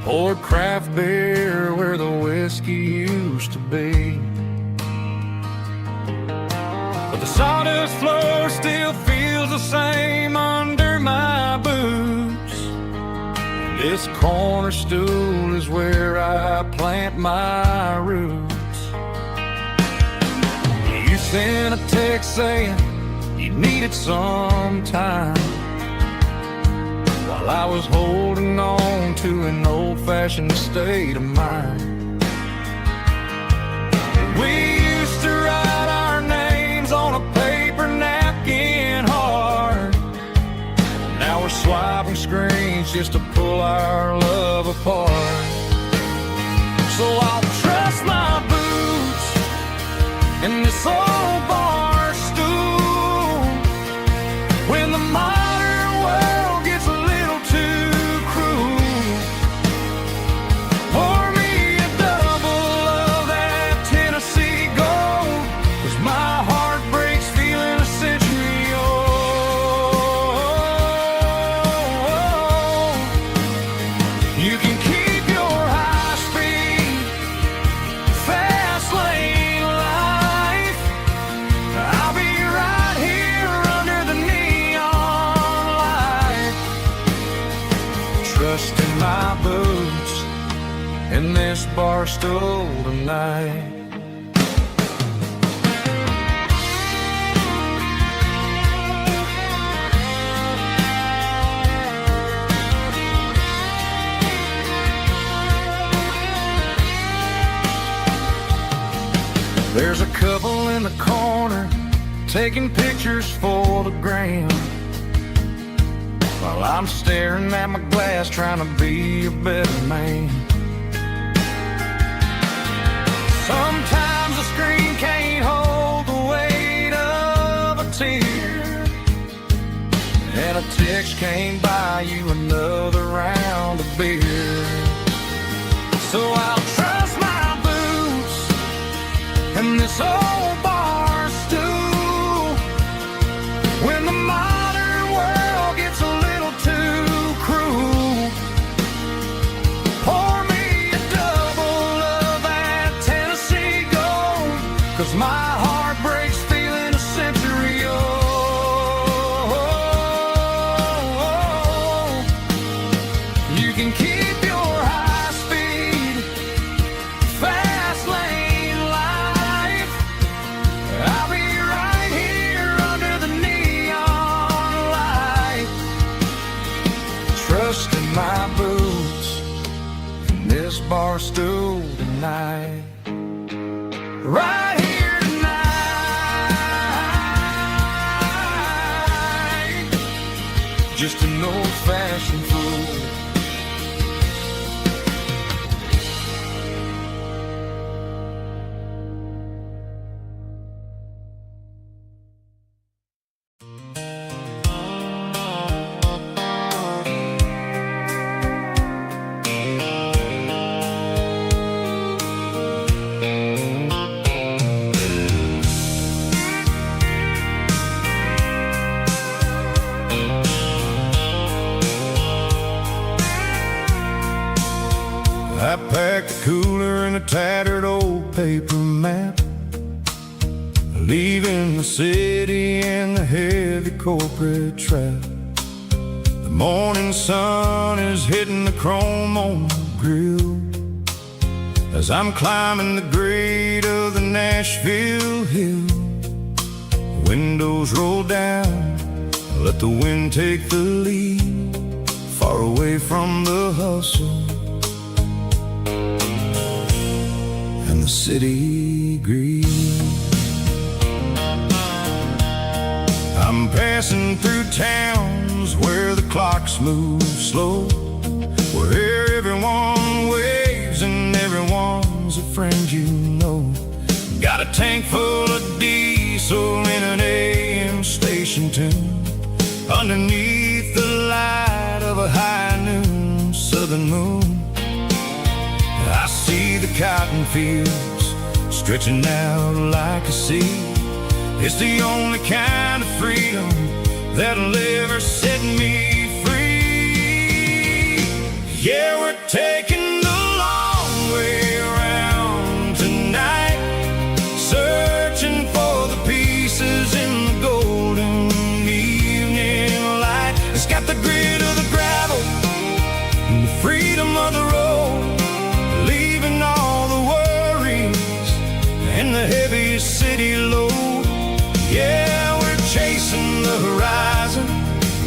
poured craft beer where the whiskey used to be. But the sawdust floor still feels the same under my boots. This corner stool is where I plant my roots. You sent a text saying you needed some time, while I was holding on to an old-fashioned state of mind. We used to write our names on a paper napkin hard. Now we're swiping screens just to pull our love apart. So I'll trust my boots in this old bar stool when the modern world gets a little too cruel. Pour me a double of that Tennessee Gold, 'cause my heart breaks feeling a century old. You can keep your high-speed fast lane life. I'll be right here under the neon light, trusting my boots in this bar stool tonight. There's a couple in the corner taking pictures for the gram, while I'm staring at my glass trying to be a better man. Sometimes the screen can't hold the weight of a tear, and a text can't buy you another round of beer. So I'll trust my boots and this old bar stool when the modern world gets a little too cruel. Pour me a double of that Tennessee Gold, 'cause my heart breaks feeling a century old. You can keep your high-speed fast lane life. I'll be right here under the neon light, trusting my boots in this bar stool tonight. Right here tonight, just an old-fashioned fool. I packed a cooler and a tattered old paper map, leaving the city and the heavy corporate trap. The morning sun is hitting the chrome on the grill as I'm climbing the grade of the Nashville hill. Windows roll down, let the wind take the lead, far away from the hustle and the city greed. I'm passing through towns where the clocks move slow, where everyone waves and everyone's a friend you know. Got a tank full of diesel in an AM station tune, underneath the light of a high noon southern moon. I see the cotton fields stretching out like a sea. It's the only kind of freedom that'll ever set me free. Yeah, we're taking the long way around tonight, searching for the pieces in the golden evening light. It's got the grit of the gravel and the freedom of the road, leaving all the worries and the heavy city load. Yeah, we're chasing the horizon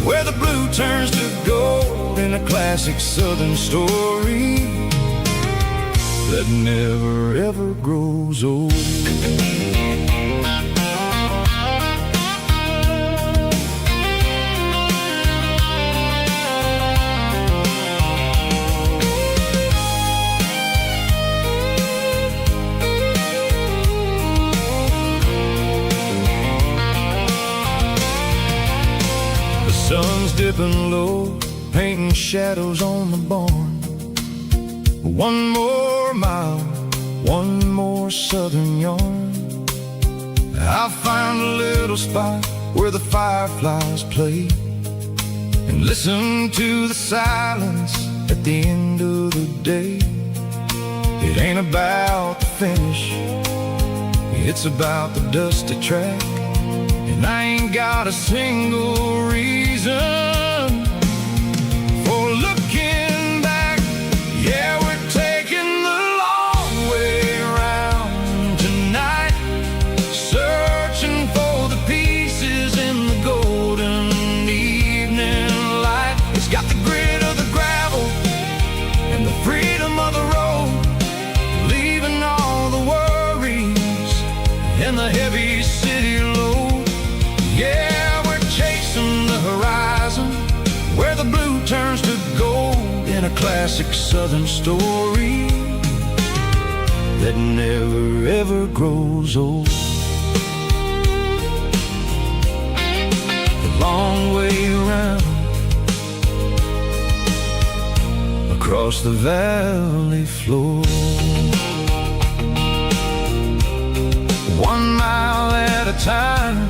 where the blue turns to gold, in a classic southern story that never ever grows old. Sun's dipping low, painting shadows on the barn. One more mile, one more southern yarn. I'll find a little spot where the fireflies play and listen to the silence at the end of the day. It ain't about the finish, it's about the dusty track. And I ain't got a single reason for looking back. Yeah, we're taking the long way around tonight, searching for the pieces in the golden evening light. It's got the grit of the gravel and the freedom of the road, leaving all the worries and the heavy city load. Yeah, we're chasing the horizon where the blue turns to gold, in a classic southern story that never ever grows old. The long way around across the valley floor, 1 mile at a time.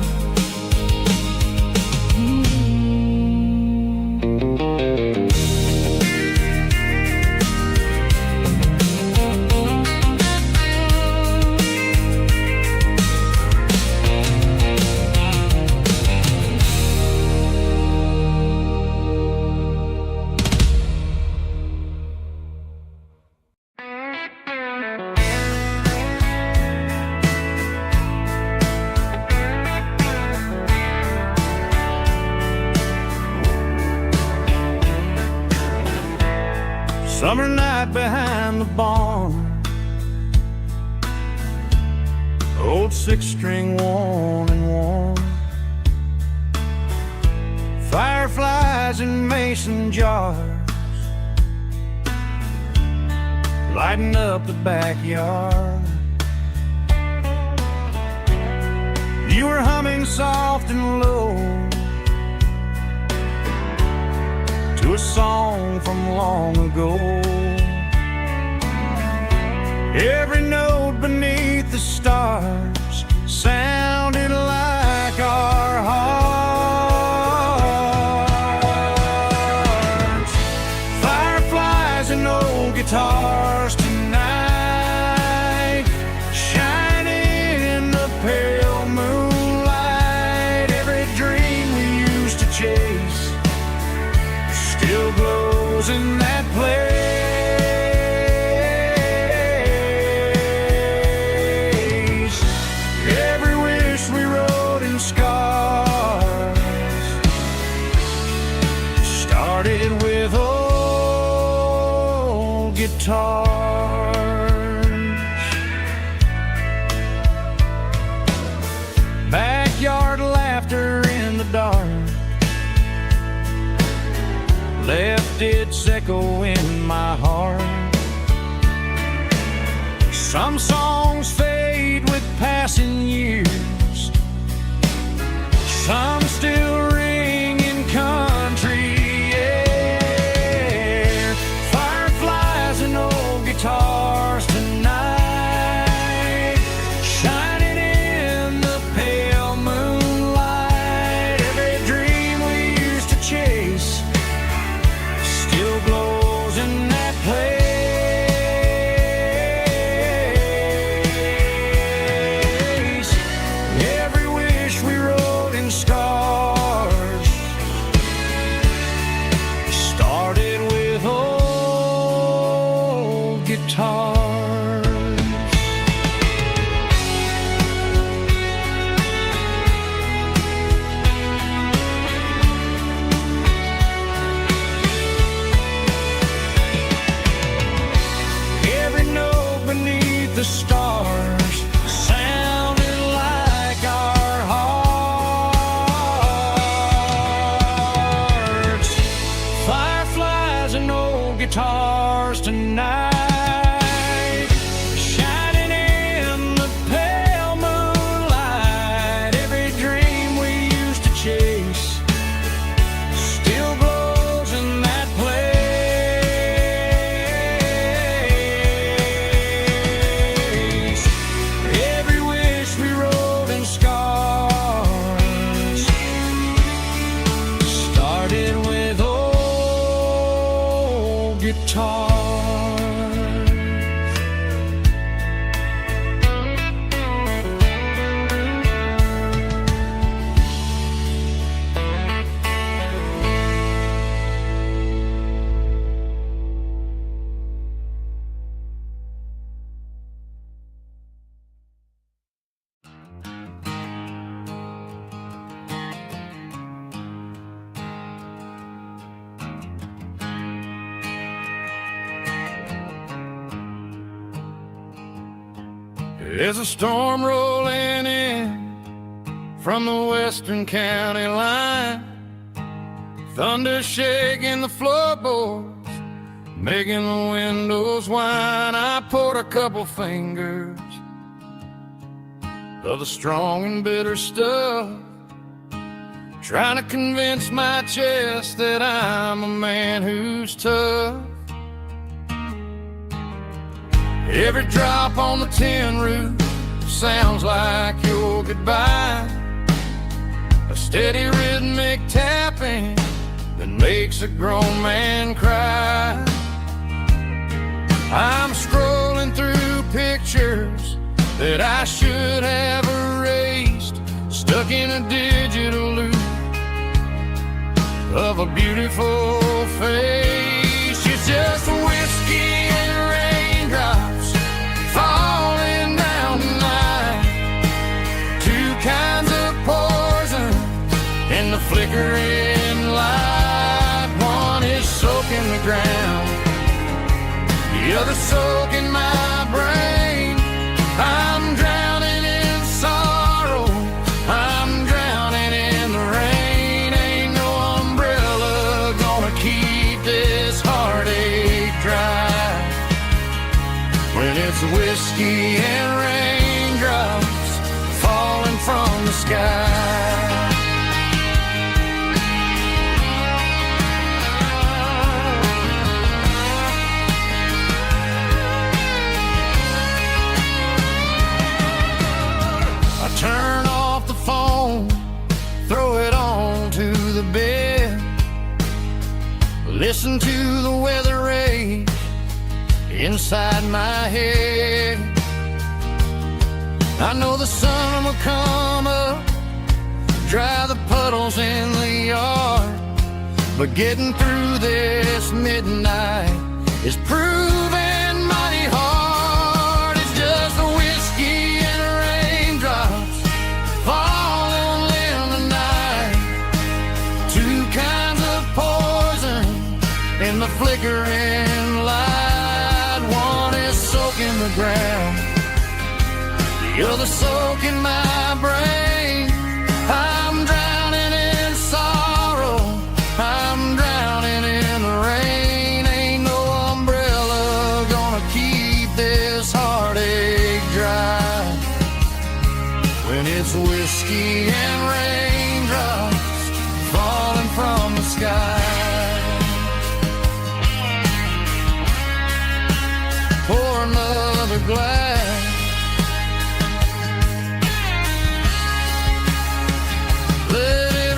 Summer night behind the barn, old 6-string worn and worn, fireflies in mason jars lighting up the backyard. You were humming soft and low to a song from long ago. Every note beneath the stars sounded like our hearts. Fireflies and old guitars tonight, shining in the pale moonlight. Every dream we used to chase still glows in that place. Every wish we wrote in scars started with old guitars. Backyard laughter in the dark left its echo in my heart. Some songs fade with passing years, some still ring in country air. Fireflies and old guitars tonight, shining in the pale moonlight. guitars. There's a storm rolling in from the western county line, thunder shaking the floorboards, making the windows whine. I poured a couple fingers of the strong and bitter stuff, trying to convince my chest that I'm a man who's tough. Every drop on the tin roof sounds like your goodbye, a steady rhythmic tapping that makes a grown man cry. I'm scrolling through pictures that I should have erased, stuck in a digital loop of a beautiful face. It's just whiskey and raindrops falling down tonight, two kinds of poison in the flickering light. One is soaking the ground, the other soaking my brain. I'm drowning in sorrow, I'm drowning in the rain. Ain't no umbrella gonna keep this heartache dry when it's whiskey and raindrops falling from the sky. I turn off the phone, throw it on to the bed, listen to the weather rage inside my head. I know the sun will come up, dry the puddles in the yard, but getting through this midnight is proving mighty hard. It's just the whiskey and raindrops falling in the night, two kinds of poison in the flickering light. One is soaking the ground, the other soaking my brain. I'm drowning in sorrow, I'm drowning in the rain. Ain't no umbrella gonna keep this heartache dry when it's whiskey and raindrops falling from the sky. Pour another glass, let it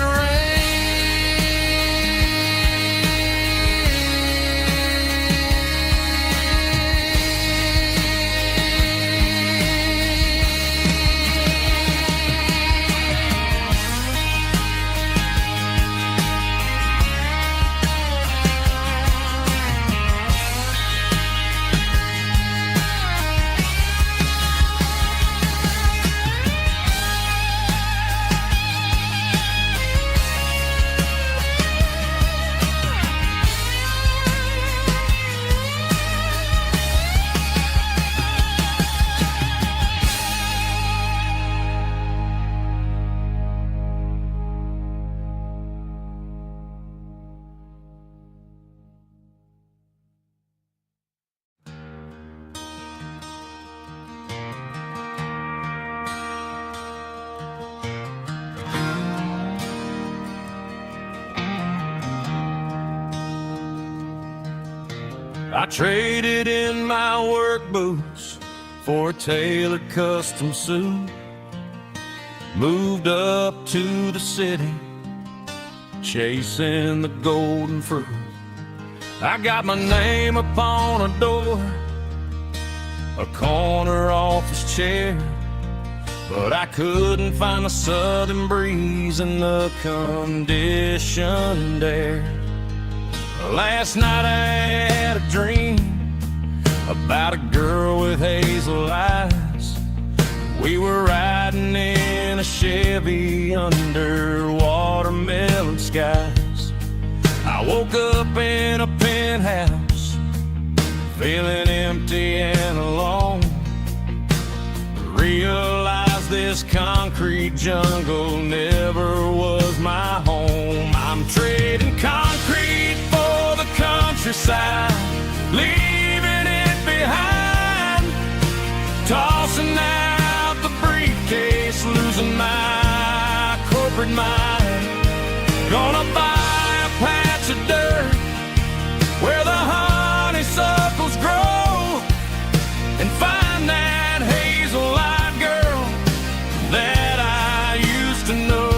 I traded in my work boots for a tailored custom suit, moved up to the city, chasing the golden fruit. I got my name upon a door, a corner office chair, but I couldn't find the southern breeze in the conditioned air. Last night I had a dream about a girl with hazel eyes. We were riding in a Chevy under watermelon skies. I woke up in a penthouse, feeling empty and alone. Realized this concrete jungle never was my home. I'm trading concrete for the countryside, leaving it behind, tossing out the briefcase, losing my corporate mind. Gonna buy a patch of dirt where the honeysuckles grow and find that hazel-eyed girl that I used to know.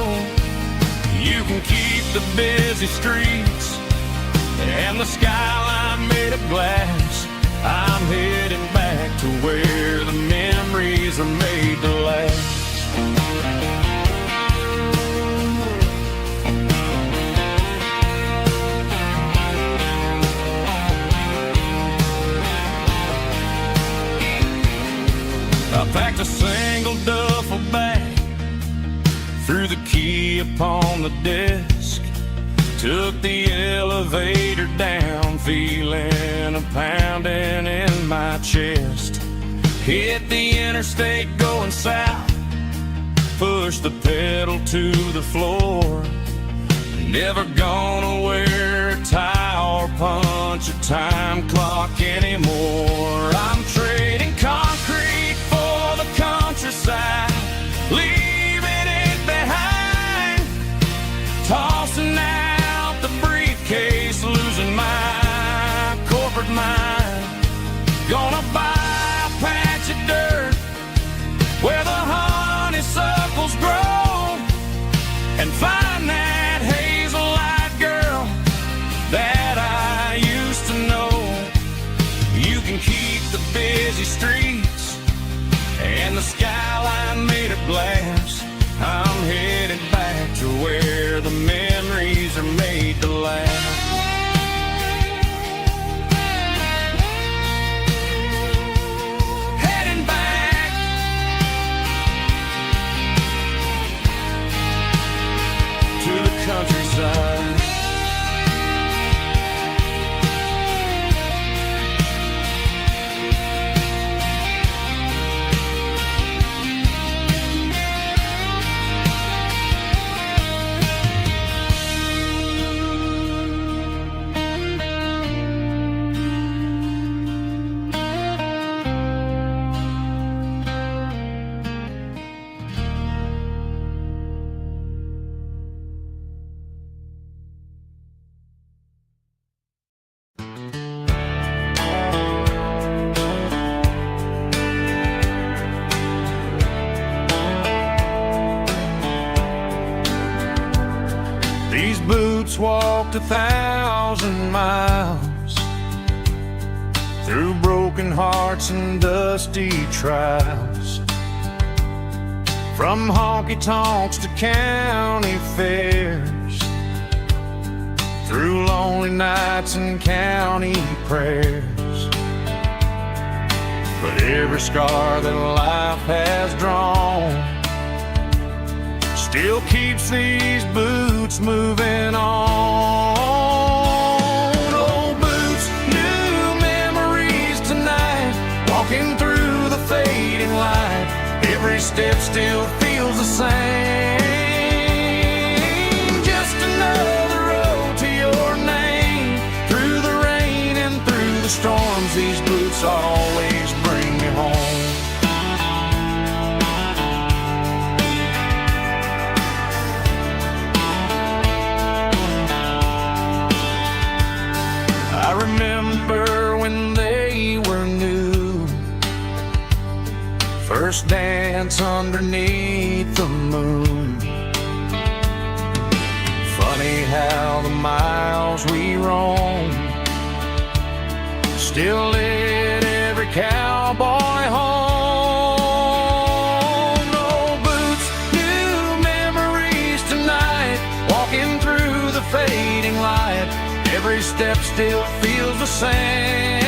You can keep the busy streets and the skyline made of glass. I'm heading back to where the memories are made to last. I packed a single duffel bag, threw the key upon the desk, took the elevator down, feeling a pounding in my chest. Hit the interstate going south, pushed the pedal to the floor. Never gonna wear a tie or punch a time clock anymore. I'm trading concrete for the countryside, leaving it behind, tossing out the briefcase, losing my corporate mind. Gonna buy a patch of dirt where the honeysuckles grow and find that hazel-eyed girl that I used to know. You can keep the busy streets and the skyline made of glass. I'm headed back to where the memories are made to last. Heading back to the countryside. These boots walked 1,000 miles through broken hearts and dusty trials, from honky-tonks to county fairs, through lonely nights and county prayers. But every scar that life has drawn still keeps these boots moving on. Old boots, new memories tonight, walking through the fading light. Every step still feels the same. Just another road to your name. Through the rain and through the storms, these boots always bring me home. I remember when they were new, first dance underneath the moon. Funny how the miles we roam still lit every cowboy home. No boots, new memories tonight, walking through the fading light. Every step still feels the same.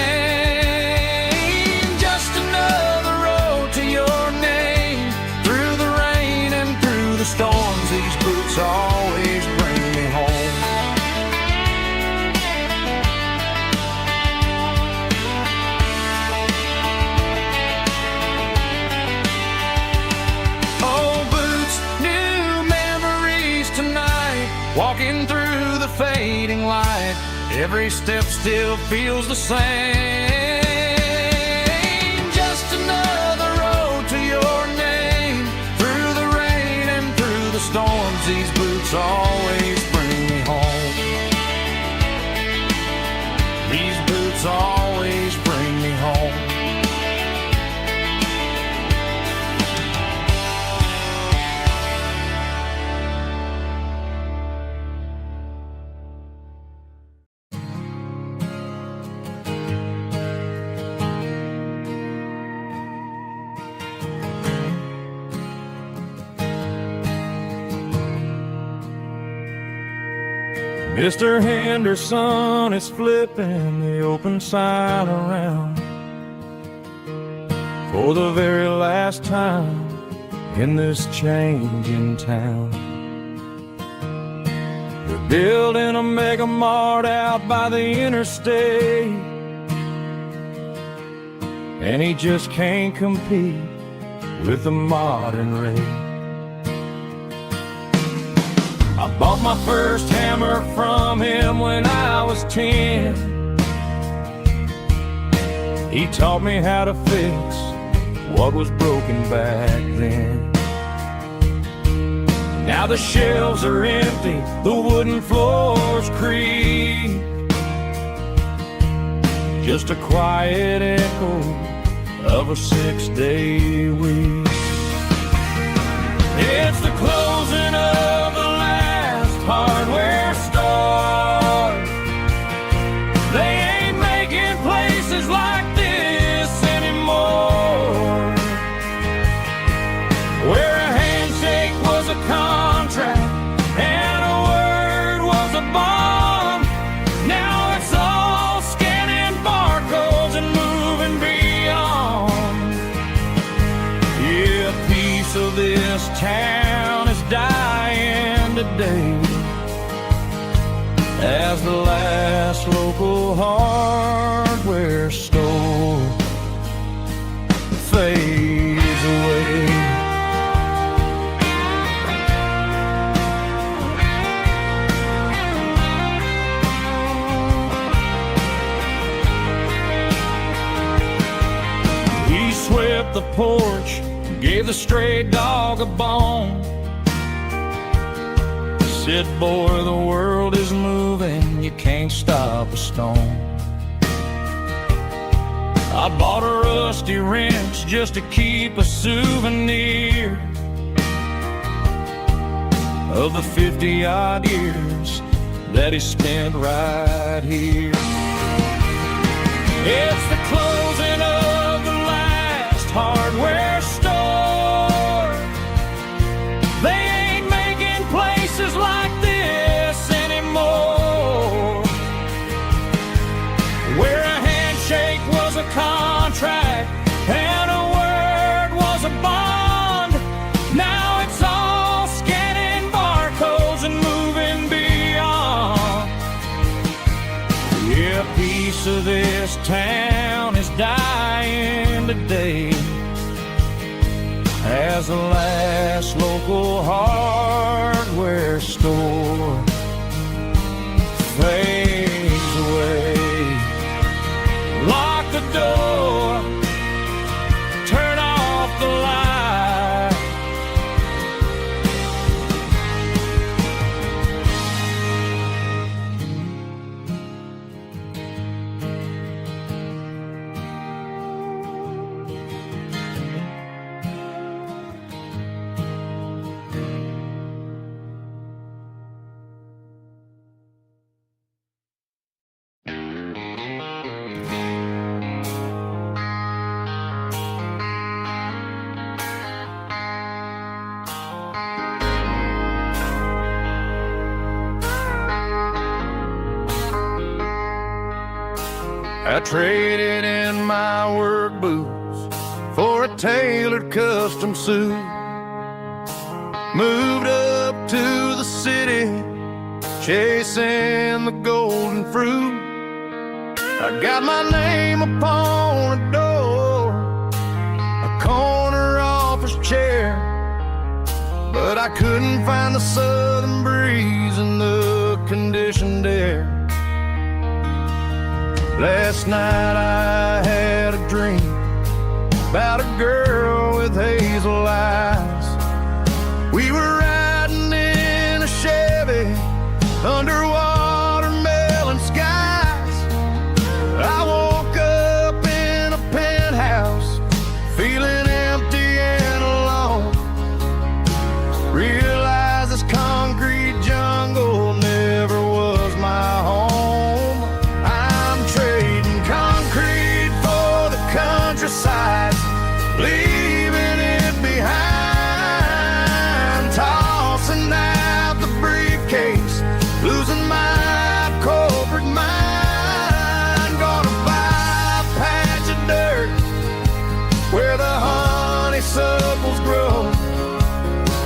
Just another road to your name. Through the rain and through the storms, these boots always bring me home. Oh, boots, new memories tonight, walking through the fading light. Every step still feels the same. Just another road to your name. Through the rain and through the storms, these boots always bring me home. These boots always bring me home. Mr. Henderson is flipping the open sign around for the very last time in this changing town. They're building a mega mart out by the interstate, and he just can't compete with the modern rate. I bought my first hammer from him when I was 10. He taught me how to fix what was broken back then. Now the shelves are empty, the wooden floors creak, just a quiet echo of a 6-day week. It's the closing of the hardware store. They ain't making places like this anymore, where a handshake was a contract and a word was a bond. Now it's all scanning barcodes and moving beyond. Yeah, a piece of this town is dying today, as the last local hardware store fades away. He swept the porch, gave the stray dog a bone, said, boy, the world is moving, you can't stop a stone. I bought a rusty wrench just to keep a souvenir of the 50-odd years that he spent right here. It's the closing of the last hardware store. They ain't making places like this anymore, where a handshake was a contract and a word was a bond. Now it's all scanning barcodes and moving beyond. Yeah, a piece of this town is dying today, as the last local hardware store fades away. Lock the door, turn off the light. I traded in my work boots for a tailored custom suit. Moved up to the city, chasing the golden fruit. I got my name upon a door, a corner office chair, but I couldn't find the southern breeze in the conditioned air. Last night I had a dream about a girl with hazel eyes. We were riding in a Chevy under watermelon skies. I woke up in a penthouse feeling empty and alone. Realized this concrete jungle never was my home. I'm trading concrete for the countryside, leaving it behind, tossing out the briefcase, losing my corporate mind. Gonna buy a patch of dirt where the honeysuckles grow,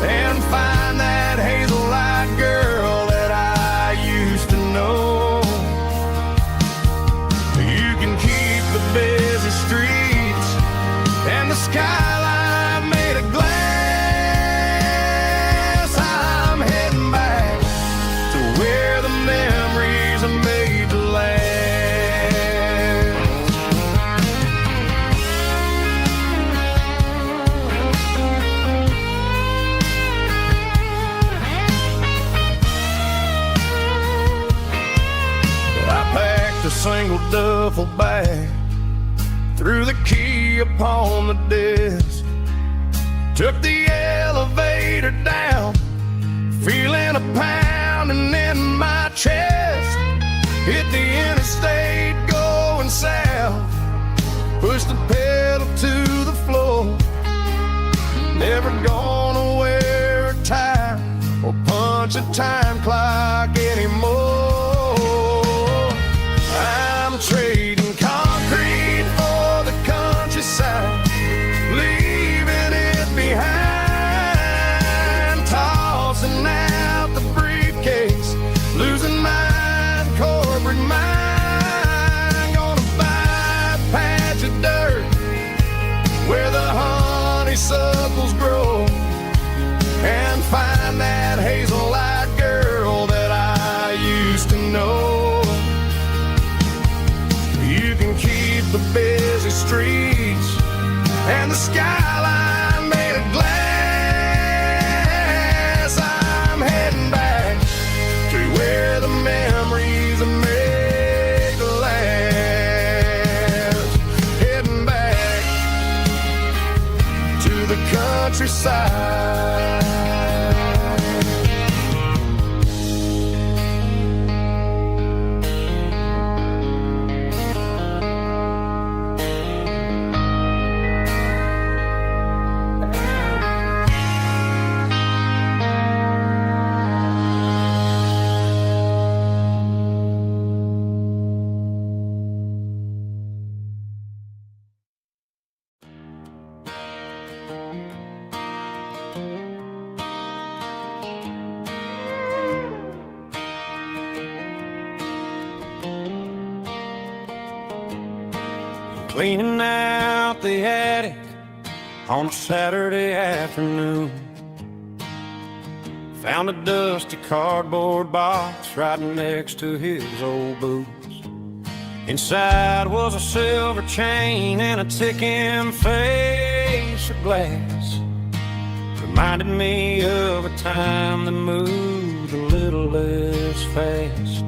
and find that hazel-eyed girl that I used to know. You can keep the busy streets and the skyline made of glass. I'm heading back to where the memories are made to last. I packed a single duffel bag, threw the key upon the desk, took the elevator down, feeling a pounding in my chest. Hit the interstate going south, pushed the pedal to the floor. Never gonna wear a tie or punch a time clock anymore. I'm trading concrete for the countryside, leaving it behind, tossing out the briefcase, losing my corporate mind. Gonna buy a patch of dirt where the honeysuckles grow, and find that hazel-eyed girl that I used to know. You can keep the busy streets and the skyline made of glass. I'm heading back to where the memories are made to last. Heading back to the countryside. Cleaning out the attic on a Saturday afternoon, found a dusty cardboard box right next to his old boots. Inside was a silver chain and a ticking face of glass. Reminded me of a time that moved a little less fast.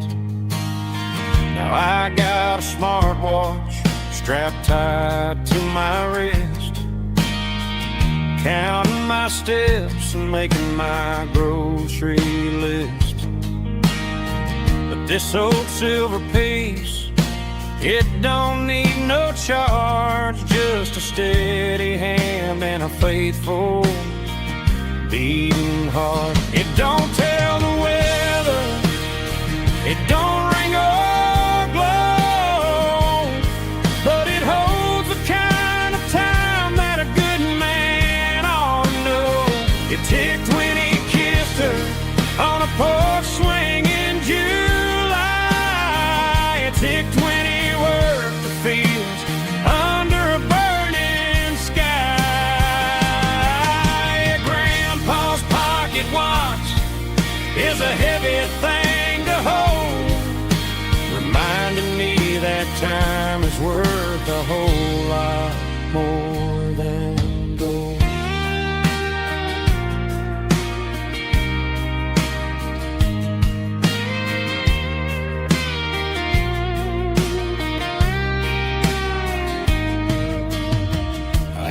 Now I got a smartwatch strapped tight to my wrist, counting my steps and making my grocery list. But this old silver piece, it don't need no charge, just a steady hand and a faithful beating heart. It don't tell the weather, it don't ring or glow,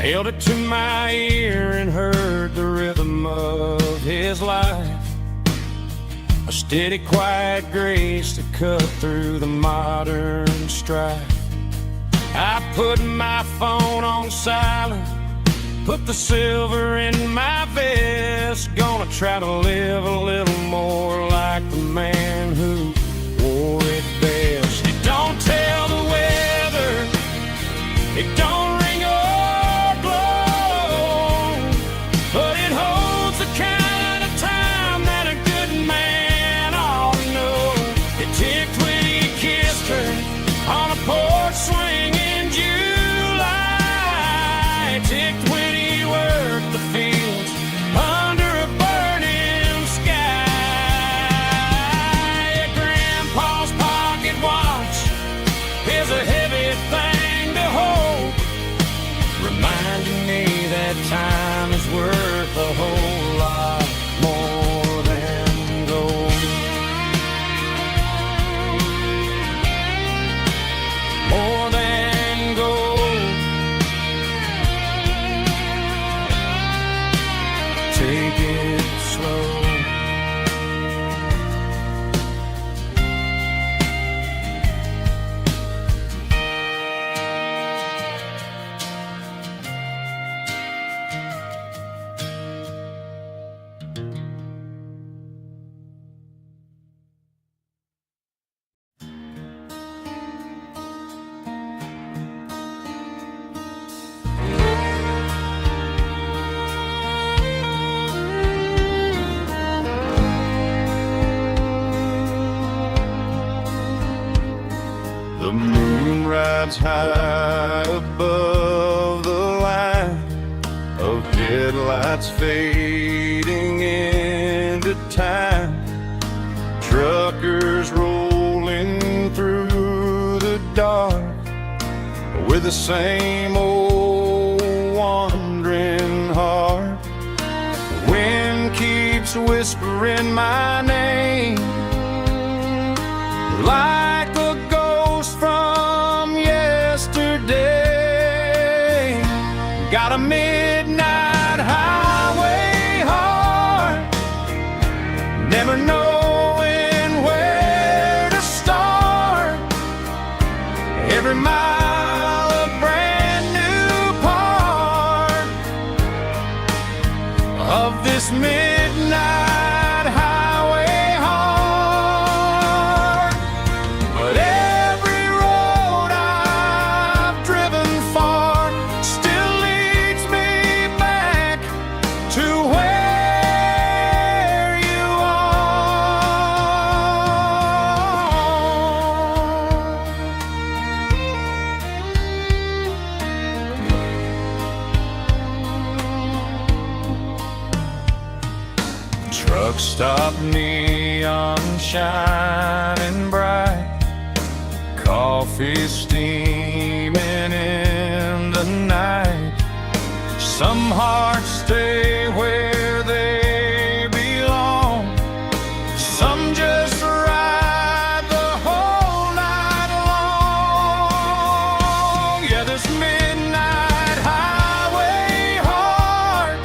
held it to my ear and heard the rhythm of his life. A steady, quiet grace to cut through the modern strife. I put my phone on silent, put the silver in my vest. Gonna try to live a little more like the man who wore it best. It don't tell the weather, it don't ring or blow, but it holds the kind of time that a good man ought to know. It ticked when he kissed her on a porch swing in July. It ticked when he worked the fields under a burning sky. Yeah, Grandpa's pocket watch is a heavy thing to hold, reminding me that time is worth a whole lot more than gold. More than gold. Take it slow. The moon rides high above the line of headlights fading into time. Truckers rolling through the dark with the same old wandering heart. The wind keeps whispering my name like the ghost from yesterday. Got a midnight highway heart, never knowing where to start. Every mile a brand new part of this midnight highway heart. But every road I've driven far still leads me back to where you are. Truck stop, neon shining bright, coffee steaming in the night. Some hearts stay where they belong, some just ride the whole night long. Yeah, this midnight highway heart,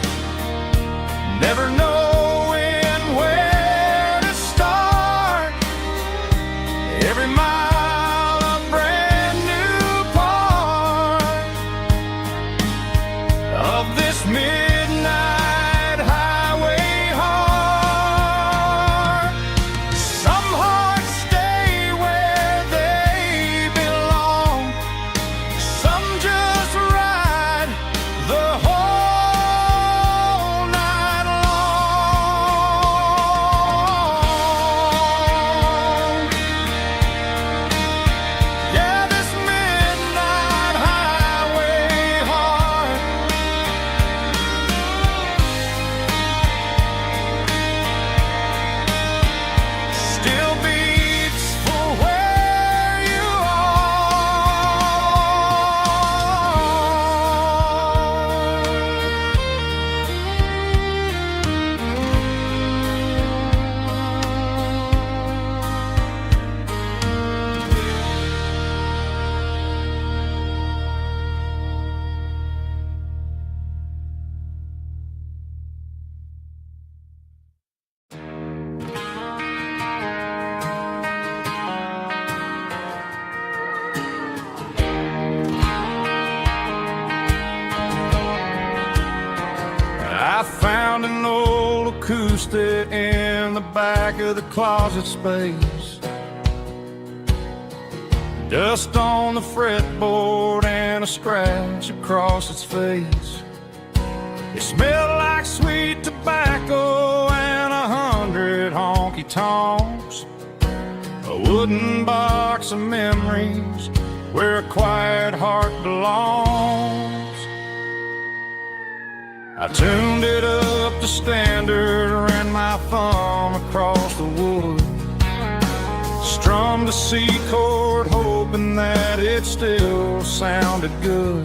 never knowing where to start. Every mile a brand new part of this midnight used it in the back of the closet space. Dust on the fretboard and a scratch across its face. It smelled like sweet tobacco and 100 honky-tonks. A wooden box of memories where a quiet heart belongs. I tuned it up to standard, ran my thumb across the wood, strummed a C chord hoping that it still sounded good.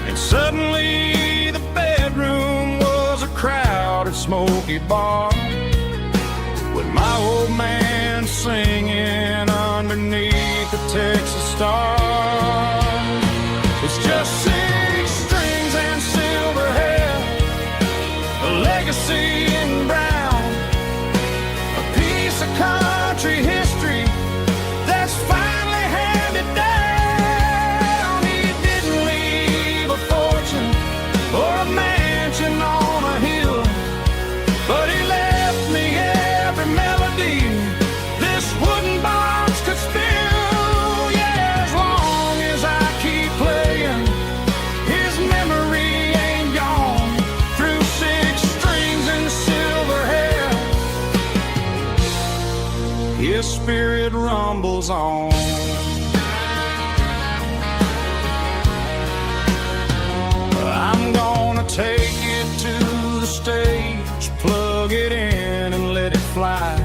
And suddenly the bedroom was a crowded smoky bar, with my old man singing underneath the Texas stars. It's just 6 strings and silver hair, a legacy in brown, a piece of country history that's finally handed down. He didn't leave a fortune or a mansion on a hill, but he left me every melody this wooden box could spill. Yeah, as long as I keep playing, his memory ain't gone. Through 6 strings and silver hair, his spirit rumbles on. I'm gonna take it to the stage, plug it in and let it fly.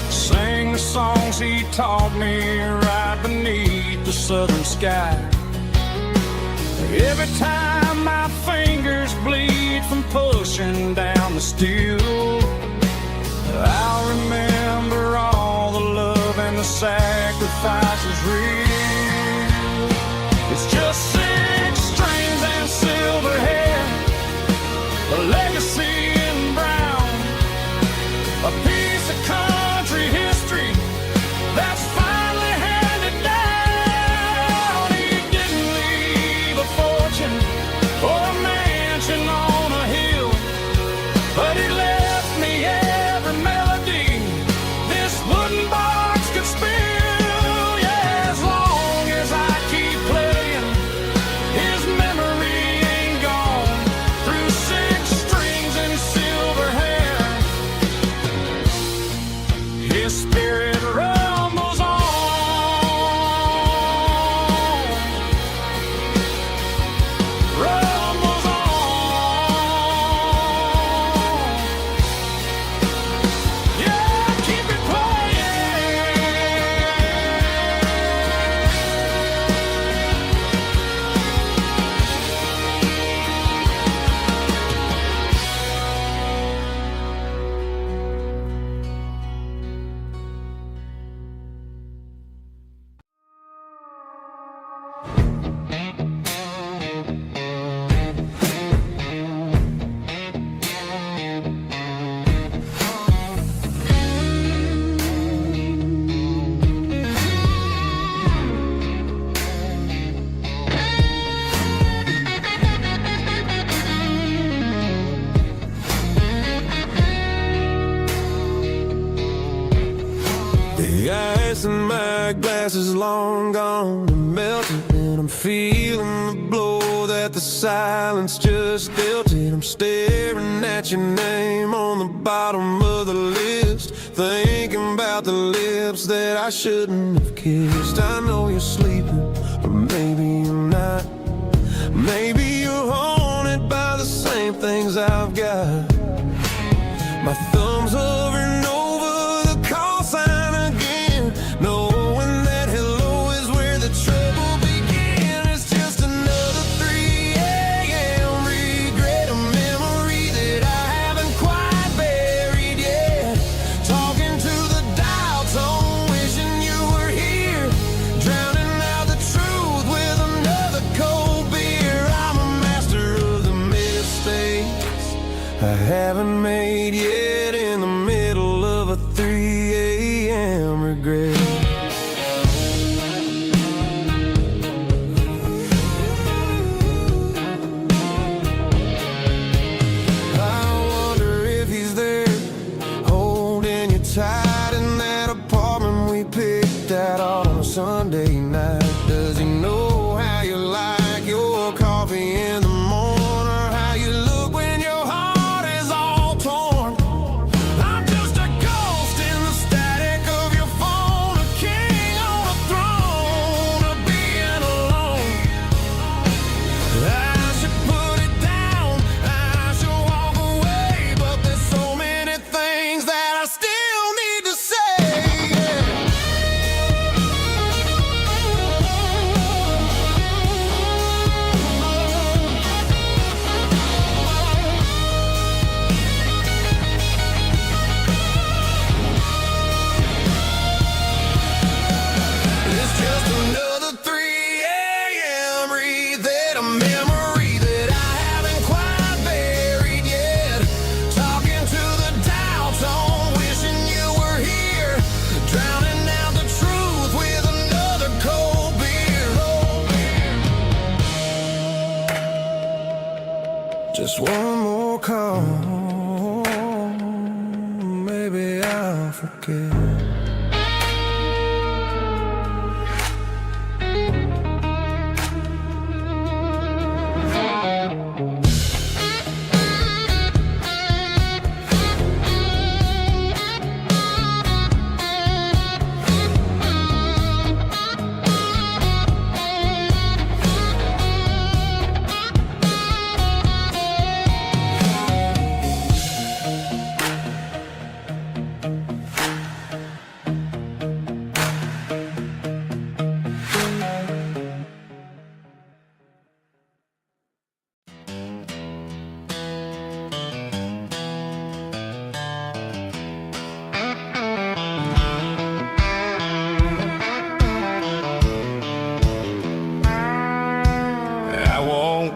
Sing the songs he taught me right beneath the southern sky. Every time my fingers bleed from pushing down the steel, I'll remember all the love and the sacrifices real. It's just 6 strings and silver hair, a legacy in brown, a piece of country history that's finally handed down. He didn't leave a fortune or a mansion on a hill, but he left me every melody this wooden box could spill. Yeah, as long as I keep playing, his memory ain't gone. Through 6 strings and silver hair, his spirit rumbles on. Rumbles on. Yeah, keep it playing. The ice in my glass is long gone and melted, and I'm feeling the blow that the silence just dealt it. I'm staring at your name on the bottom of the list, thinking about the lips that I shouldn't have kissed. I know you're sleeping, but maybe you're not. Maybe you're haunted by the same things I've got. My thumb's hovering over the call sign again, knowing that hello is where the trouble began. It's just another 3 a.m. regret, a memory that I haven't quite buried yet. Talking to the dial tone, wishing you were here, drowning out the truth with another cold beer. I'm a master of the mistakes I Just one more call, maybe I'll forget.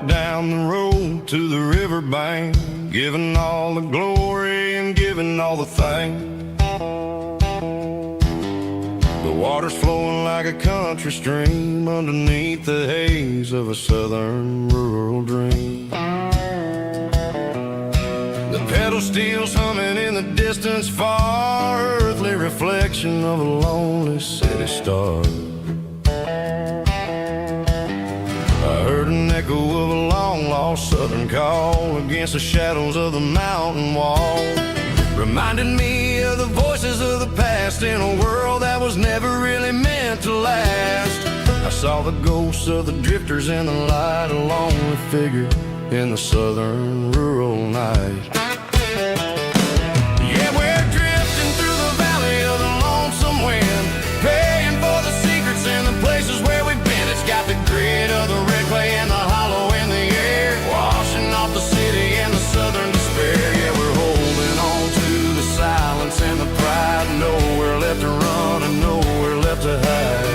Down the road to the riverbank, giving all the glory and giving all the thanks. The water's flowing like a country stream underneath the haze of a southern rural dream. The pedal steel's humming in the distance far, earthly reflection of a lonely city star. I heard an echo of a long-lost southern call against the shadows of the mountain wall. Reminded me of the voices of the past in a world that was never really meant to last. I saw the ghosts of the drifters in the light, a lonely figure in the southern rural night. Yeah, we're drifting through the valley of the lonesome wind, paying for the secrets and the places where we've been. It's got the grit of the red clay and the hollow in the air, washing off the city and the southern despair. Yeah, we're holding on to the silence and the pride, nowhere left to run and nowhere left to hide.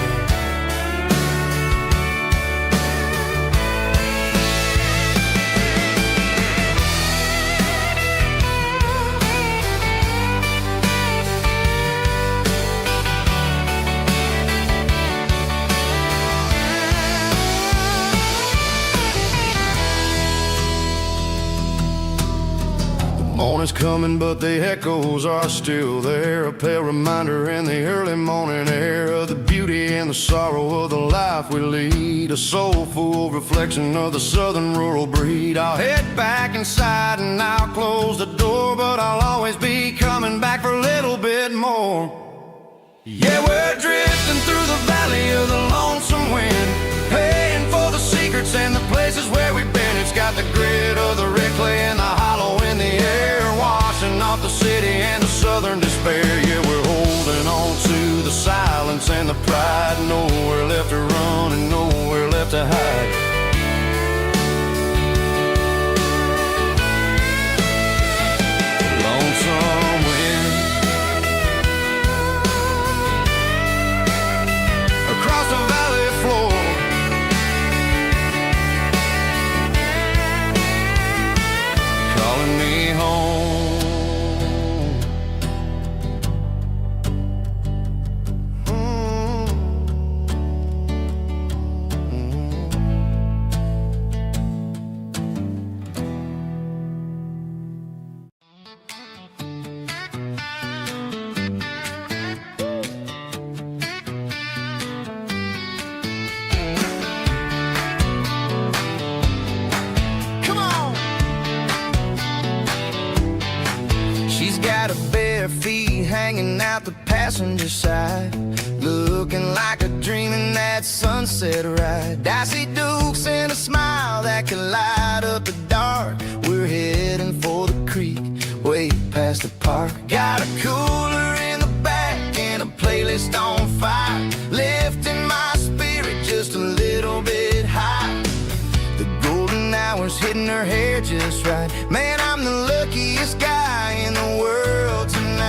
Morning's coming, but the echoes are still there, a pale reminder in the early morning air of the beauty and the sorrow of the life we lead, a soulful reflection of the southern rural breed. I'll head back inside and I'll close the door, but I'll always be coming back for a little bit more. Yeah, we're drifting through the valley of the lonesome wind, paying for the secrets and the places where we've been. It's got the grit of the red clay and the hollow in the air, washing off the city and the southern despair. Yeah, we're holding on to the silence and the pride, nowhere left to run and nowhere left to hide. Lonesome wind across the valley floor, calling me home. Come on. She's got her bare feet hanging out the passenger side, looking like a dream in that sunset ride. Dicey dukes and a smile that can light up the dark. We're heading for the creek, way past the park. Got a cooler in the back and a playlist on fire, lifting my spirit just a little bit high. The golden hours hitting her hair just right. Man, I'm the luckiest guy in the world tonight.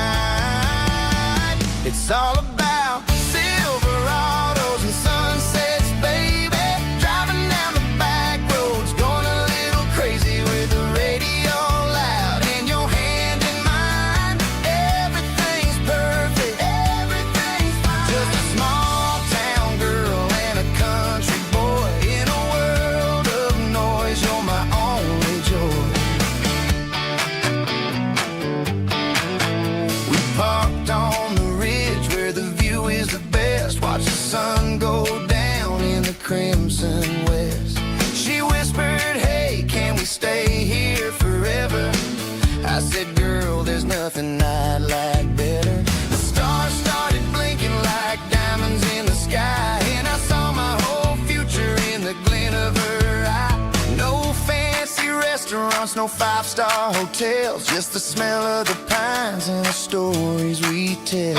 It's all about Silverados and sunsets, baby. Driving down the back roads, going a little crazy with the radio loud and your hand in mine. Everything's perfect, everything's fine. Just a small town girl and a country boy in a world of noise. You're my only joy. restaurants, no five-star hotels, just the smell of the pines and the stories we tell.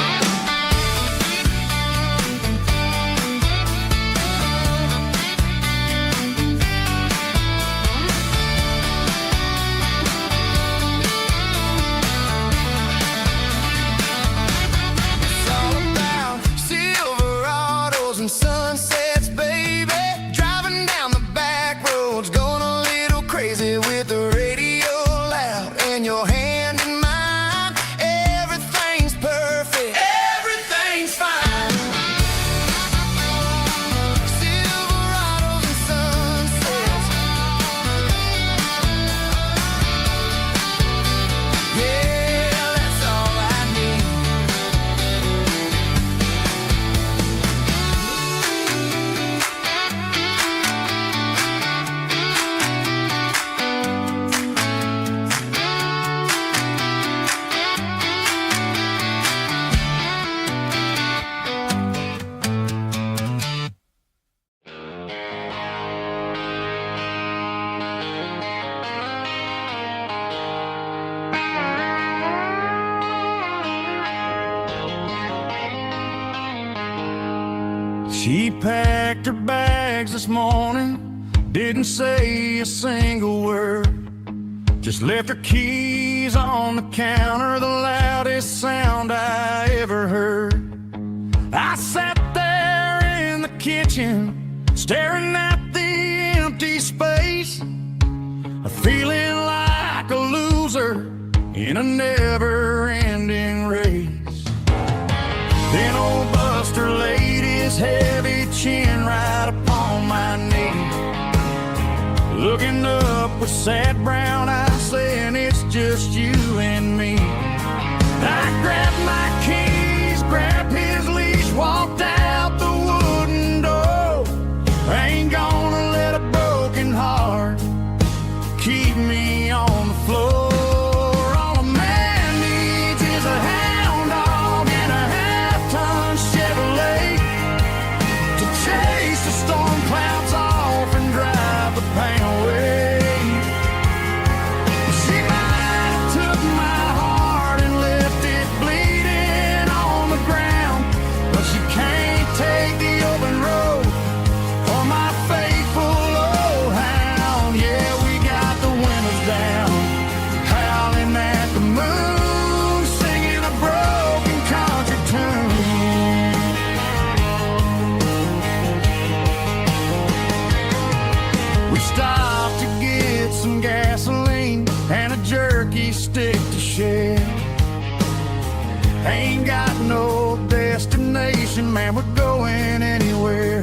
It's all about Silverados and sunsets, baby. Driving down the back roads, going a little crazy with the radio loud and your hand in mine. Everything's perfect, everything's fine. Silverados and sunsets, yeah, that's all I need. She packed her bags this morning, didn't say a single word. Just left her keys on the counter, the loudest sound I ever heard. I sat there in the kitchen, staring at the empty space, feeling like a loser in a never-ending race. Then old Buster laid his heavy chin right upon my knee, looking up with sad brown eyes, saying it's just you and me. I grabbed my keys, grabbed his leash, walked out the wooden door. I ain't gonna let a broken heart keep me on the floor. All a man needs is a hound dog and a half-ton Chevrolet to chase the storm clouds off and drive the pain away. She might have took my heart and left it bleeding on the ground, but she can't take the open road for my faithful old hound. Yeah, we got the windows down, howling at the moon, singing a broken country tune. We stopped to get some gasoline and a jerky stick to share. Ain't got no destination, man, we're going anywhere.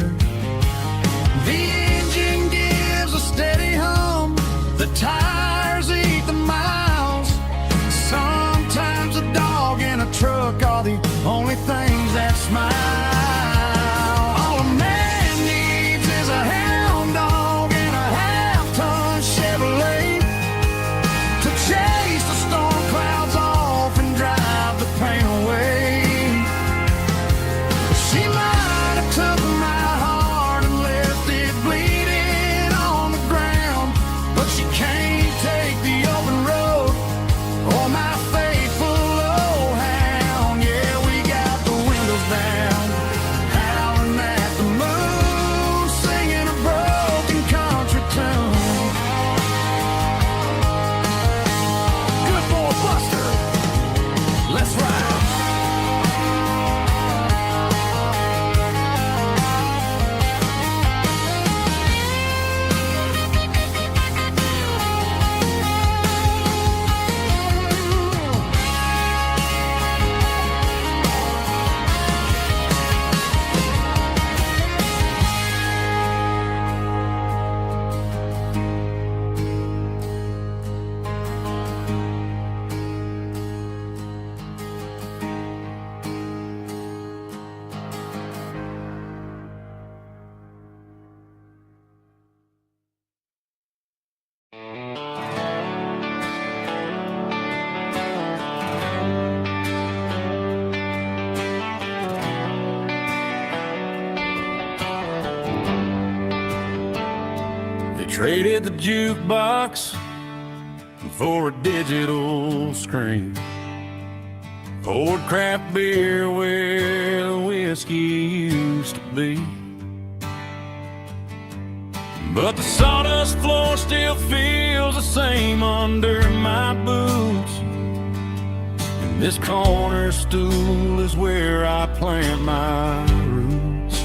The engine gives a steady hum, the tires eat the miles. Sometimes a dog and a truck are the only things that smile. All a man needs is a hound dog and a half-ton Chevrolet to chase the storm clouds off and drive the pain away. She might have took my heart and left it bleeding on the ground, but she can't take the open road or my faithful old hound. Yeah, we got the windows down, howling at the moon, singing a broken country tune. Good boy, Buster, let's ride. Traded the jukebox for a digital screen. Poured craft beer where the whiskey used to be. But the sawdust floor still feels the same under my boots. And this corner stool is where I plant my roots.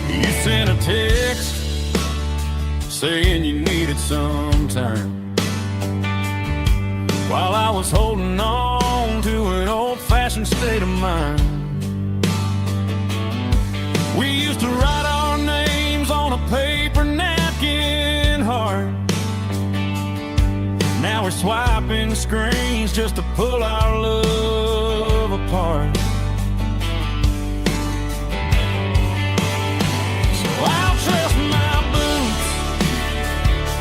You sent a text saying you needed some time, while I was holding on to an old-fashioned state of mind. We used to write our names on a paper napkin heart. Now we're swiping screens just to pull our love apart. So I'll trust my boots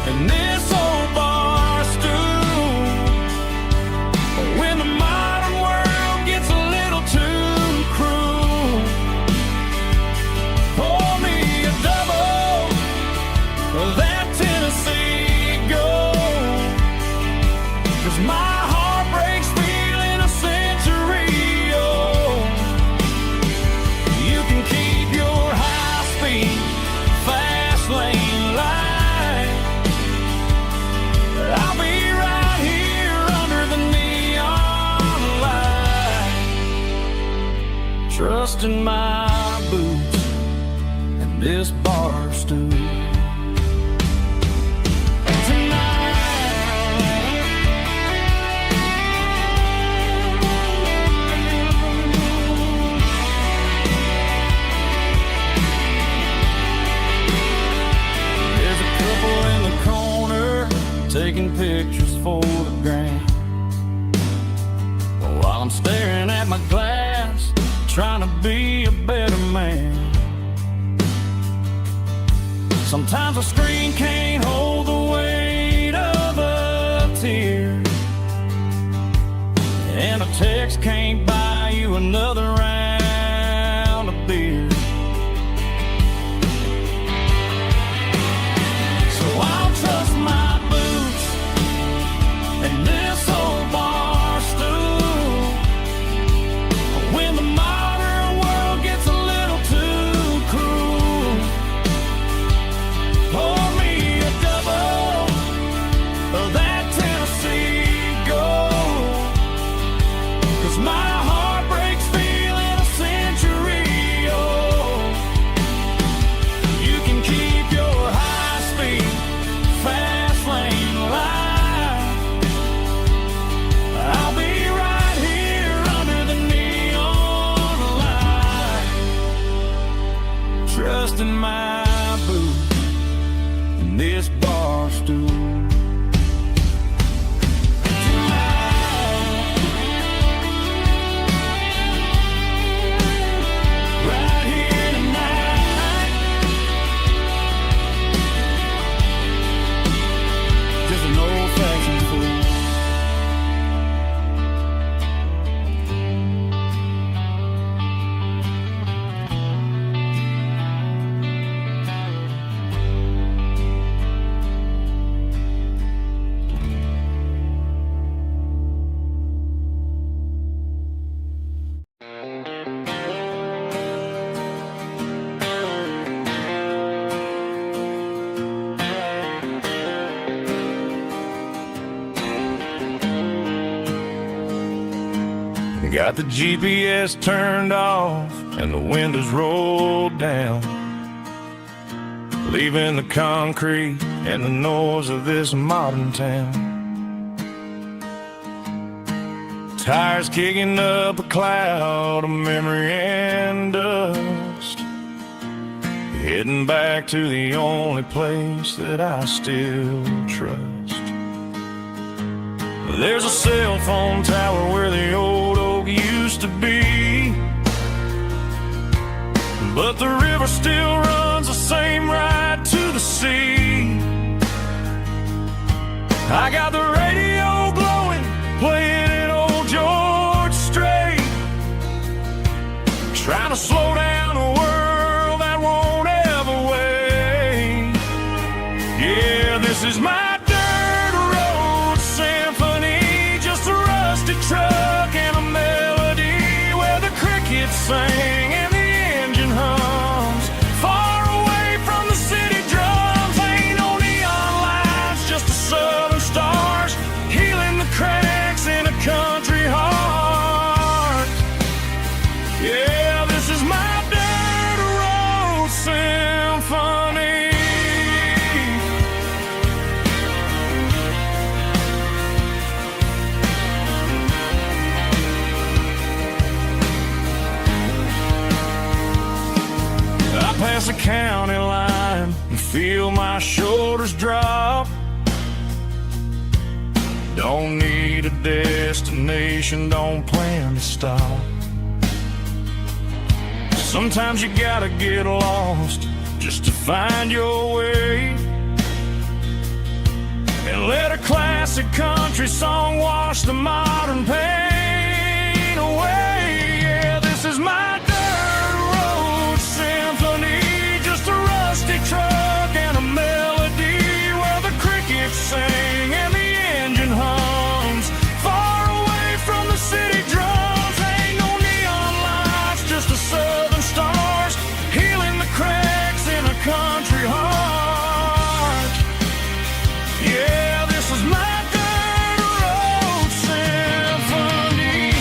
and this old bar stool when the modern world gets a little too cruel. Pour me a double of that Tennessee Gold, 'cause my heart breaks feeling a century old. You can keep your high-speed fast lane light, but I'll be right here under the neon light, trusting my boots and this bar stool. There's a couple in the corner taking pictures for the gram, while I'm staring at my glass, trying to be a better man. Sometimes a screen can't hold the weight of a tear, and a text can't buy you another round of beer. So I'll trust my boots and this old bar stool when the modern world gets a little too cruel. Pour me a double of that Tennessee Gold, 'cause my heart breaks feeling a century old. You can keep your high-speed fast lane light, I'll be right here under the neon light, trusting my boots and this bar stool. Right here tonight, just an old-fashioned fool. Got the GPS turned off and the windows rolled down, leaving the concrete and the noise of this modern town. Tires kicking up a cloud of memory and dust, heading back to the only place that I still trust. There's a cell phone tower where the old oak used to be, but the river still runs the same right to the sea. I got the radio blowing, playing an old George Strait, trying to slow down the world feel my shoulders drop. Don't need a destination, don't plan to stop. Sometimes you gotta get lost just to find your way, and let a classic country song wash the modern pain away. Yeah, this is my dirt road symphony, just a rusty truck and a melody where the crickets sing and the engine hums, far away from the city drums. Ain't no neon lights, just the southern stars healing the cracks in a country heart. Yeah, this is my dirt road symphony.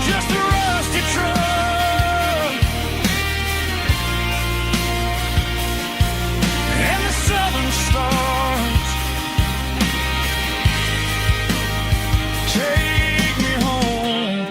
Just a rusty truck and the southern stars take me home.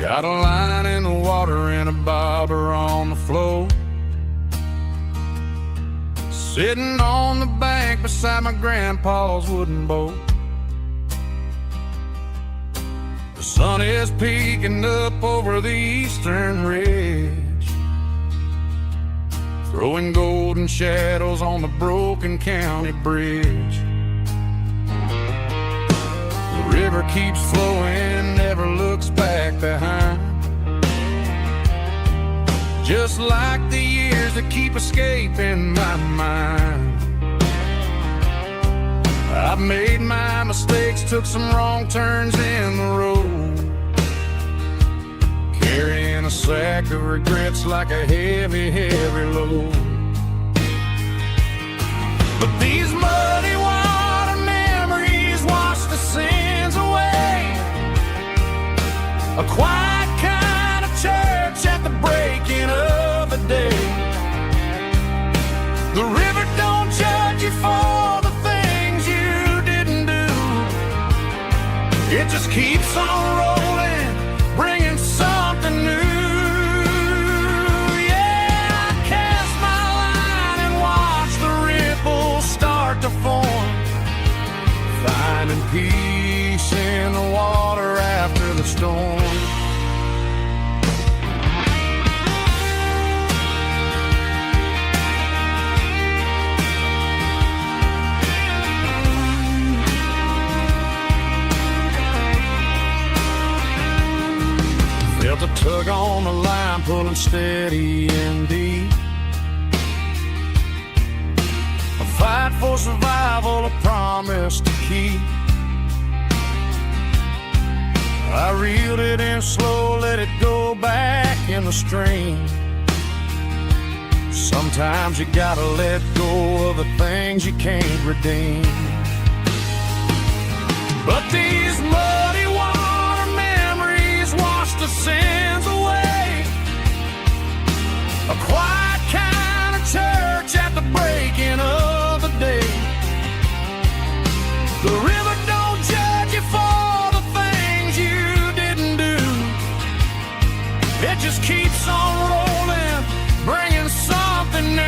Got a line in the water and a bobber on the floor, sitting on the bank beside my grandpa's wooden boat. The sun is peeking up over the eastern ridge, throwing golden shadows on the broken county bridge. The river keeps flowing, never looks back behind, just like the years that keep escaping my mind. I've made my mistakes, took some wrong turns in the road, carrying a sack of regrets like a heavy, heavy load. But these muddy water memories wash the sins away. A quiet kind of church at the breaking of the day. The river don't judge you for the things you didn't do. It just keeps on rolling, bringing something new. Yeah, I cast my line and watch the ripples start to form, finding peace in the water after the storm. Felt a tug on the line, pulling steady and deep. A fight for survival, a promise to keep. I reeled it in slow, let it go back in the stream. Sometimes you gotta let go of the things you can't redeem. But these muddy water memories wash the sins away. A quiet kind of church at the breaking of the day. The river don't judge you for the things you didn't do. It just keeps on rolling, bringing something new.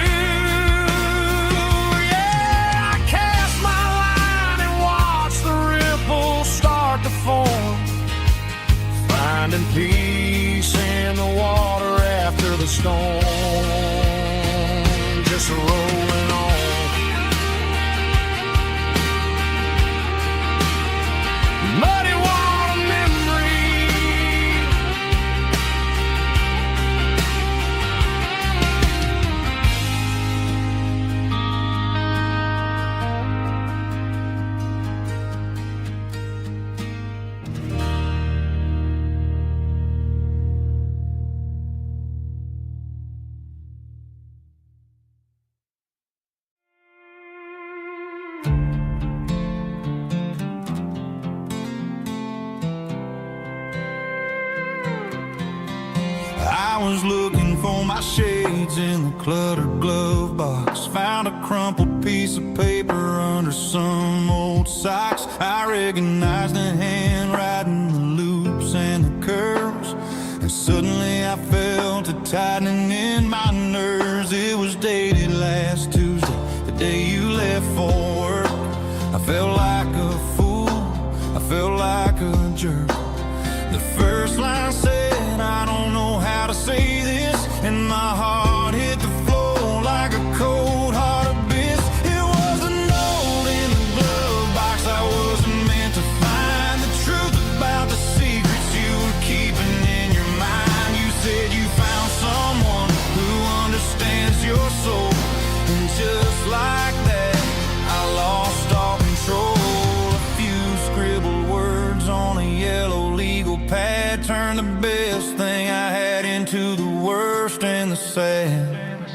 Yeah, I cast my line and watch the ripples start to form, finding peace in the water after the storm. Just rolling on. Muddy water memory. I was looking for my shades in the cluttered glove box. Found a crumpled piece of paper under some old socks. I recognized the handwriting, the loops and the curves, and suddenly I felt a tightening in my nerves. It was dated last Tuesday, the day you left for work. I felt like a fool, I felt like a jerk. The first line said, I don't know how to say this, and my heart hit the floor like a cold heart abyss. It was a note in the glove box I wasn't meant to find. The truth about the secrets you were keeping in your mind. You said you found someone who understands your soul, and just like that, I lost all control. A few scribbled words on a yellow legal pad turned the best thing I had into the worst and the sad.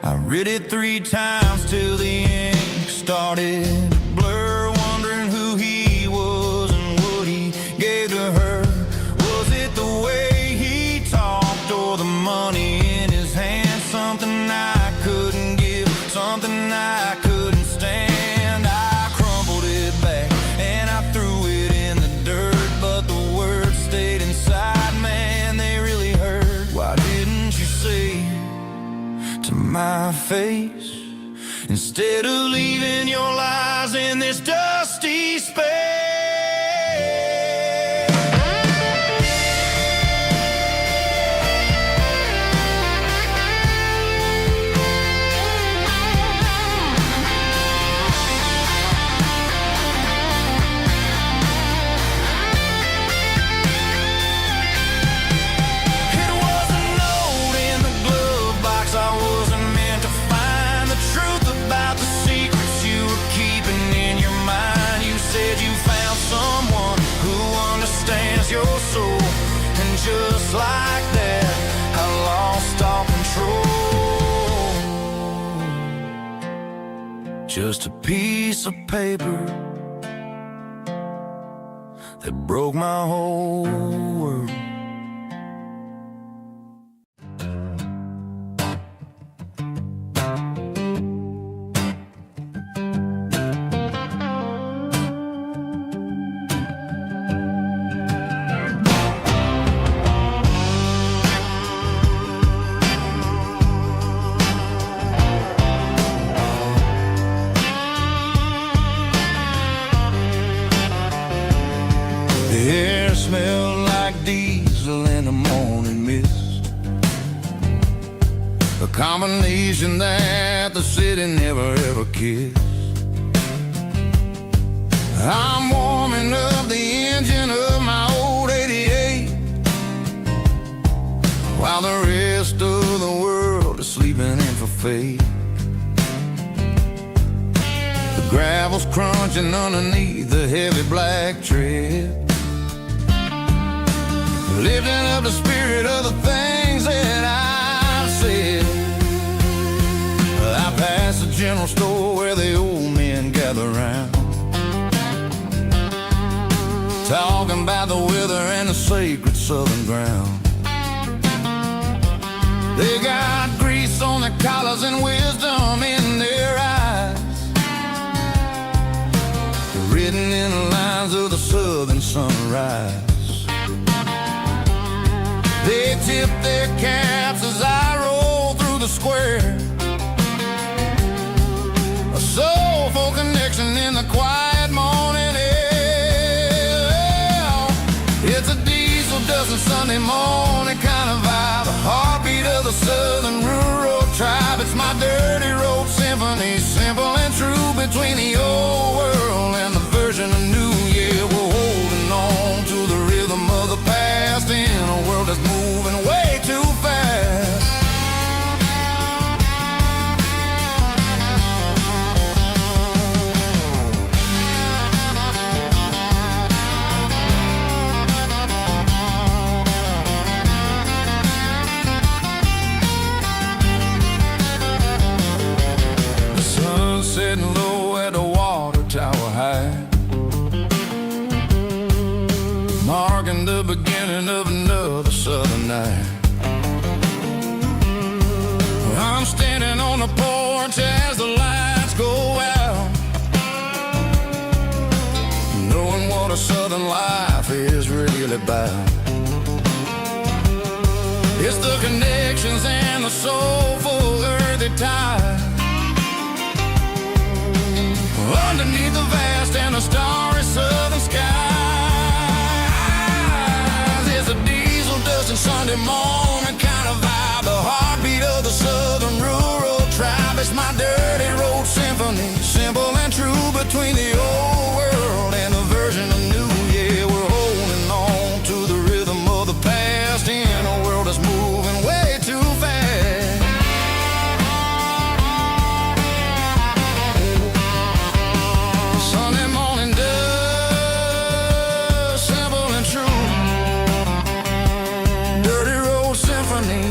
I read it 3 times till the ink started to blur, wondering who he was and what he gave to her. Was it the way he talked or the money in his hand? Something I couldn't give, something I couldn't stand. I crumpled it back and I threw it in the dirt, but the words stayed inside, man, they really hurt. Why didn't you say to my face, instead of leaving your lies in this dusty space? Your soul, and just like that, I lost all control. Just a piece of paper that broke my whole world. The air smelled like diesel in the morning mist, a combination that the city never ever kissed. I'm warming up the engine of my old 88, while the rest of the world is sleeping in for fate. The gravel's crunching underneath the heavy black tread, lifting up the spirit of the things that I've said. I passed the general store where the old men gather round, talking about the weather and the sacred southern ground. They got grease on their collars and wisdom in their eyes, written in the lines of the southern sunrise. They tip their caps as I roll through the square, a soulful connection in the quiet morning air. It's a diesel dusting Sunday morning kind of vibe, the heartbeat of the southern rural tribe. It's my dirty road symphony, simple and true, between the old world and the version of new. Yeah, we're holding on to the rhythm of the past in a world that's moving way too fast. The sun's setting low at the water tower high, marking the beginning of another southern night. I'm standing on the porch as the lights go out, knowing what a southern life is really about. It's the connections and the soulful earthy ties underneath the vast and the starry southern skies. It's a diesel dusting Sunday morning kind of vibe, the heartbeat of the southern rural tribe. It's my dirty road symphony, simple and true, between the old world and the version of new. Yeah, we're holding on to the rhythm of the past in a world that's moving way too fast. Sunday morning dust, simple and true, dirty road symphony.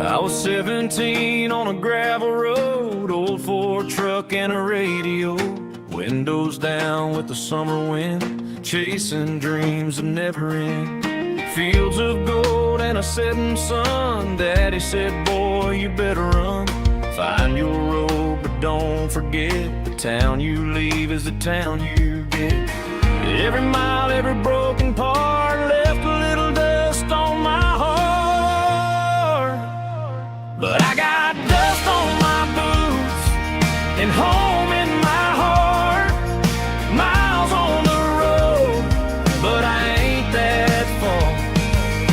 I was 17 on a gravel road, old Ford truck and a radio, windows down with the summer wind, chasing dreams that never end. Fields of gold and a setting sun. Daddy said, boy, you better run. Find your road, but don't forget, the town you leave is the town you get. Every mile, every broken part left a little dust on my heart. But I got dust on my boots and home in my heart. Miles on the road, but I ain't that far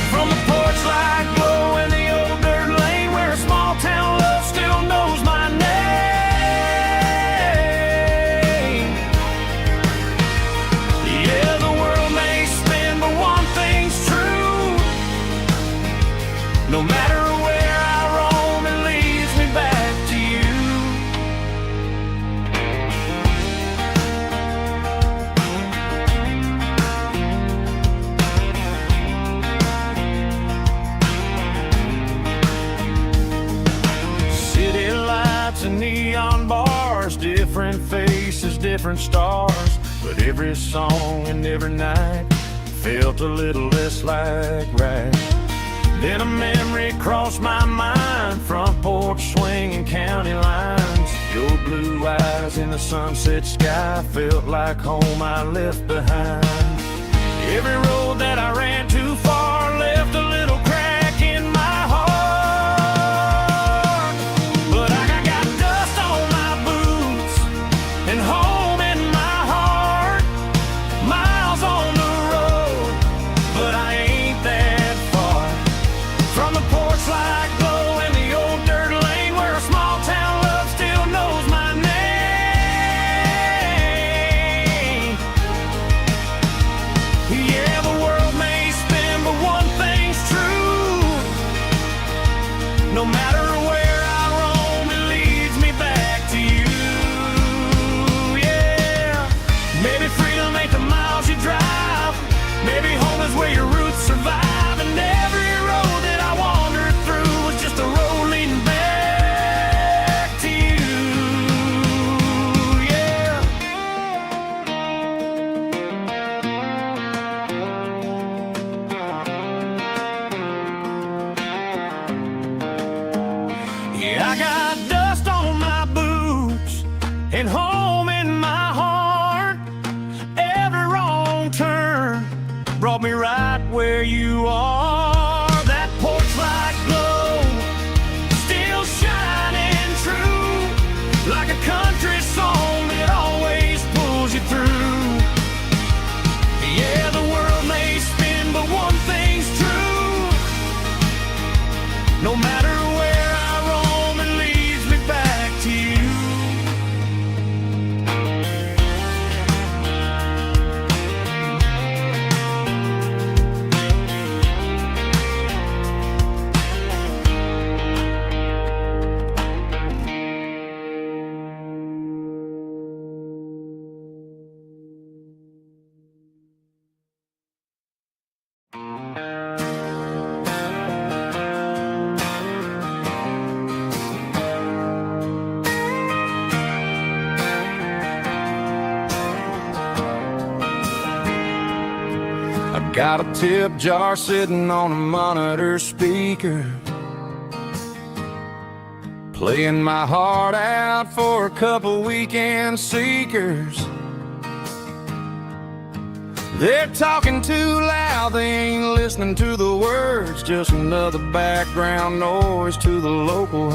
from the porch light glow and the old dirt lane where a small town love still knows my name. Yeah, the world may spin, but one thing's true. No matter where I roam, it leads me back to you. City lights and neon bars, different faces, different stars, but every song and every night felt a little less like right. Then a memory crossed my mind, front porch swinging county lines. Your blue eyes in the sunset sky felt like home I left behind. Every road that I ran too far left a little crack in my heart. But I got dust on my boots and home in my heart. Miles on the road, but I ain't that far from the porch light glow and the old dirt lane where a small town love still knows my name. Yeah, the world may spin, but one thing's true. No matter where I roam, it leads me back to you. Yeah, maybe freedom ain't the miles you drive. Maybe home is where your roots survive. And every road that I wandered through was just a road leading back to you. Yeah. Yeah, I got dust on my boots No matter where I roam, it leads me back to you. Got a tip jar sitting on a monitor speaker, playing my heart out for a couple weekend seekers. They're talking too loud, they ain't listening to the words, just another background noise to the local